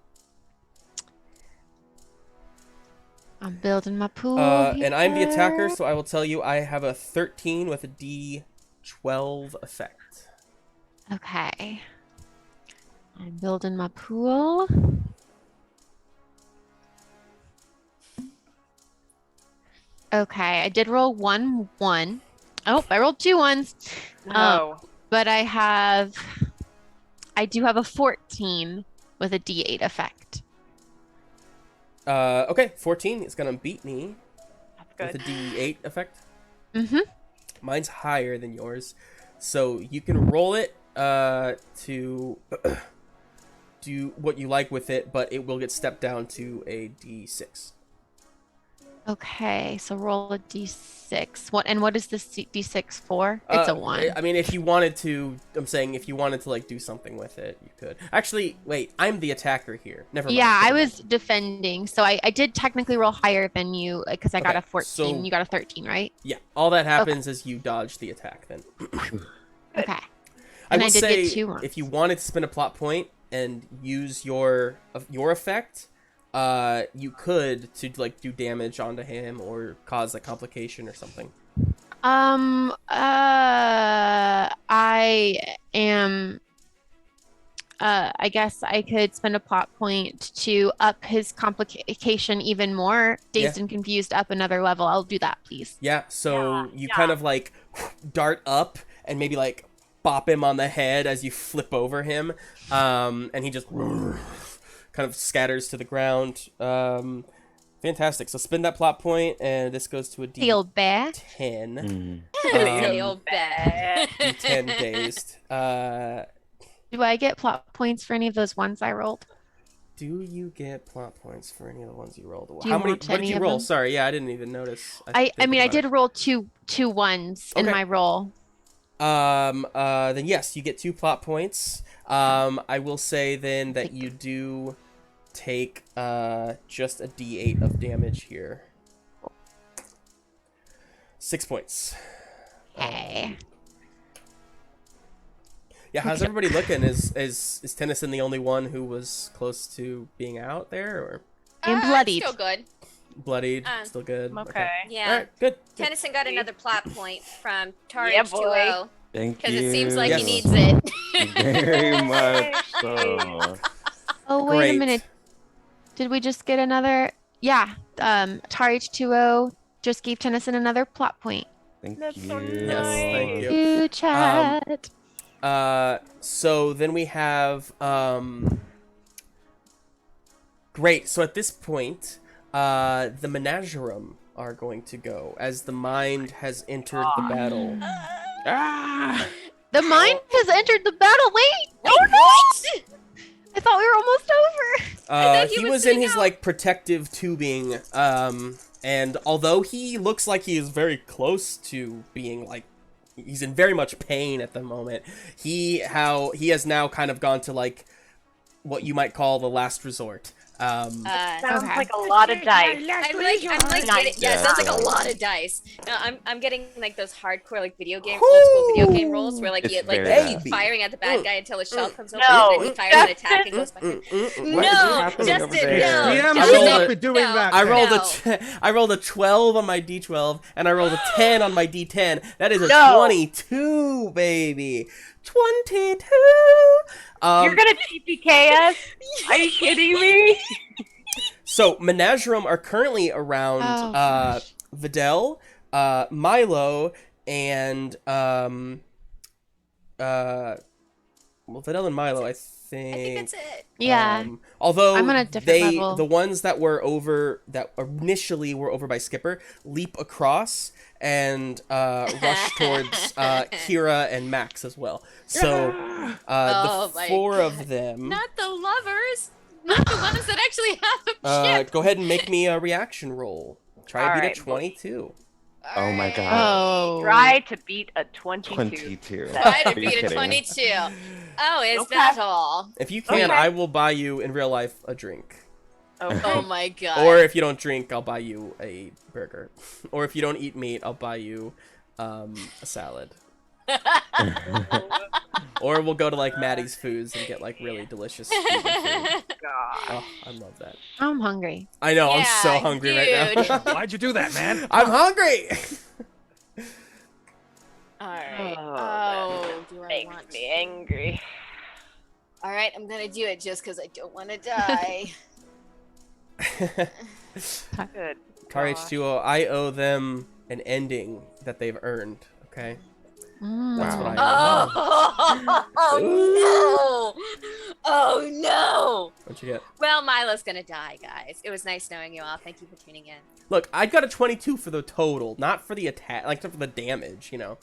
I'm building my pool. And I'm the attacker, here. so I will tell you I have a 13 with a D12 effect. Okay. I'm building my pool. Okay, I did roll 1 1. Oh, I rolled 2 1s. No. But I do have a 14 with a D8 effect. Okay, 14 is gonna beat me That's with a good. D8 effect. Mm-hmm. Mine's higher than yours, so you can roll it to do what you like with it, but it will get stepped down to a D6. Okay, so roll a D6. What is this D6 for? It's a 1. I mean, if you wanted to, I'm saying if you wanted to like do something with it, you could. Actually, wait, I'm the attacker here. Never mind. Yeah, I never was defending, so I did technically roll higher than you because I got Okay, a 14. so- You got a 13, right? mind. Yeah, all that happens is you dodge the attack then. Okay. I And will I did say, get 2 ones. if you wanted to spend a plot point and use your effect, you could to like do damage onto him or cause a complication or something. I guess I could spend a plot point to up his complication even more. Dazed Yeah. and confused up another level. I'll do that, please. Yeah, so Yeah, you yeah. kind of like dart up and maybe like bop him on the head as you flip over him, and he just kind of scatters to the ground. Fantastic. So spend that plot point, and this goes to a Feel bad. D10. Feel bad. D10 dazed. Do I get plot points for any of those ones I rolled? Do you get plot points for any of the ones you rolled? Do you How many? want What did any you of roll? them? Sorry, yeah, I didn't even notice. I mean, I did. did roll two ones in Okay. my roll. Then yes, you get 2 plot points. I will say then that you do take just a D8 of damage here. 6 points. Okay. Yeah, how's everybody looking? Is Tennison the only one who was close to being out there, or And bloodied. Still good. bloodied? Uh, Still good. Okay. Yeah. All right. Good. Tennison got another plot point from Tar Yeah, H2O Thank you. because it seems like Yes. he needs it. Very much so. Oh, wait Great. a minute. Did we just get another? Yeah. Tar H2O just gave Tennison another plot point. Thank That's you. so Yes, thank you. You chat. So then we have great. So at this point, the Menagerum are going to go as the mind has entered the battle. Ah! The mind has entered the battle. Wait. What? I thought we were almost over. thought He he was was in sitting his out. like protective tubing, and although he looks like he is very close to being like, he's in very much pain at the moment. He has now kind of gone to like what you might call the last resort. Sounds Okay. like a lot of dice. I'm like getting, Yeah. it sounds like a lot of dice. No, I'm getting like those hardcore like video game, old school video game rolls where like It's you like very keep bad. firing at the bad guy until a shell comes over No. and then he fires an attack and goes back. What is No, happening over Justin, there? no. DM I should rolled not a- be doing no. that. I man. rolled No. I rolled a 12 on my d12, and I rolled a 10 on my d10. That is a No. 22, baby. 22. You're gonna TPK us? Are you kidding me? So Menagerum are currently around Oh, gosh. Vitell, Milo, and Vitell and Milo, I think. I think that's it. Yeah. Although I'm on a different level. the ones that initially were over by Skipper, leap across and rush towards Kira and Max as well. So Oh the my 4 of God. them. Not the lovers, not the ones that actually have a ship. Go ahead and make me a reaction roll. Try to beat Alright. a 22. Oh my god. Oh. Try to beat a 22. 22. Try to Are you beat a kidding? 22. Oh, is Okay. that all? If you can, Okay. I will buy you in real life a drink. Okay. Oh my god. Or if you don't drink, I'll buy you a burger. Or if you don't eat meat, I'll buy you a salad. Or we'll go to like Maddie's Foods and get like really delicious vegan food. God. Oh, I love that. I'm hungry. I know, I'm so Yeah, hungry right dude. now. Why'd you do that, man? I'm hungry! Alright. Oh, Oh, do I Makes want me angry. Alright, I'm gonna do it just because I don't want to die. Good. Car God. H2O, I owe them an ending that they've earned, okay? That's what I owe. Oh no! Oh no! What'd you get? Well, Milo's gonna die, guys. It was nice knowing you all. Thank you for tuning in. Look, I got a 22 for the total, not for the attack, like for the damage, you know?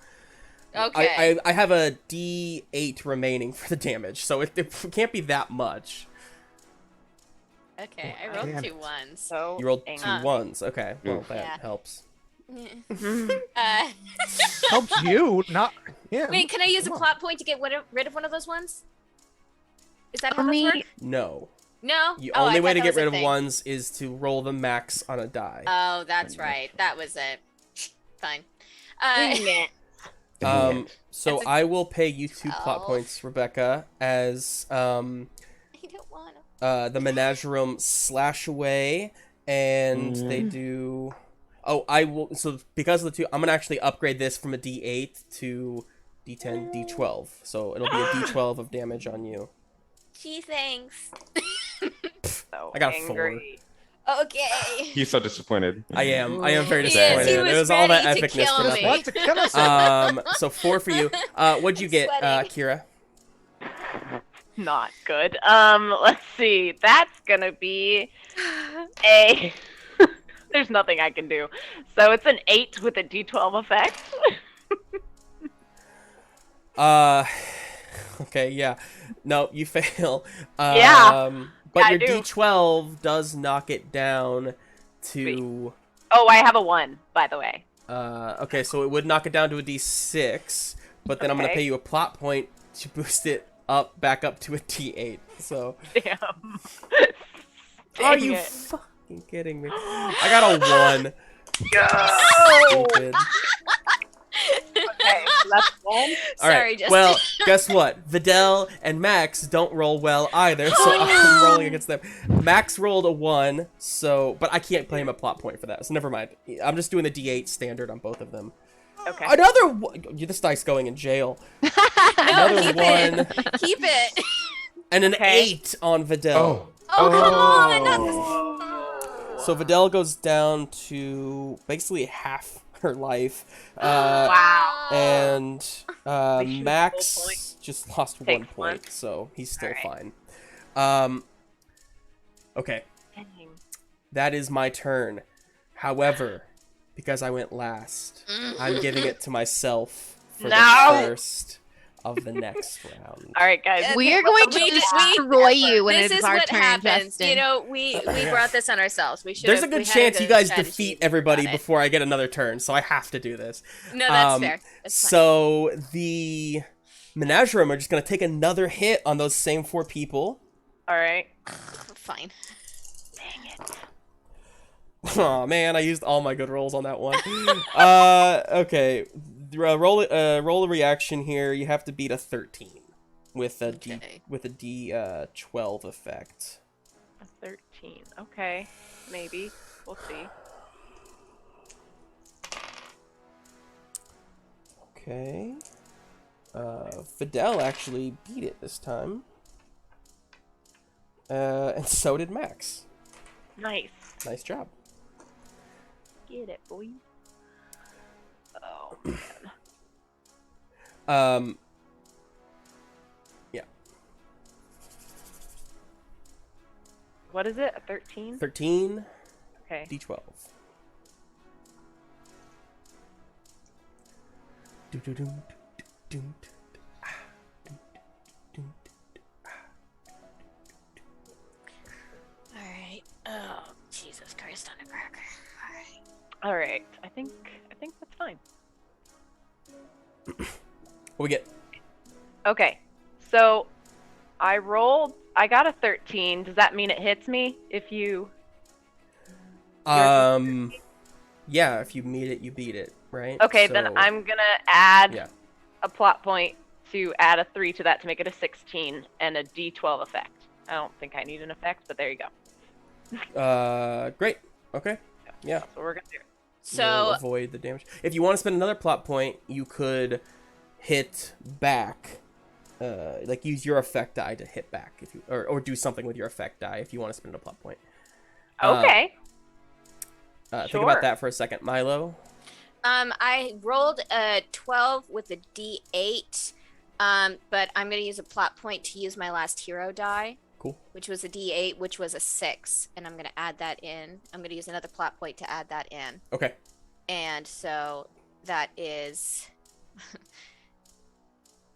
Okay. I have a D8 remaining for the damage, so it can't be that much. Okay, I rolled Damn 2 it. ones. So You rolled 2 angry. ones. Okay, well, Oof. that Yeah. helps. Helps you, not him. Wait, can I use a Come on. plot point to get rid of one of those ones? Is that how this Only- works? No. No? The Oh, I only way thought to that get was a rid of thing. ones is to roll the max on a die. Oh, that's right. That was it. Fine. Dang it. So that's a I will pay you 2 plot 12. points, Rebecca, as I don't want the Menagerum slash away, and they do. Oh, I will. So because of the 2, I'm gonna actually upgrade this from a D8 to D10, D12. So it'll be a D12 of damage on you. Gee, thanks. So I got a 4. angry. Okay. He's so disappointed. I am very He is, disappointed. he It was was all that ready to epicness kill for me. nothing. What to kill us? So 4 for you. What'd you I'm get, sweating. Kira? Not good. Let's see. That's gonna be a. There's nothing I can do. So it's an 8 with a D12 effect. Okay, yeah. No, you fail. Yeah. But Yeah, I your do. D12 does knock it down to. Oh, I have a 1, by the way. Okay, so it would knock it down to a D6, but then I'm gonna Okay. pay you a plot point to boost it back up to a D8. So. Damn. Are Dang you it. fucking kidding me? I got a 1. Go! Stupid. Okay, so that's 1. All Sorry, right. Justin. Well, guess what? Videl and Max don't roll well either, so I'm rolling against them. Max rolled a 1, so but I can't play him a plot point for that. So never mind. I'm just doing the D8 standard on both of them. Okay. Another one. This dice going in jail. No, Another keep 1 it. Keep it. and an Okay. 8 on Videl. Oh. Oh, come on! Not this... So Videl goes down to basically half her life. Wow. And They shoot a full Max point. just lost Takes 1 one. point, so he's still Alright. fine. Okay, Dang. that is my turn. However, because I went last, I'm giving it to myself for the No! first of the next round. All right, guys. We are going to destroy you when This it's is our what turn, happens. Justin. You know, we brought this on ourselves. We should. There's a good chance you guys defeat everybody before. before I get another turn, so I have to do this. No, that's fair. That's fine. So the Menagerie are just going to take another hit on those same 4 people. All right. Fine. Dang it. Oh man, I used all my good rolls on that one. Okay. Roll a reaction here. You have to beat a 13 with a Okay. D12 effect. A 13. Okay. Maybe. We'll see. Okay. Videl actually beat it this time. And so did Max. Nice. Nice job. Get it, boy. Oh, man. Yeah. What is it? A 13? 13 Okay. D12. Do-do-dum, do-do-dum, All right. Oh, Jesus Christ on a cracker. All right. All right. I think that's fine. What we get? Okay. So I got a 13. Does that mean it hits me if you Yeah, if you meet it, you beat it, right? Okay, So- then I'm going to add Yeah. a plot point to add a 3 to that to make it a 16 and a D12 effect. I don't think I need an effect, but there you go. Great. Okay. Yeah. That's what we're going to do. You'll So avoid the damage. If you want to spend another plot point, you could hit back. Like use your effect die to hit back if you or do something with your effect die if you want to spend a plot point. Okay. Think Sure. about that for a second, Milo. I rolled a 12 with a D8, but I'm going to use a plot point to use my last hero die, Cool. which was a D8, which was a 6, and I'm going to add that in. I'm going to use another plot point to add that in. Okay. And so that is...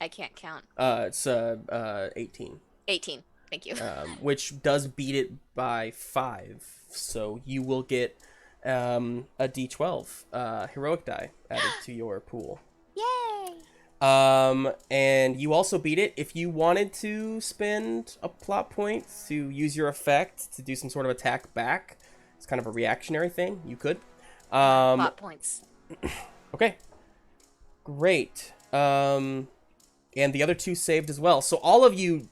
I can't count. It's 18. 18. Thank you. Which does beat it by 5. So you will get a D12 heroic die added to your pool. Yay! And you also beat it if you wanted to spend a plot point to use your effect to do some sort of attack back. It's kind of a reactionary thing. You could. Plot points. Okay. Great. And the other 2 saved as well. So all of you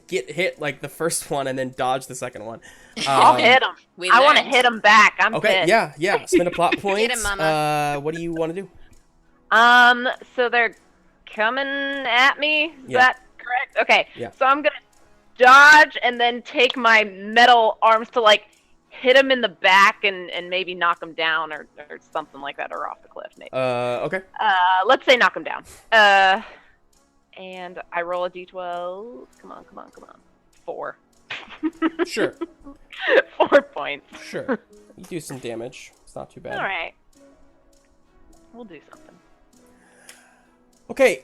get hit like the first one and then dodge the second one. I'll hit him. We I want to learned. hit him back. I'm Okay, pissed. yeah. Spend a plot point. Get him, Mama. What do you want to do? So they're coming at me. Is Yeah. that correct? Okay. Yeah. So I'm gonna dodge and then take my metal arms to like hit him in the back and maybe knock him down or something like that, or off the cliff maybe. Okay. Let's say knock him down. And I roll a d12. Come on. 4. Sure. 4 points. Sure. You do some damage. It's not too bad. All right. We'll do something. Okay,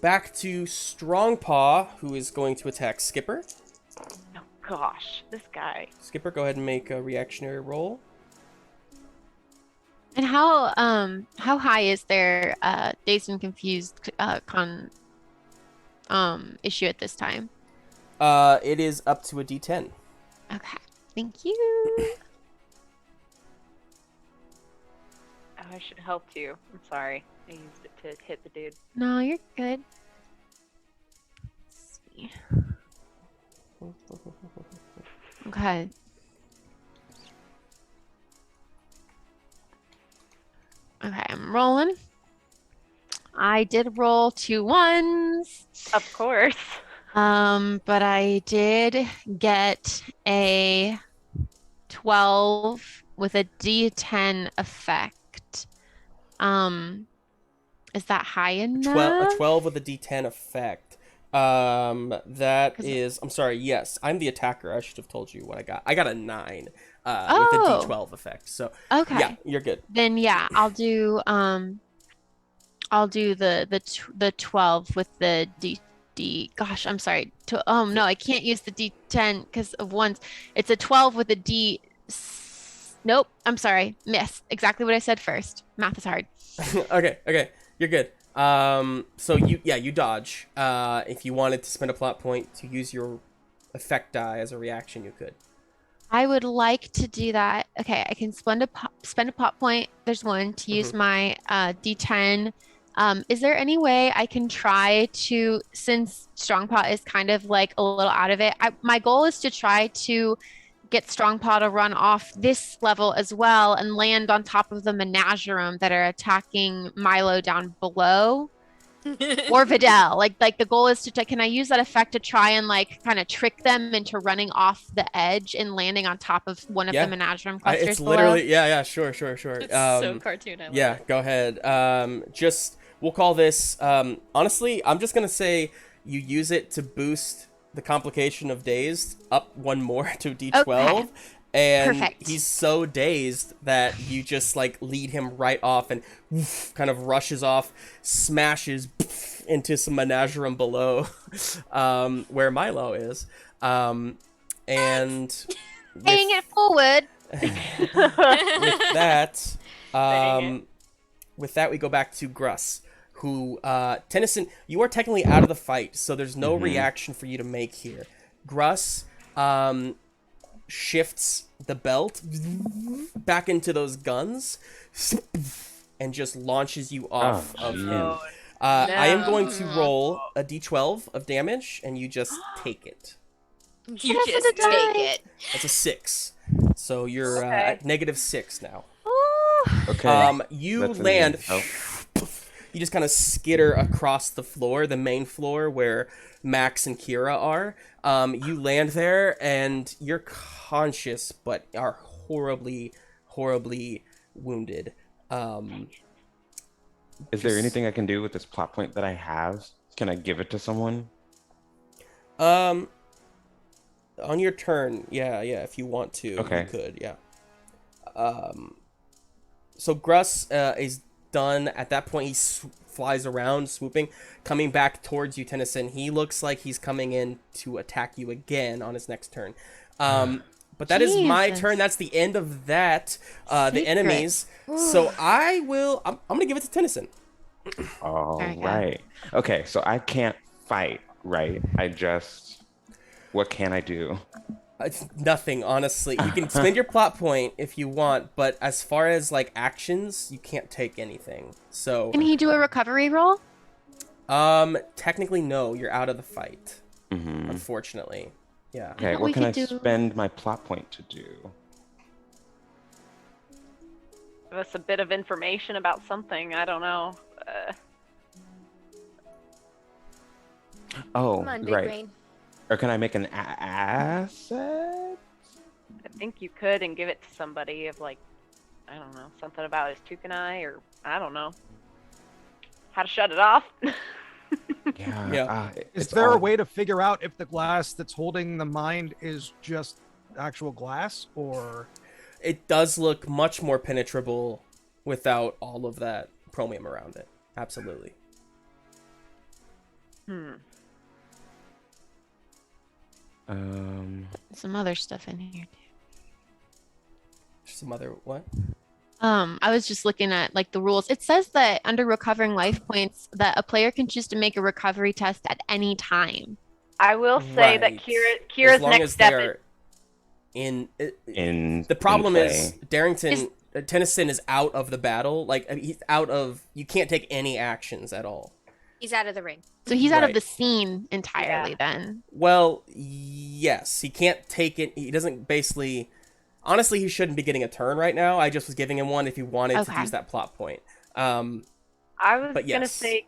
back to Strongpaw, who is going to attack Skipper. Oh gosh, this guy. Skipper, go ahead and make a reactionary roll. And how high is their dazed and confused issue at this time? It is up to a D10. Okay, thank you. Oh, I should have helped you. I'm sorry. I used it to hit the dude. No, you're good. Let's see. Okay. Okay, I'm rolling. I did roll 2 1s. Of course. But I did get a 12 with a D10 effect. Is that high enough? A 12 with a D10 effect. That is. I'm sorry. Yes, I'm the attacker. I should have told you what I got. I got a 9. With the D12 effect. So Okay. yeah, you're good. Then yeah, I'll do the 12 with the D. Gosh, I'm sorry. No, I can't use the D10 because of ones. It's a 12 with a D. Nope, I'm sorry. Missed. Exactly what I said first. Math is hard. Okay, you're good. So you dodge. If you wanted to spend a plot point to use your effect die as a reaction, you could. I would like to do that. Okay, I can spend a plot point. There's one to use my D10. Is there any way I can try to, since Strongpaw is kind of like a little out of it, my goal is to try to get Strongpaw to run off this level as well and land on top of the menagerie that are attacking Milo down below. Or Vitell. Like the goal is to can I use that effect to try and like kind of trick them into running off the edge and landing on top of one of the menagerie clusters it's below? literally sure. It's so cartoon. I love it. Go ahead. We'll call this honestly, I'm just gonna say you use it to boost the complication of dazed up one more to D12. Okay. And Perfect. he's so dazed that you just like lead him right off and kind of rushes off, smashes into some menagerie below where Milo is. And Paying it forward. with that, we go back to Gruss, who Tennison, you are technically out of the fight, so there's no reaction for you to make here. Gruss shifts the belt back into those guns and just launches you off of him. I am going to roll a d12 of damage, and you just take it. You just take it. That's a 6. So you're at -6 now. Okay. You That's land. amazing. You just kind of skitter across the floor, the main floor where Max and Kira are. You land there, and you're conscious, but are horribly, horribly wounded. Is there anything I can do with this plot point that I have? Can I give it to someone? On your turn, yeah, if you want to, Okay. you could, yeah. So Gruss is done. At that point, he flies around, swooping, coming back towards you, Tennison. He looks like he's coming in to attack you again on his next turn. But that is my Jesus. turn. That's the end of that. The enemies. So I'm gonna give it to Tennison. All Very good. right. Okay, so I can't fight, right? What can I do? It's nothing, honestly. You can spend your plot point if you want, but as far as like actions, you can't take anything. So Can he do a recovery roll? technically no, you're out of the fight. Mm-hmm. Unfortunately. Yeah. Okay, thought what we can I could do- spend my plot point to do? Give us a bit of information about something. I don't know. Oh, Come on, big right. brain. Or can I make an asset? I think you could and give it to somebody of like, I don't know, something about his Tukanai or I don't know. How to shut it off. Yeah. Yeah. Is it's there all- a way to figure out if the glass that's holding the mind is just actual glass, or It does look much more penetrable without all of that chromium around it. Absolutely. Some other stuff in here too. Some other what? I was just looking at like the rules. It says that under recovering life points that a player can choose to make a recovery test at any time. I will say that Right. Kira's As long next as step they're is in the problem in is play. Darrington Tennison is out of the battle. Like he's out of. You can't take any actions at all. He's out of the ring. So he's out of Right. the scene entirely Yeah. then. Well, yes, he can't take it. He doesn't basically. Honestly, he shouldn't be getting a turn right now. I just was giving him one if he wanted to Okay. use that plot point. I was But gonna yes. say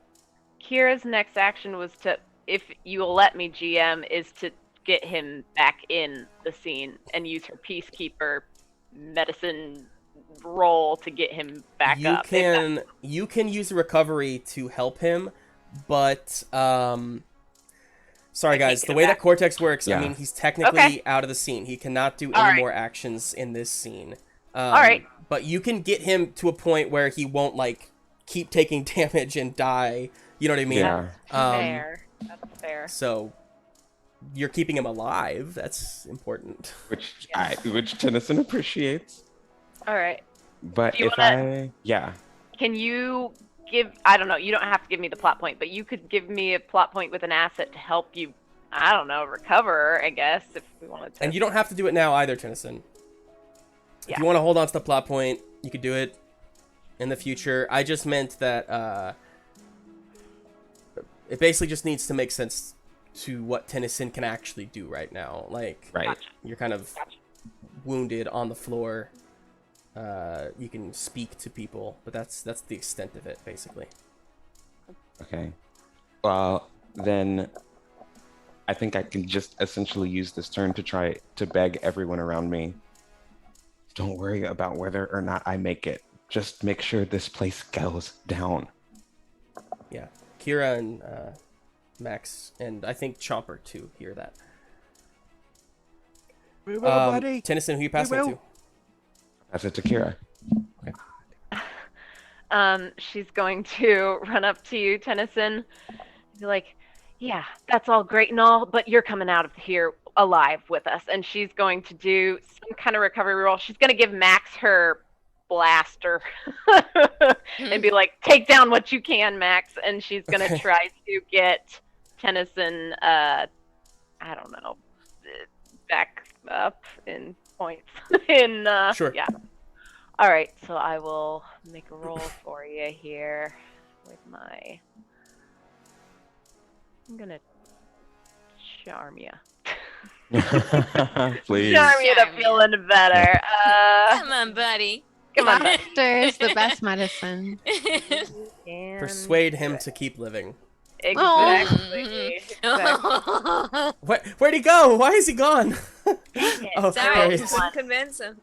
Kira's next action was to if you will let me, GM, is to get him back in the scene and use her peacekeeper medicine roll to get him back you up. You can use recovery to help him, but sorry guys, the way that Cortex works, I mean, he's technically out of the scene. He cannot do any more actions in this scene. All right. But you can get him to a point where he won't like keep taking damage and die. You know what I mean? Yeah. Fair. That's fair. So you're keeping him alive. That's important. Which Tennison appreciates. All right. But Can you give, I don't know, you don't have to give me the plot point, but you could give me a plot point with an asset to help you, I don't know, recover, I guess, if we wanted to. And you don't have to do it now either, Tennison. Yeah. If you want to hold on to the plot point, you could do it in the future. I just meant that it basically just needs to make sense to what Tennison can actually do right now. Like, you're kind of wounded on the floor. You can speak to people, but that's the extent of it, basically. Okay. Well, then I think I can just essentially use this turn to try to beg everyone around me. Don't worry about whether or not I make it. Just make sure this place goes down. Yeah. Kira and Max, and I think Chomper too, hear that. We will, buddy. Tennison, who you passing it to? Pass it to Kira. She's going to run up to you, Tennison, be like, yeah, that's all great and all, but you're coming out of here alive with us. And she's going to do some kind of recovery roll. She's going to give Max her blaster and be like, take down what you can, Max. And she's going to try to get Tennison, I don't know, back up in points. Sure. Yeah. All right, so I will make a roll for you here with my... I'm going to charm you. Please. Charm you to feeling better. Come on, buddy. Come on. Laughter is the best medicine. And... Persuade him to keep living. Exactly. Where'd he go? Why is he gone? Oh, Sorry, great. couldn't convince him.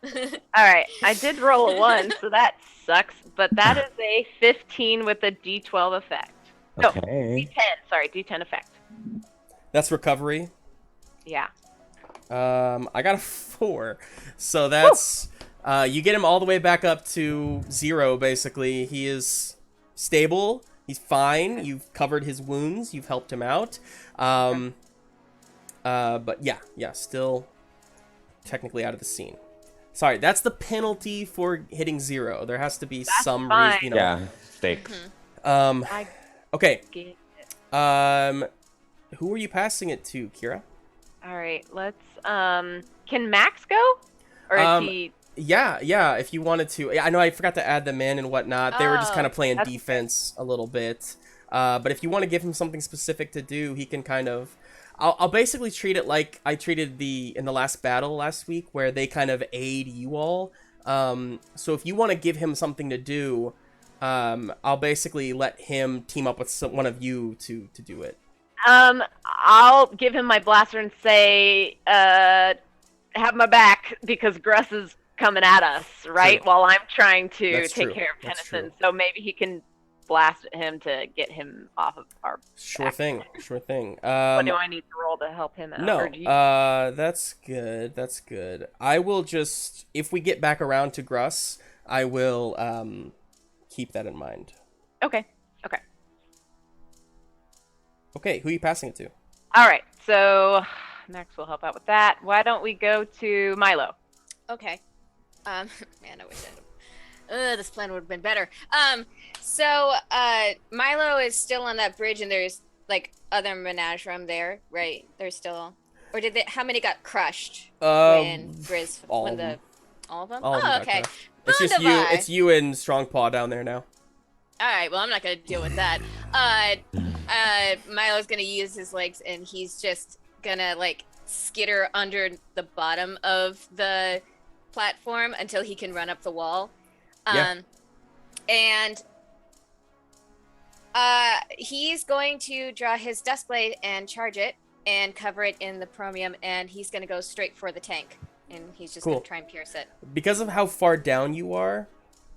All right, I did roll a 1, so that sucks. But that is a 15 with a D12 effect. No, Okay. D10. Sorry, D10 effect. That's recovery. Yeah. I got a 4. So that's you get him all the way back up to 0, basically. He is stable. He's fine. You've covered his wounds. You've helped him out. But yeah, still technically out of the scene. Sorry, that's the penalty for hitting 0. There has to be some reason, you know. Yeah, stakes. Okay. Get it. Who are you passing it to, Kira? All right, let's. Can Max go? Or is he? Yeah, if you wanted to. Yeah, I know I forgot to add them in and whatnot. They were just kind of playing that's defense a little bit. But if you want to give him something specific to do, he can kind of... I'll basically treat it like I treated in the last battle last week, where they kind of aid you all. So if you want to give him something to do, I'll basically let him team up with one of you to do it. I'll give him my blaster and say, have my back, because Gruss is coming at us, right? True. While I'm trying to That's take true. care of That's Tennison. true. So maybe he can blast at him to get him off of our Sure back. thing. What do I need to roll to help him out? No, Or do you... that's good. That's good. I will just, if we get back around to Gruss, I will keep that in mind. Okay. Okay, who are you passing it to? All right. So Max will help out with that. Why don't we go to Milo? Okay. Man, I wish this plan would have been better. So Milo is still on that bridge, and there's like other menagerie there, right? There's still, or did they? How many got crushed when Grizz? all When of them. all of them? All of them Oh, got okay. crushed. It's just you. Bondivai. It's you and Strongpaw down there now. All right. Well, I'm not gonna deal with that. Milo's gonna use his legs, and he's just gonna like skitter under the bottom of the platform until he can run up the wall. Yeah. And He's going to draw his Duskblade and charge it and cover it in the chromium, and he's going to go straight for the tank. And he's just going to try and pierce it. Because of how far down you are,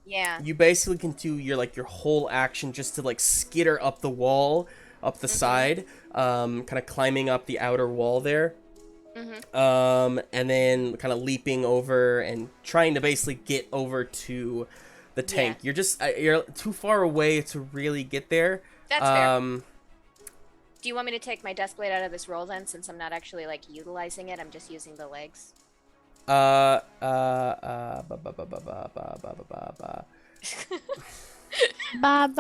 yeah, you basically can do your whole action just to skitter up the wall, up the side, kind of climbing up the outer wall there. And then kind of leaping over and trying to basically get over to the tank. You're just you're too far away to really get there. That's fair. Do you want me to take my Duskblade out of this roll then, since I'm not actually utilizing it? I'm just using the legs. Ba, ba,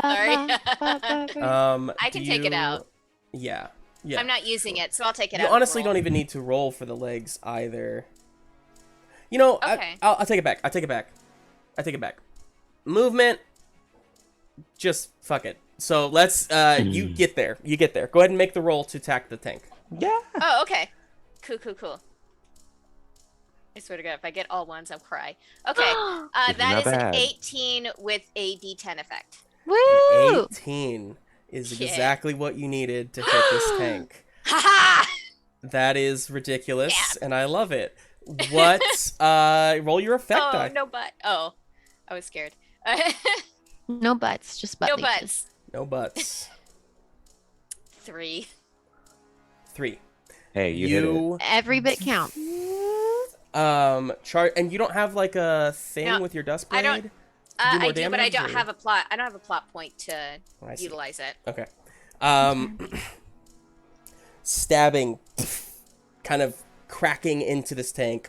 Sorry. ba, ba, ba. I can take it out. Yeah. I'm not using it, so I'll take it You out. honestly don't even need to roll for the legs either. You know, Okay. I'll take it back. I take it back. Movement. Just fuck it. So let's, you get there. Go ahead and make the roll to attack the tank. Yeah. Oh, okay. Cool. I swear to God, if I get all ones, I'll cry. Okay, that not is bad. an 18 with a D10 effect. Woo! 18 is Yeah. exactly what you needed to hit this tank. Haha! That is ridiculous, and I love it. What, roll your effect Oh, die. no butt. Oh, I was scared. No butts, just butt No leeches. butts. No butts. 3. 3. Hey, you hit it. Every bit counts. And you don't have a thing No, with your dust I blade? don't- To do more I do, but I damage, don't or- have a plot. I don't have a plot point to I see. utilize it. Okay. Stabbing, kind of cracking into this tank.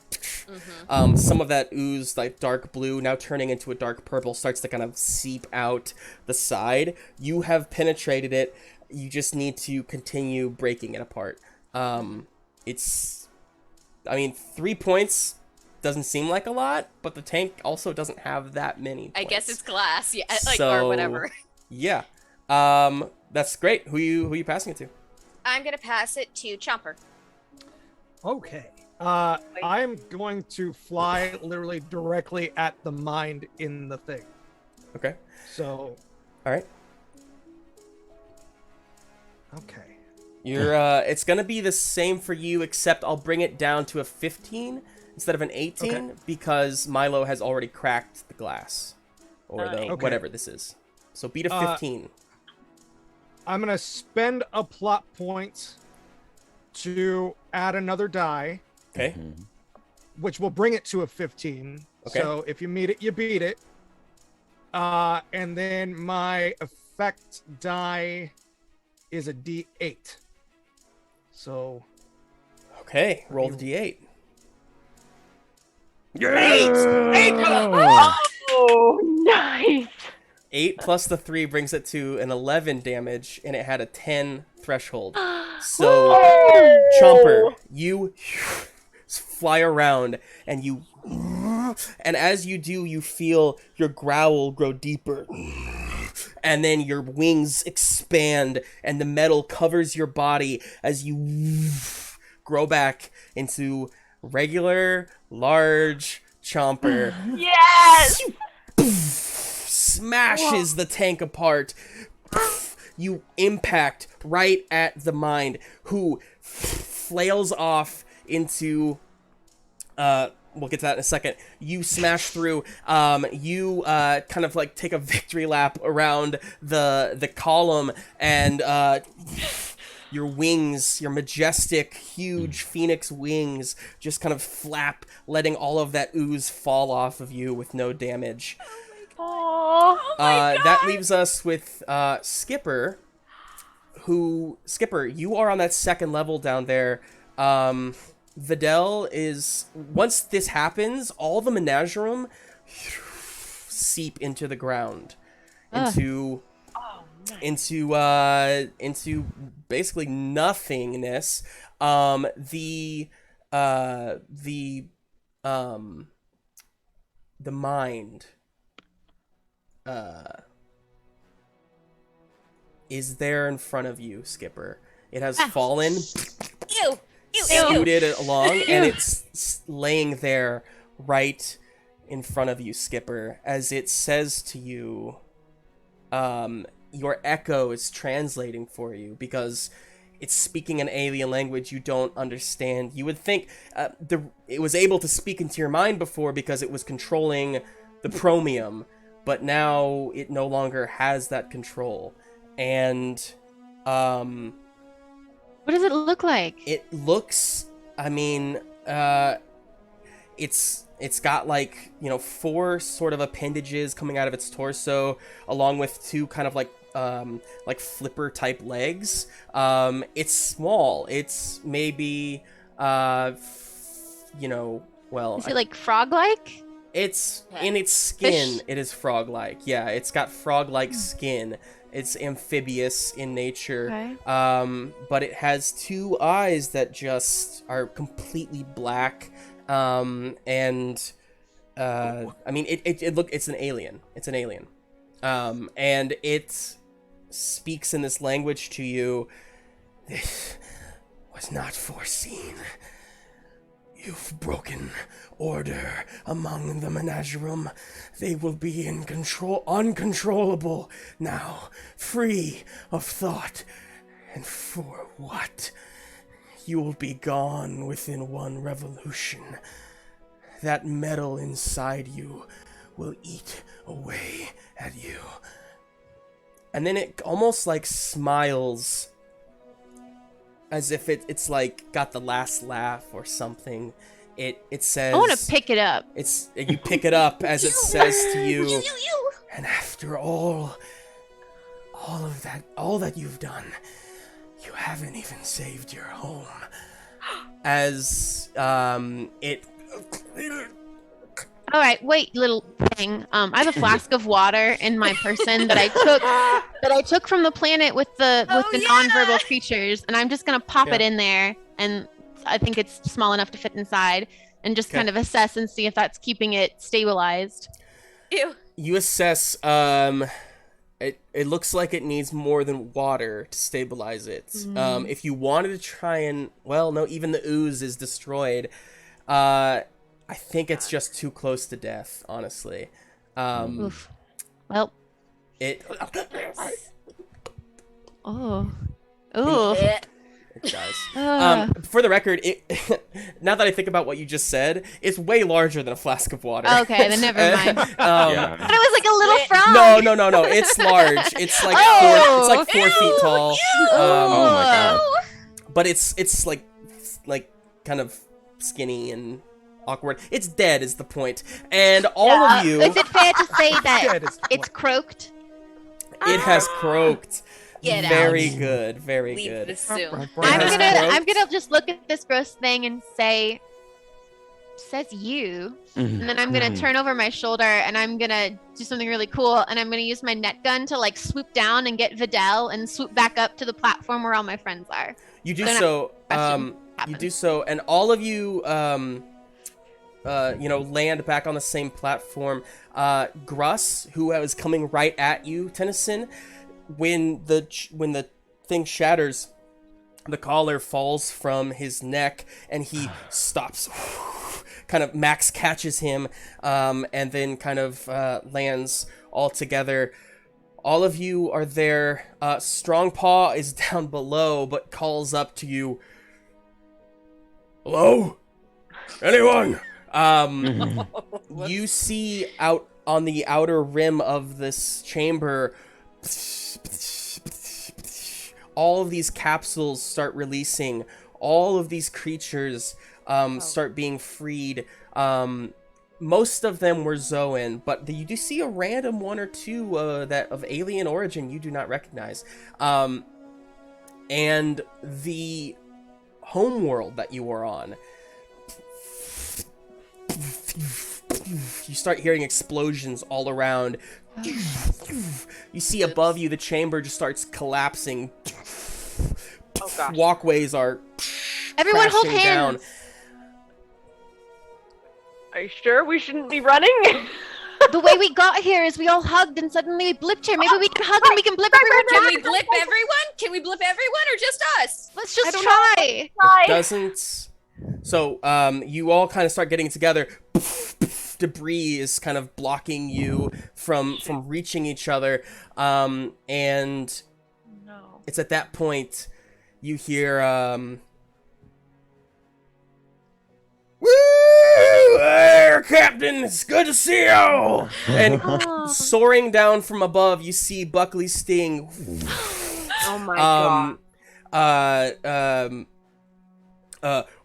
Some of that ooze, dark blue, now turning into a dark purple, starts to kind of seep out the side. You have penetrated it. You just need to continue breaking it apart. It's, 3 points doesn't seem like a lot, but the tank also doesn't have that many points. I guess it's glass, yeah, So- or whatever. Yeah. That's great. Who you passing it to? I'm gonna pass it to Chomper. Okay. I'm going to fly literally directly at the mind in the thing. Okay. So, All right. okay. You're it's gonna be the same for you, except I'll bring it down to a 15 instead of an 18 Okay. because Milo has already cracked the glass or the Okay. whatever this is. So beat a 15. I'm going to spend a plot point to add another die, Okay. which will bring it to a 15. Okay. So if you meet it, you beat it. And then my effect die is a D8. So Okay. Roll the d8. Oh, nice. 8 plus the 3 brings it to an 11 damage, and it had a 10 threshold. So, Chomper, you fly around, and as you do, you feel your growl grow deeper. And then your wings expand, and the metal covers your body as you grow back into regular, large Chomper. Yes. Smashes the tank apart. You impact right at the mind, who flails off into we'll get to that in a second. You smash through. You kind of take a victory lap around the column, and your wings, your majestic, huge phoenix wings, just kind of flap, letting all of that ooze fall off of you with no damage. Oh, That leaves us with Skipper, Skipper, you are on that second level down there. Vitell is, once this happens, all the menagerie seep into the ground, into basically nothingness. The mind is there in front of you, Skipper. It has fallen, Ew! scooted along, and it's laying there right in front of you, Skipper, as it says to you, your echo is translating for you because it's speaking an alien language you don't understand. You would think it was able to speak into your mind before because it was controlling the Promium, but now it no longer has that control. And What does it look like? it looks, I mean, it's got like, 4 sort of appendages coming out of its torso, along with 2 kind of like flipper type legs. It's small. It's maybe, well, Is it like frog-like? it's in its skin. Fish? It is frog-like. Yeah, it's got frog-like skin. It's amphibious in nature. Okay. But it has 2 eyes that just are completely black. I mean, it's an alien. It's an alien. And it speaks in this language to you. This was not foreseen. You've broken order among the menagerie. They will be in control, uncontrollable now, free of thought. And for what? You will be gone within 1 revolution. That metal inside you will eat away at you. And then it almost like smiles, as if it's like got the last laugh or something. It says, I want to pick it up. You pick it up as it says to you, and after all that you've done, you haven't even saved your home. As it All right, wait, little thing. I have a flask of water in my person that I took from the planet with the nonverbal creatures, and I'm just gonna pop it in there, and I think it's small enough to fit inside, and just kind of assess and see if that's keeping it stabilized. Ew. You assess. It looks like it needs more than water to stabilize it. If you wanted to try and, well, no, even the ooze is destroyed. I think it's just too close to death, honestly. Oof. Well. It Oh. Ooh. It does. For the record, now that I think about what you just said, it's way larger than a flask of water. Okay, then never mind. But it was like a little frog. No. It's large. It's like 4 feet tall. Oh my god. But it's like kind of skinny and awkward. It's dead is the point. And all of you, Is it fair to say that Dead is the it's point. croaked? it has croaked. Get Very out. good. Very Leave good. this soon. I'm gonna just look at this gross thing and say, says you, and then I'm gonna turn over my shoulder and I'm gonna do something really cool, and I'm gonna use my net gun to like swoop down and get Vitell and swoop back up to the platform where all my friends are. You do They're not so. question You do so, and all of you, land back on the same platform. Gruss, who was coming right at you, Tennison, when the thing shatters, the collar falls from his neck, and he stops. Kind of Max catches him, and then kind of lands all together. All of you are there. Strongpaw is down below, but calls up to you. Hello? Anyone? You see out on the outer rim of this chamber, all of these capsules start releasing. All of these creatures start being freed. Most of them were Zoan, but you do see a random 1 or 2 that of alien origin you do not recognize. And the homeworld that you are on, you start hearing explosions all around. You see above you, the chamber just starts collapsing. Oh gosh. Walkways are Everyone hold crashing down. hands. Are you sure we shouldn't be running? The way we got here is we all hugged and suddenly we blipped here. Maybe we can hug and we can blip everyone Can back. we blip everyone? Can we blip everyone or just us? Let's just I don't try. It doesn't. So, you all kind of start getting together. debris is kind of blocking you from reaching each other. And No. it's at that point you hear "Woo! There, Captain! It's good to see you!" And soaring down from above, you see Buckley Sting. Oh my god.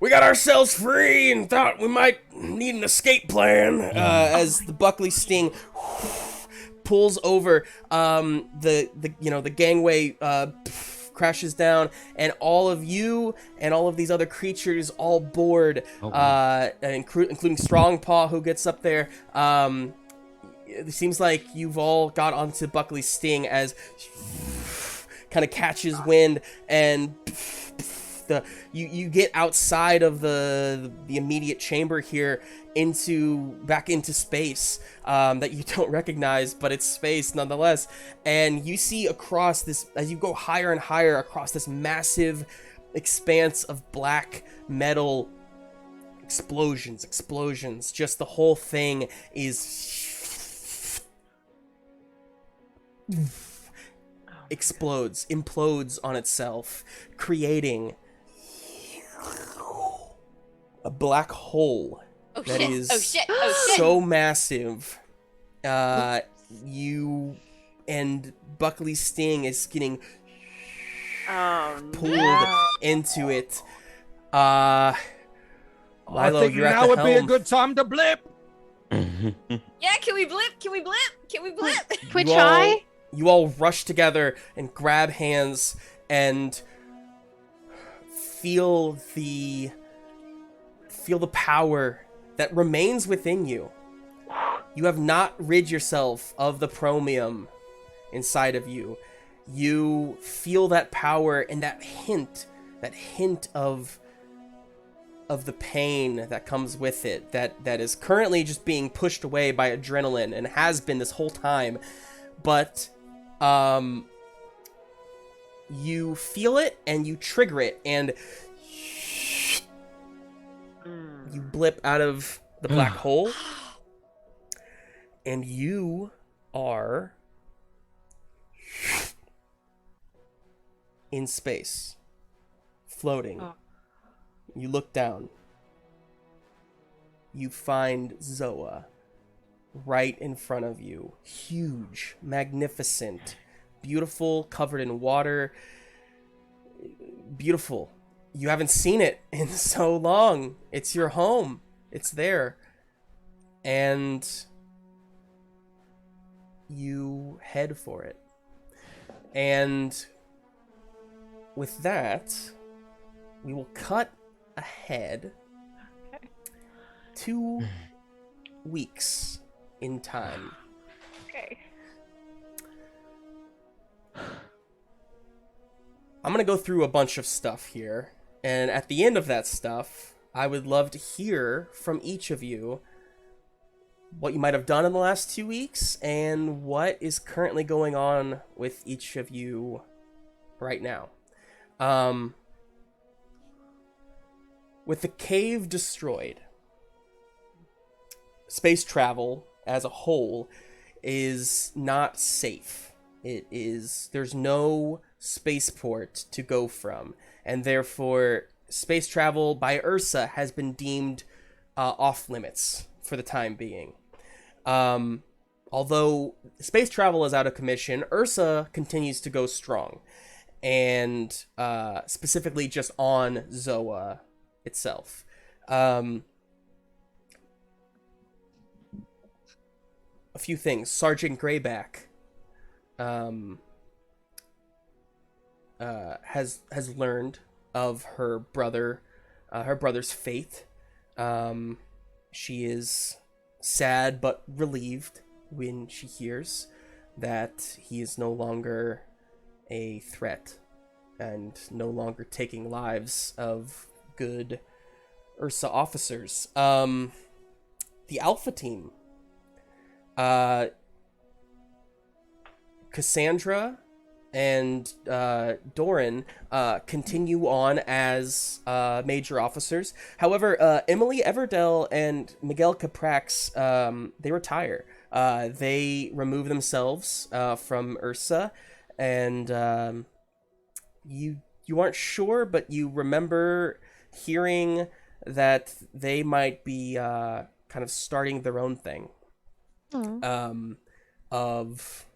We got ourselves free and thought we might need an escape plan. As the Buckley Sting pulls over, the gangway crashes down, and all of you and all of these other creatures all board, including Strongpaw, who gets up there. It seems like you've all got onto Buckley's Sting as kind of catches wind, and you get outside of the immediate chamber here back into space that you don't recognize, but it's space nonetheless. And you see across this, as you go higher and higher across this massive expanse of black metal, explosions, just the whole thing is implodes on itself, creating a black hole that is so massive. You and Buckley's Sting is getting pulled into it. Milo, I think you're at now the would be a helm. good time to blip. Yeah, can we blip? Can we blip? Can we try? You all rush together and grab hands and feel the power that remains within you. You have not rid yourself of the chromium inside of you. You feel that power and that hint of the pain that comes with it, that is currently just being pushed away by adrenaline and has been this whole time. But you feel it and you trigger it, and you blip out of the black hole, and you are in space, floating. You look down. You find Zoa right in front of you. Huge, magnificent, beautiful, covered in water. Beautiful. You haven't seen it in so long. It's your home. It's there. And you head for it. And with that, we will cut ahead 2 weeks in time. Okay. I'm going to go through a bunch of stuff here, and at the end of that stuff, I would love to hear from each of you what you might have done in the last 2 weeks and what is currently going on with each of you right now. With the cave destroyed, space travel as a whole is not safe. There's no spaceport to go from, and therefore space travel by Ursa has been deemed off limits for the time being. Although space travel is out of commission, Ursa continues to go strong, and specifically just on Zoa itself. A few things. Sergeant Greyback has learned of her brother's fate. She is sad but relieved when she hears that he is no longer a threat and no longer taking lives of good Ursa officers. The Alpha Team, Cassandra and Doran continue on as major officers. However, Emily Everdell and Miguel Caprax, they retire. They remove themselves from Ursa, and you aren't sure, but you remember hearing that they might be kind of starting their own thing. Of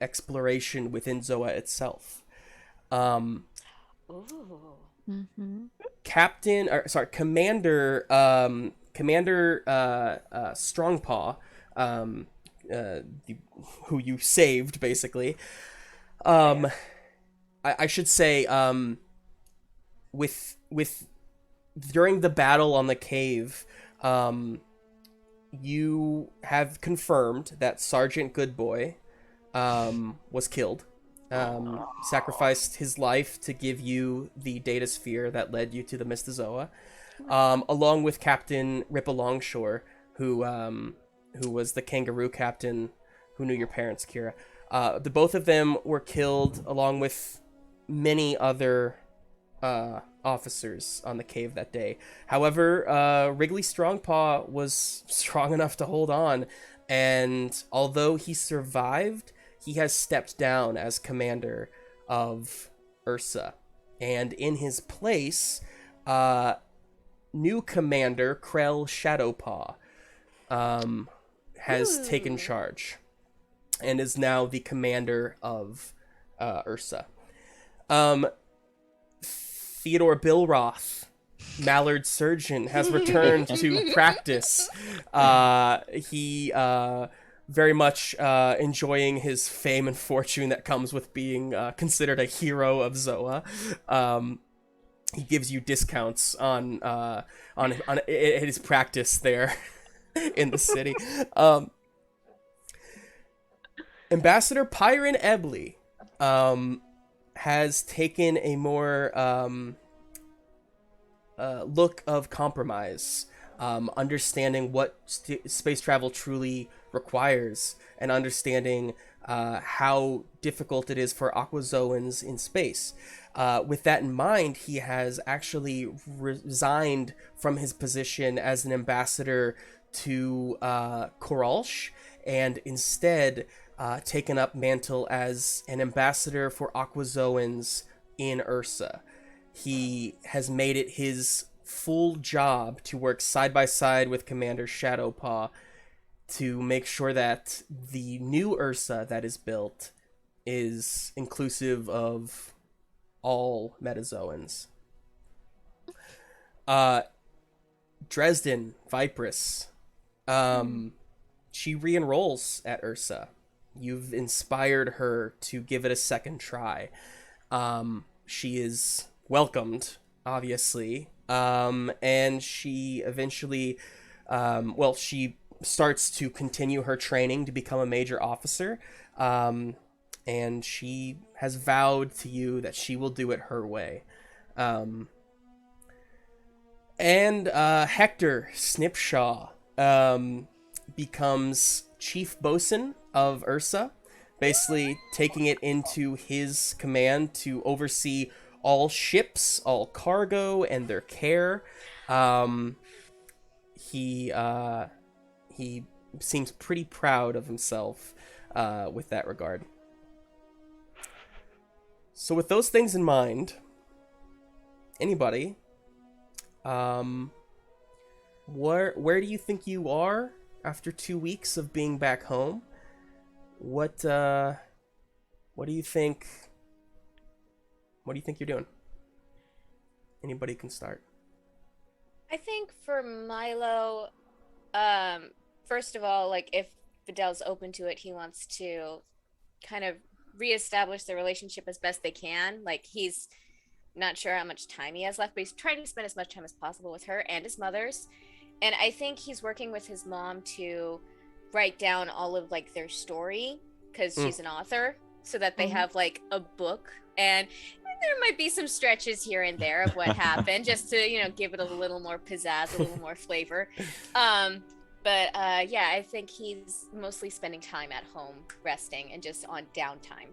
exploration within Zoa itself. Ooh. Commander Strongpaw, who you saved, basically. I should say, with during the battle on the cave, you have confirmed that Sergeant Goodboy was killed. Sacrificed his life to give you the data sphere that led you to the Mystazoa, along with Captain Rippa Longshore, who was the kangaroo captain who knew your parents, Kira. The both of them were killed, along with many other officers on the cave that day. However, Wrigley Strongpaw was strong enough to hold on, and although he survived, he has stepped down as commander of Ursa. And in his place, new commander Krell Shadowpaw has taken charge and is now the commander of Ursa. Theodore Bilroth, Mallard Surgeon, has returned to practice. He very much enjoying his fame and fortune that comes with being considered a hero of Zoa. He gives you discounts on his practice there in the city. Ambassador Pyron Ebley has taken a more look of compromise, understanding what space travel truly requires, and understanding how difficult it is for Aquazoans in space. With that in mind, he has actually resigned from his position as an ambassador to Koralsh, and instead taken up mantle as an ambassador for Aquazoans in Ursa. He has made it his full job to work side by side with Commander Shadowpaw to make sure that the new Ursa that is built is inclusive of all Metazoans. Dresden Vipress, she re-enrolls at Ursa. You've inspired her to give it a second try. She is welcomed, obviously, and she eventually, she starts to continue her training to become a major officer, and she has vowed to you that she will do it her way. And Hector Snipshaw becomes chief bosun of Ursa, basically taking it into his command to oversee all ships, all cargo, and their care. He seems pretty proud of himself with that regard. So with those things in mind, anybody, where do you think you are after 2 weeks of being back home? What do you think? What do you think you're doing? Anybody can start. I think for Milo, first of all, like if Vidal's open to it, he wants to kind of reestablish the relationship as best they can. Like he's not sure how much time he has left, but he's trying to spend as much time as possible with her and his mother's. And I think he's working with his mom to write down all of like their story, because she's an author, so that they have like a book. And there might be some stretches here and there of what happened, just to, you know, give it a little more pizzazz, a little more flavor. But yeah, I think he's mostly spending time at home resting and just on downtime.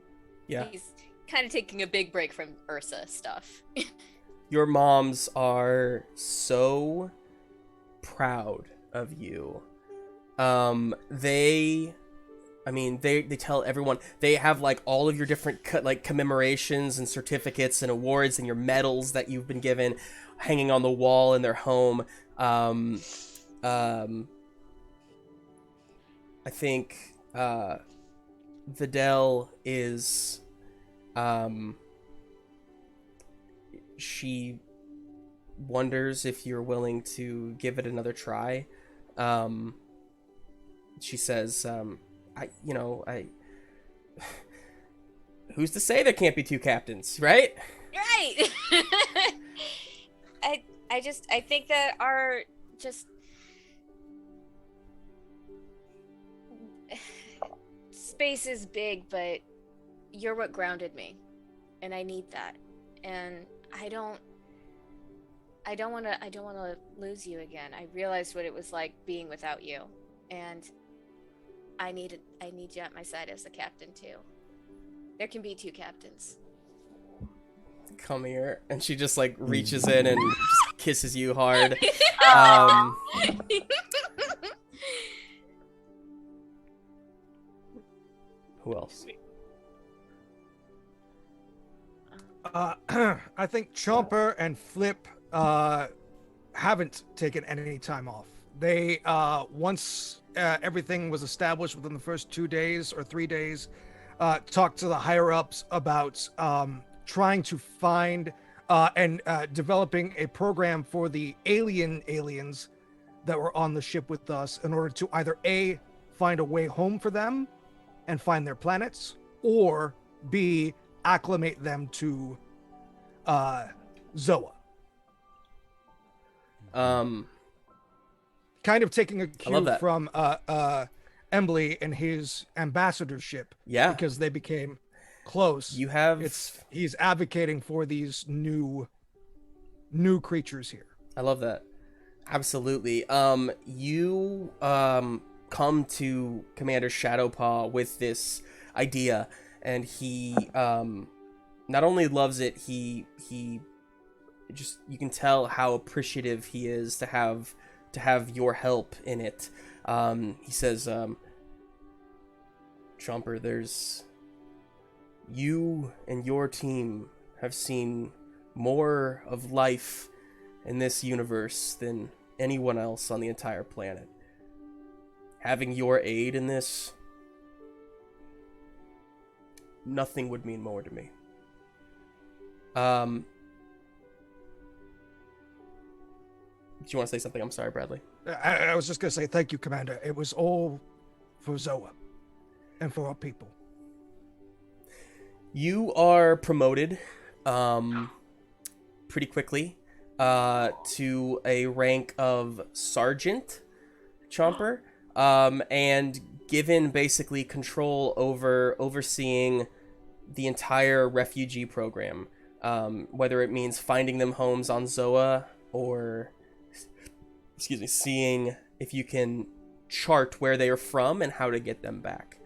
Yeah. He's kind of taking a big break from Ursa stuff. Your moms are so proud of you. They tell everyone, they have like all of your different like commemorations and certificates and awards and your medals that you've been given hanging on the wall in their home. I think Vitell is she wonders if you're willing to give it another try. She says, who's to say there can't be two captains, right? Right. I think that our just space is big, but you're what grounded me, and I need that, and I don't want to lose you again. I realized what it was like being without you, and I need you at my side as the captain too. There can be two captains. Come here. And she just like reaches in and just kisses you hard. Who else? I think Chomper and Flip haven't taken any time off. They once everything was established within the first 2 days or 3 days, talked to the higher ups about trying to find and developing a program for the aliens that were on the ship with us in order to either A, find a way home for them and find their planets, or B, acclimate them to Zoa. Kind of taking a cue from Embley and his ambassadorship. Yeah. Because they became close. He's advocating for these new creatures here. I love that. Absolutely. You come to Commander Shadowpaw with this idea, and he not only loves it, he just, you can tell how appreciative he is to have your help in it. He says, Chomper, there's you and your team have seen more of life in this universe than anyone else on the entire planet. Having your aid in this, nothing would mean more to me. Do you want to say something? I'm sorry, Bradley. I was just going to say thank you, Commander. It was all for Zoa and for our people. You are promoted pretty quickly to a rank of Sergeant, Chomper, and given basically control over overseeing the entire refugee program, whether it means finding them homes on Zoa or seeing if you can chart where they are from and how to get them back.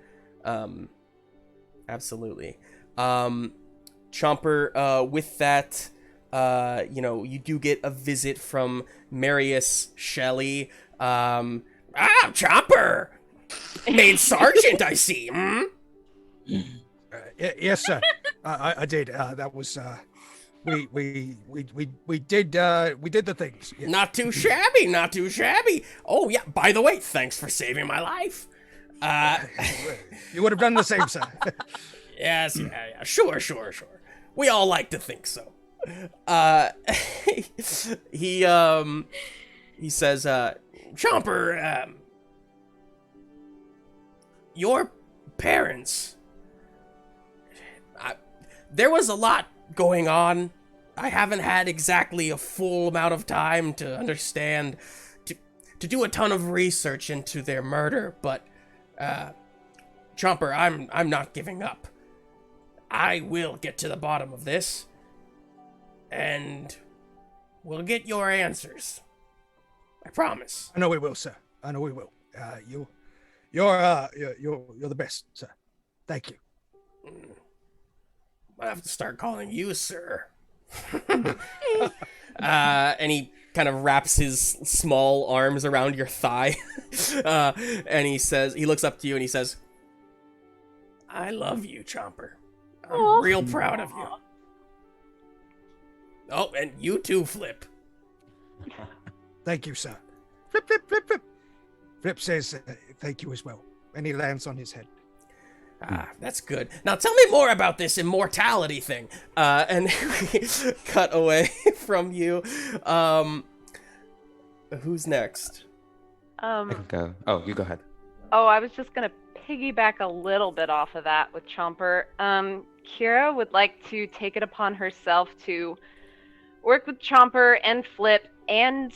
Absolutely. Chomper, with that, you do get a visit from Marius Shelley. Chomper! Made sergeant, I see. Yes, sir. I did. That was we did the things. Yeah. Not too shabby, not too shabby. Oh yeah, by the way, thanks for saving my life. You would have done the same, sir. Yes, yeah, sure. We all like to think so. He says, Chomper, your parents, there was a lot going on. I haven't had exactly a full amount of time to understand, to do a ton of research into their murder, but Chomper, I'm not giving up. I will get to the bottom of this, and we'll get your answers. I promise. I know we will, sir. I know we will. You're the best, sir. Thank you. I have to start calling you sir. And he kind of wraps his small arms around your thigh. And he looks up to you and he says, I love you, Chomper. I'm real proud of you. Oh, and you too, Flip. Thank you, sir. Flip, flip, flip, flip. Flip says thank you as well. And he lands on his head. That's good. Now tell me more about this immortality thing. And cut away from you. Who's next? I can go. Oh, you go ahead. Oh, I was just gonna piggyback a little bit off of that with Chomper. Kira would like to take it upon herself to work with Chomper and Flip and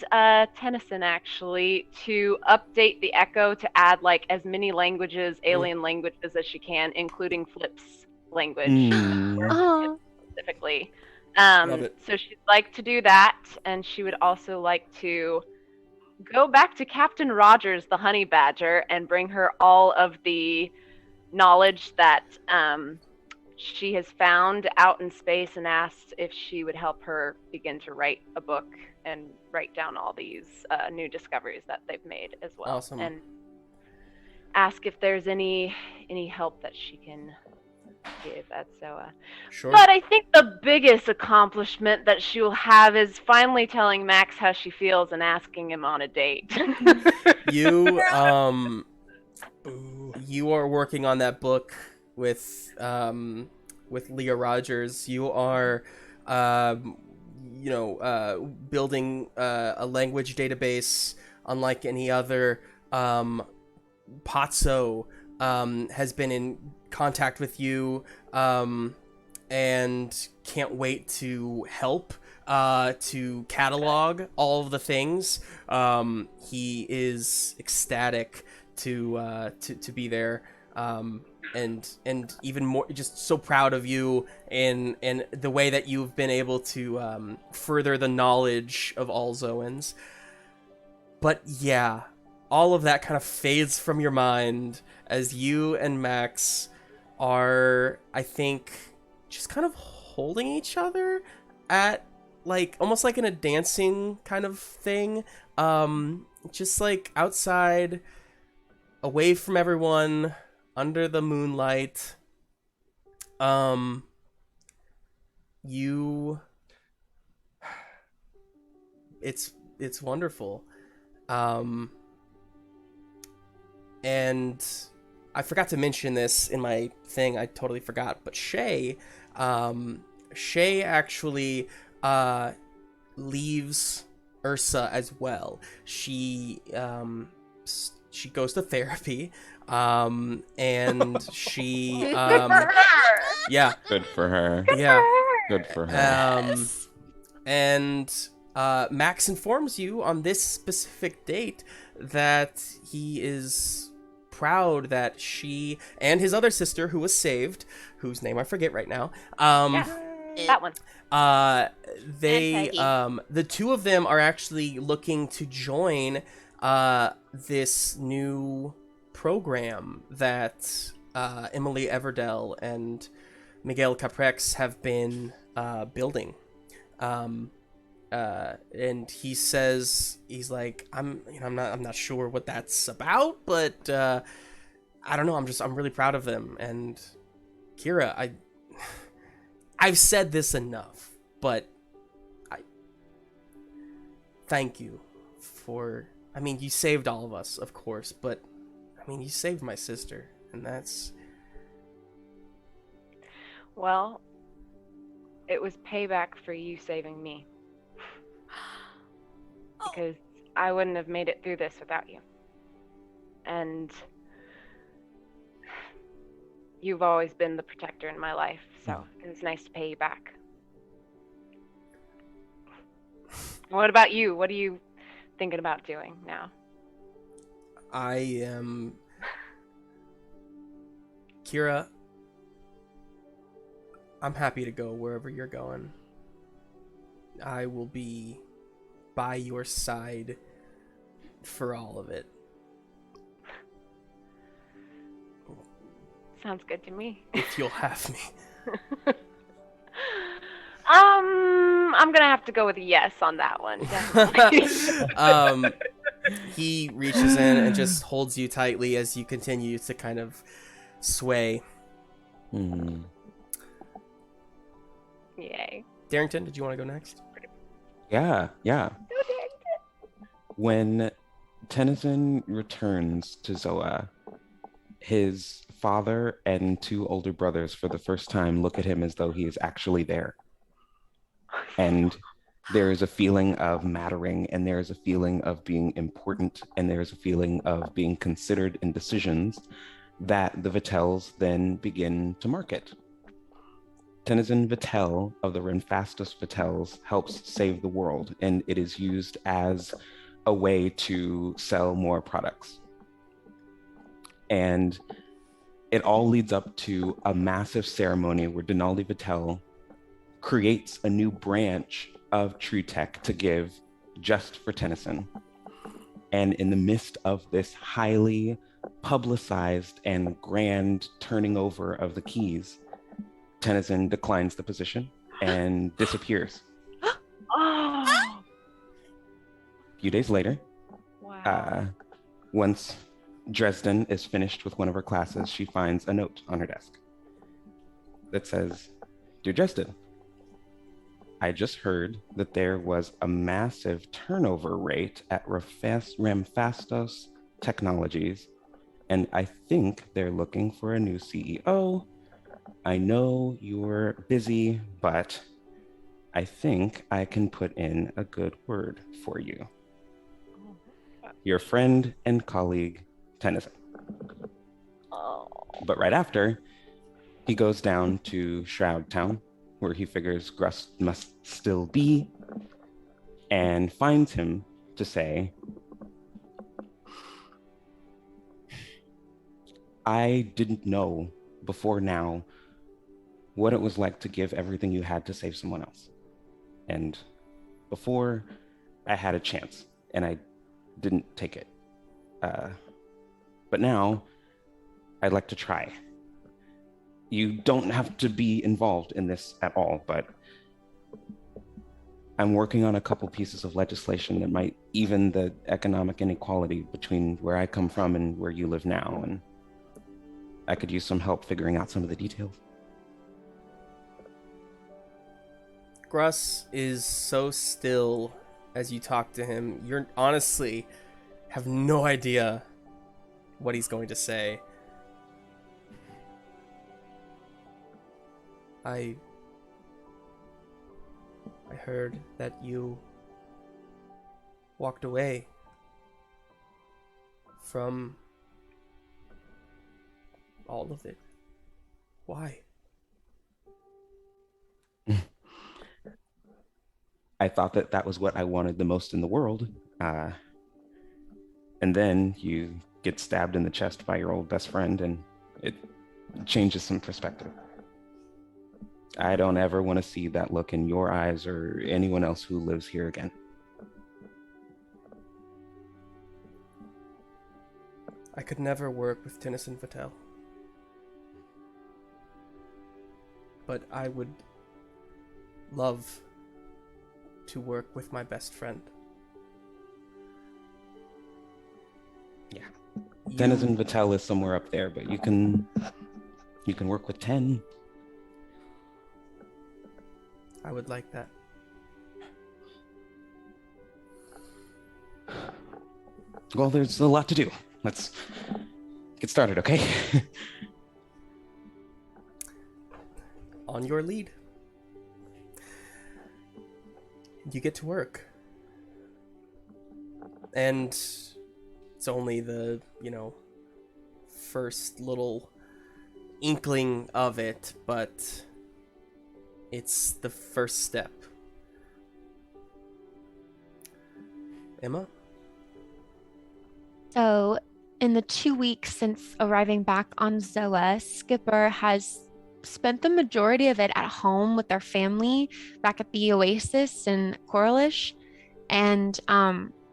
Tennison actually to update the Echo to add like as many languages, alien languages as she can, including Flip's language specifically. Love it. So she'd like to do that, and she would also like to go back to Captain Rogers, the honey badger, and bring her all of the knowledge that she has found out in space, and asked if she would help her begin to write a book and write down all these new discoveries that they've made as well. Awesome. And ask if there's any help that she can give. That's so Sure. But I think the biggest accomplishment that she will have is finally telling Max how she feels and asking him on a date. You Boo. you are working on that book with Leah Rogers. You are building a language database unlike any other. Patso has been in contact with you and can't wait to help to catalog all of the things. He is ecstatic to be there, and even more just so proud of you in the way that you've been able to further the knowledge of all Zoans. But yeah, all of that kind of fades from your mind as you and Max are, I think, just kind of holding each other at like almost like in a dancing kind of thing, just like outside, away from everyone, under the moonlight. It's wonderful. And I forgot to mention this in my thing. I totally forgot. But Shay actually leaves Ursa as well. She goes to therapy, and she yeah, Good for her. yeah. Good for her. And Max informs you on this specific date that he is proud that she and his other sister, who was saved, whose name I forget right now, That one. they And the two of them are actually looking to join this new program that Emily Everdell and Miguel Caprex have been building. And he says, he's like, I'm not sure what that's about, but I don't know. I'm really proud of them. And Kira, I've said this enough, but I thank you for. I mean, you saved all of us, of course, but I mean, you saved my sister, and that's. Well, it was payback for you saving me. Because I wouldn't have made it through this without you. And you've always been the protector in my life, so it was nice to pay you back. What about you? What are you thinking about doing now? I am. Kira, I'm happy to go wherever you're going. I will be by your side for all of it. Sounds good to me. if you'll have me. I'm gonna have to go with a yes on that one. Definitely. He reaches in and just holds you tightly as you continue to kind of sway. Yay. Darrington, did you want to go next? Yeah. Go Darrington. When Tennison returns to Zoa, his father and 2 older brothers for the first time look at him as though he is actually there. And there is a feeling of mattering, and there is a feeling of being important, and there is a feeling of being considered in decisions that the Vitells then begin to market. Tennison Vitell of the Renfastus Vitells helps save the world, and it is used as a way to sell more products. And it all leads up to a massive ceremony where Denaldi Vitell creates a new branch of True Tech to give just for Tennison. And in the midst of this highly publicized and grand turning over of the keys, Tennison declines the position and disappears. Oh. A few days later, Wow. once Dresden is finished with one of her classes, she finds a note on her desk that says, "Dear Dresden, I just heard that there was a massive turnover rate at Ramfastos Technologies, and I think they're looking for a new CEO. I know you're busy, but I think I can put in a good word for you. Your friend and colleague, Tennison." Oh. But right after, he goes down to Shroud Town, where he figures Gruss must still be, and finds him to say, "I didn't know before now what it was like to give everything you had to save someone else. And before, I had a chance, and I didn't take it. But now, I'd like to try. You don't have to be involved in this at all, but I'm working on a couple pieces of legislation that might even the economic inequality between where I come from and where you live now, and I could use some help figuring out some of the details." Gruss is so still as you talk to him. You're honestly have no idea what he's going to say. I heard that you walked away from all of it. Why? I thought that that was what I wanted the most in the world. And then you get stabbed in the chest by your old best friend, and it changes some perspective. I don't ever want to see that look in your eyes or anyone else who lives here again. I could never work with Tennison Vitell. But I would love to work with my best friend. Yeah. Tennison Vitell is somewhere up there, but you can work with 10. I would like that. Well, there's a lot to do. Let's get started, okay? On your lead. You get to work. And it's only the, first little inkling of it, but it's the first step. Emma? So, in the 2 weeks since arriving back on Zoa, Skipper has spent the majority of it at home with their family back at the Oasis in Coralish. And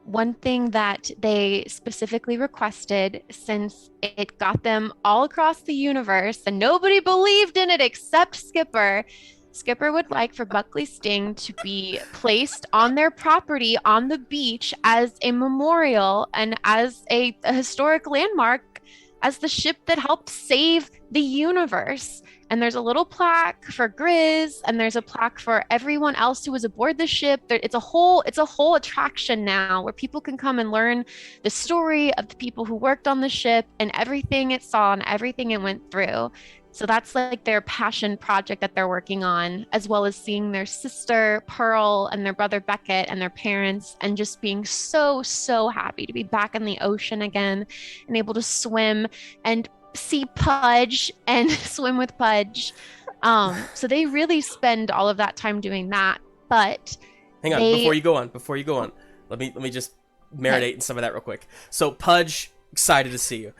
one thing that they specifically requested, since it got them all across the universe and nobody believed in it except Skipper, Skipper would like for Buckley Sting to be placed on their property on the beach as a memorial and as a historic landmark, as the ship that helped save the universe. And there's a little plaque for Grizz, and there's a plaque for everyone else who was aboard the ship. It's a whole attraction now where people can come and learn the story of the people who worked on the ship and everything it saw and everything it went through. So that's like their passion project that they're working on, as well as seeing their sister Pearl and their brother Beckett and their parents, and just being so, so happy to be back in the ocean again and able to swim and see Pudge and swim with Pudge. So they really spend all of that time doing that. But hang on, before you go on, let me just marinate in some of that real quick. So Pudge, excited to see you.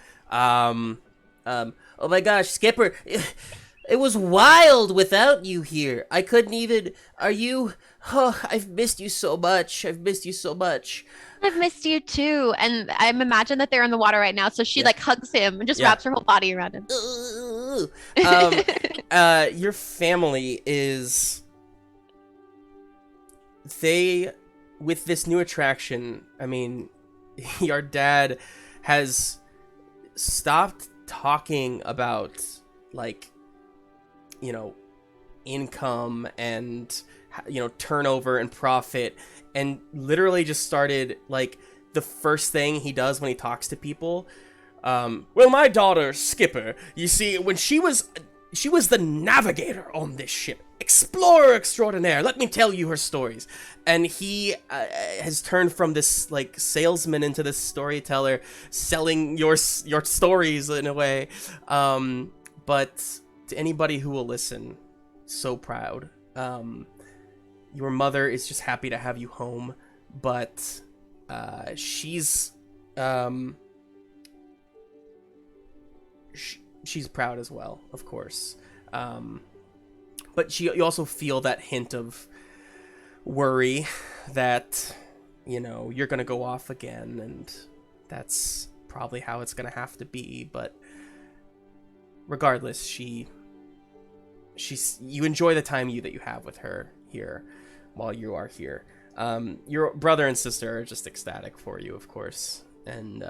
Oh my gosh, Skipper, it was wild without you here. I couldn't even. Are you? Oh, I've missed you so much. I've missed you too. And I imagine that they're in the water right now. So she like hugs him and just wraps her whole body around him. Your family is. With this new attraction, I mean, your dad has stopped talking about, like, you know, income and, you know, turnover and profit, and literally just started, like, the first thing he does when he talks to people, well, my daughter Skipper, you see, when she was the navigator on this ship, explorer extraordinaire, let me tell you her stories. And he has turned from this, like, salesman into this storyteller, selling your stories in a way. But to anybody who will listen, so proud. Your mother is just happy to have you home, but she's proud as well, of course. But you also feel that hint of worry that, you know, you're gonna go off again, and that's probably how it's gonna have to be. But regardless, you enjoy the time that you have with her here while you are here. Your brother and sister are just ecstatic for you, of course, and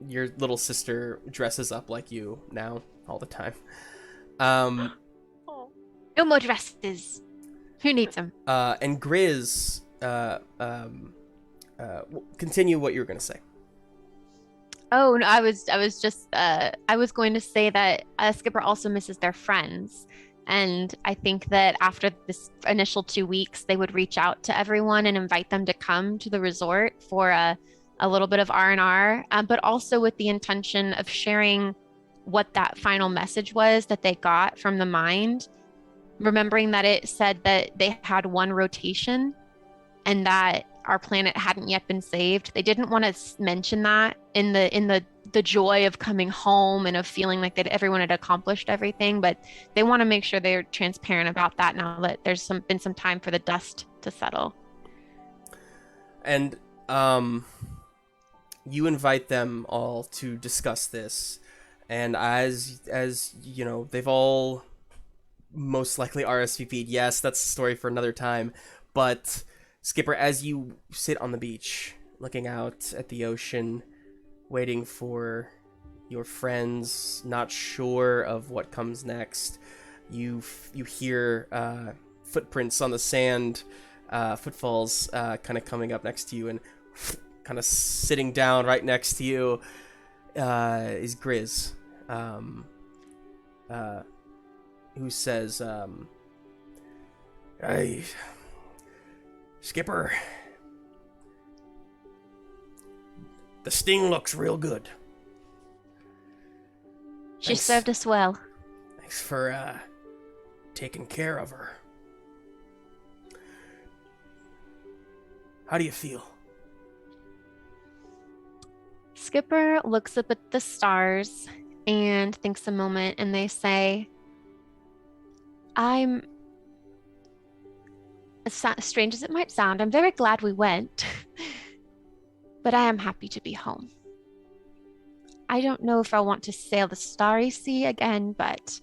your little sister dresses up like you now all the time. No more dresses. Who needs them? And Grizz, continue what you were gonna say. Oh no, I was going to say that Skipper also misses their friends, and I think that after this initial 2 weeks, they would reach out to everyone and invite them to come to the resort for a little bit of R&R, but also with the intention of sharing what that final message was that they got from the mind. Remembering that it said that they had one rotation and that our planet hadn't yet been saved. They didn't want to mention that in the joy of coming home and of feeling like that everyone had accomplished everything, but they want to make sure they're transparent about that now that there's been some time for the dust to settle. And you invite them all to discuss this, and as you know, they've all most likely RSVP'd. Yes, that's a story for another time. But Skipper, as you sit on the beach, looking out at the ocean, waiting for your friends, not sure of what comes next, you hear footprints on the sand, footfalls kind of coming up next to you, and kind of sitting down right next to you is Grizz. Who says, hey, Skipper, the sting looks real good. She served us well. Thanks for taking care of her. How do you feel? Skipper looks up at the stars and thinks a moment, and they say, as strange as it might sound, I'm very glad we went. but I am happy to be home. I don't know if I want to sail the Starry Sea again, but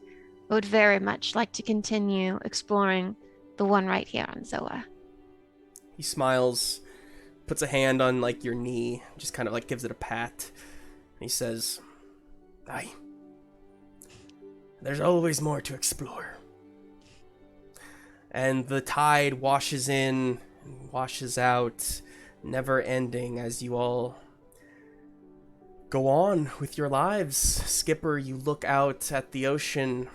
I would very much like to continue exploring the one right here on Zoa. He smiles, puts a hand on like your knee, just kind of like gives it a pat. And he says, "Aye. There's always more to explore." And the tide washes in and washes out, never ending as you all go on with your lives. Skipper, you look out at the ocean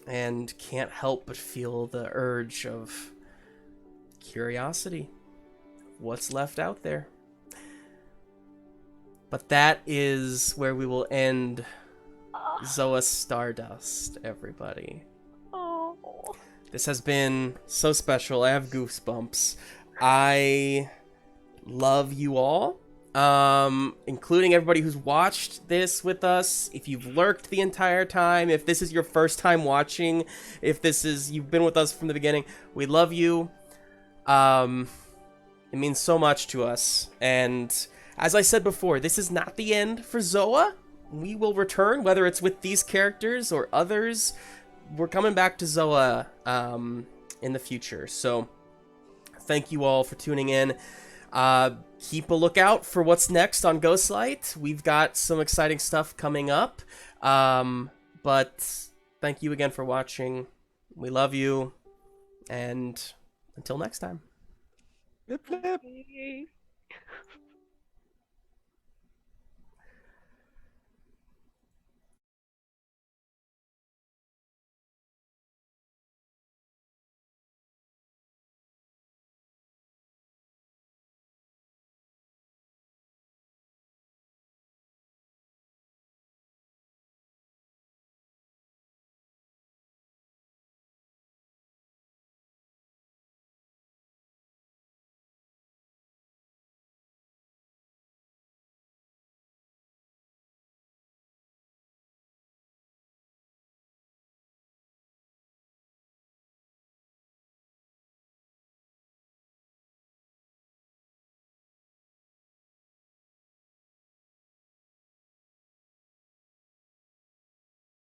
and can't help but feel the urge of curiosity. What's left out there? But that is where we will end Zoa Stardust, everybody. Oh. This has been so special. I have goosebumps. I love you all. Including everybody who's watched this with us. If you've lurked the entire time, if this is your first time watching, if you've been with us from the beginning, we love you. It means so much to us. And as I said before, this is not the end for Zoa. We will return, whether it's with these characters or others. We're coming back to Zoa in the future. So thank you all for tuning in. Keep a lookout for what's next on Ghostlight. We've got some exciting stuff coming up. But thank you again for watching. We love you. And until next time. Flip, flip. Okay.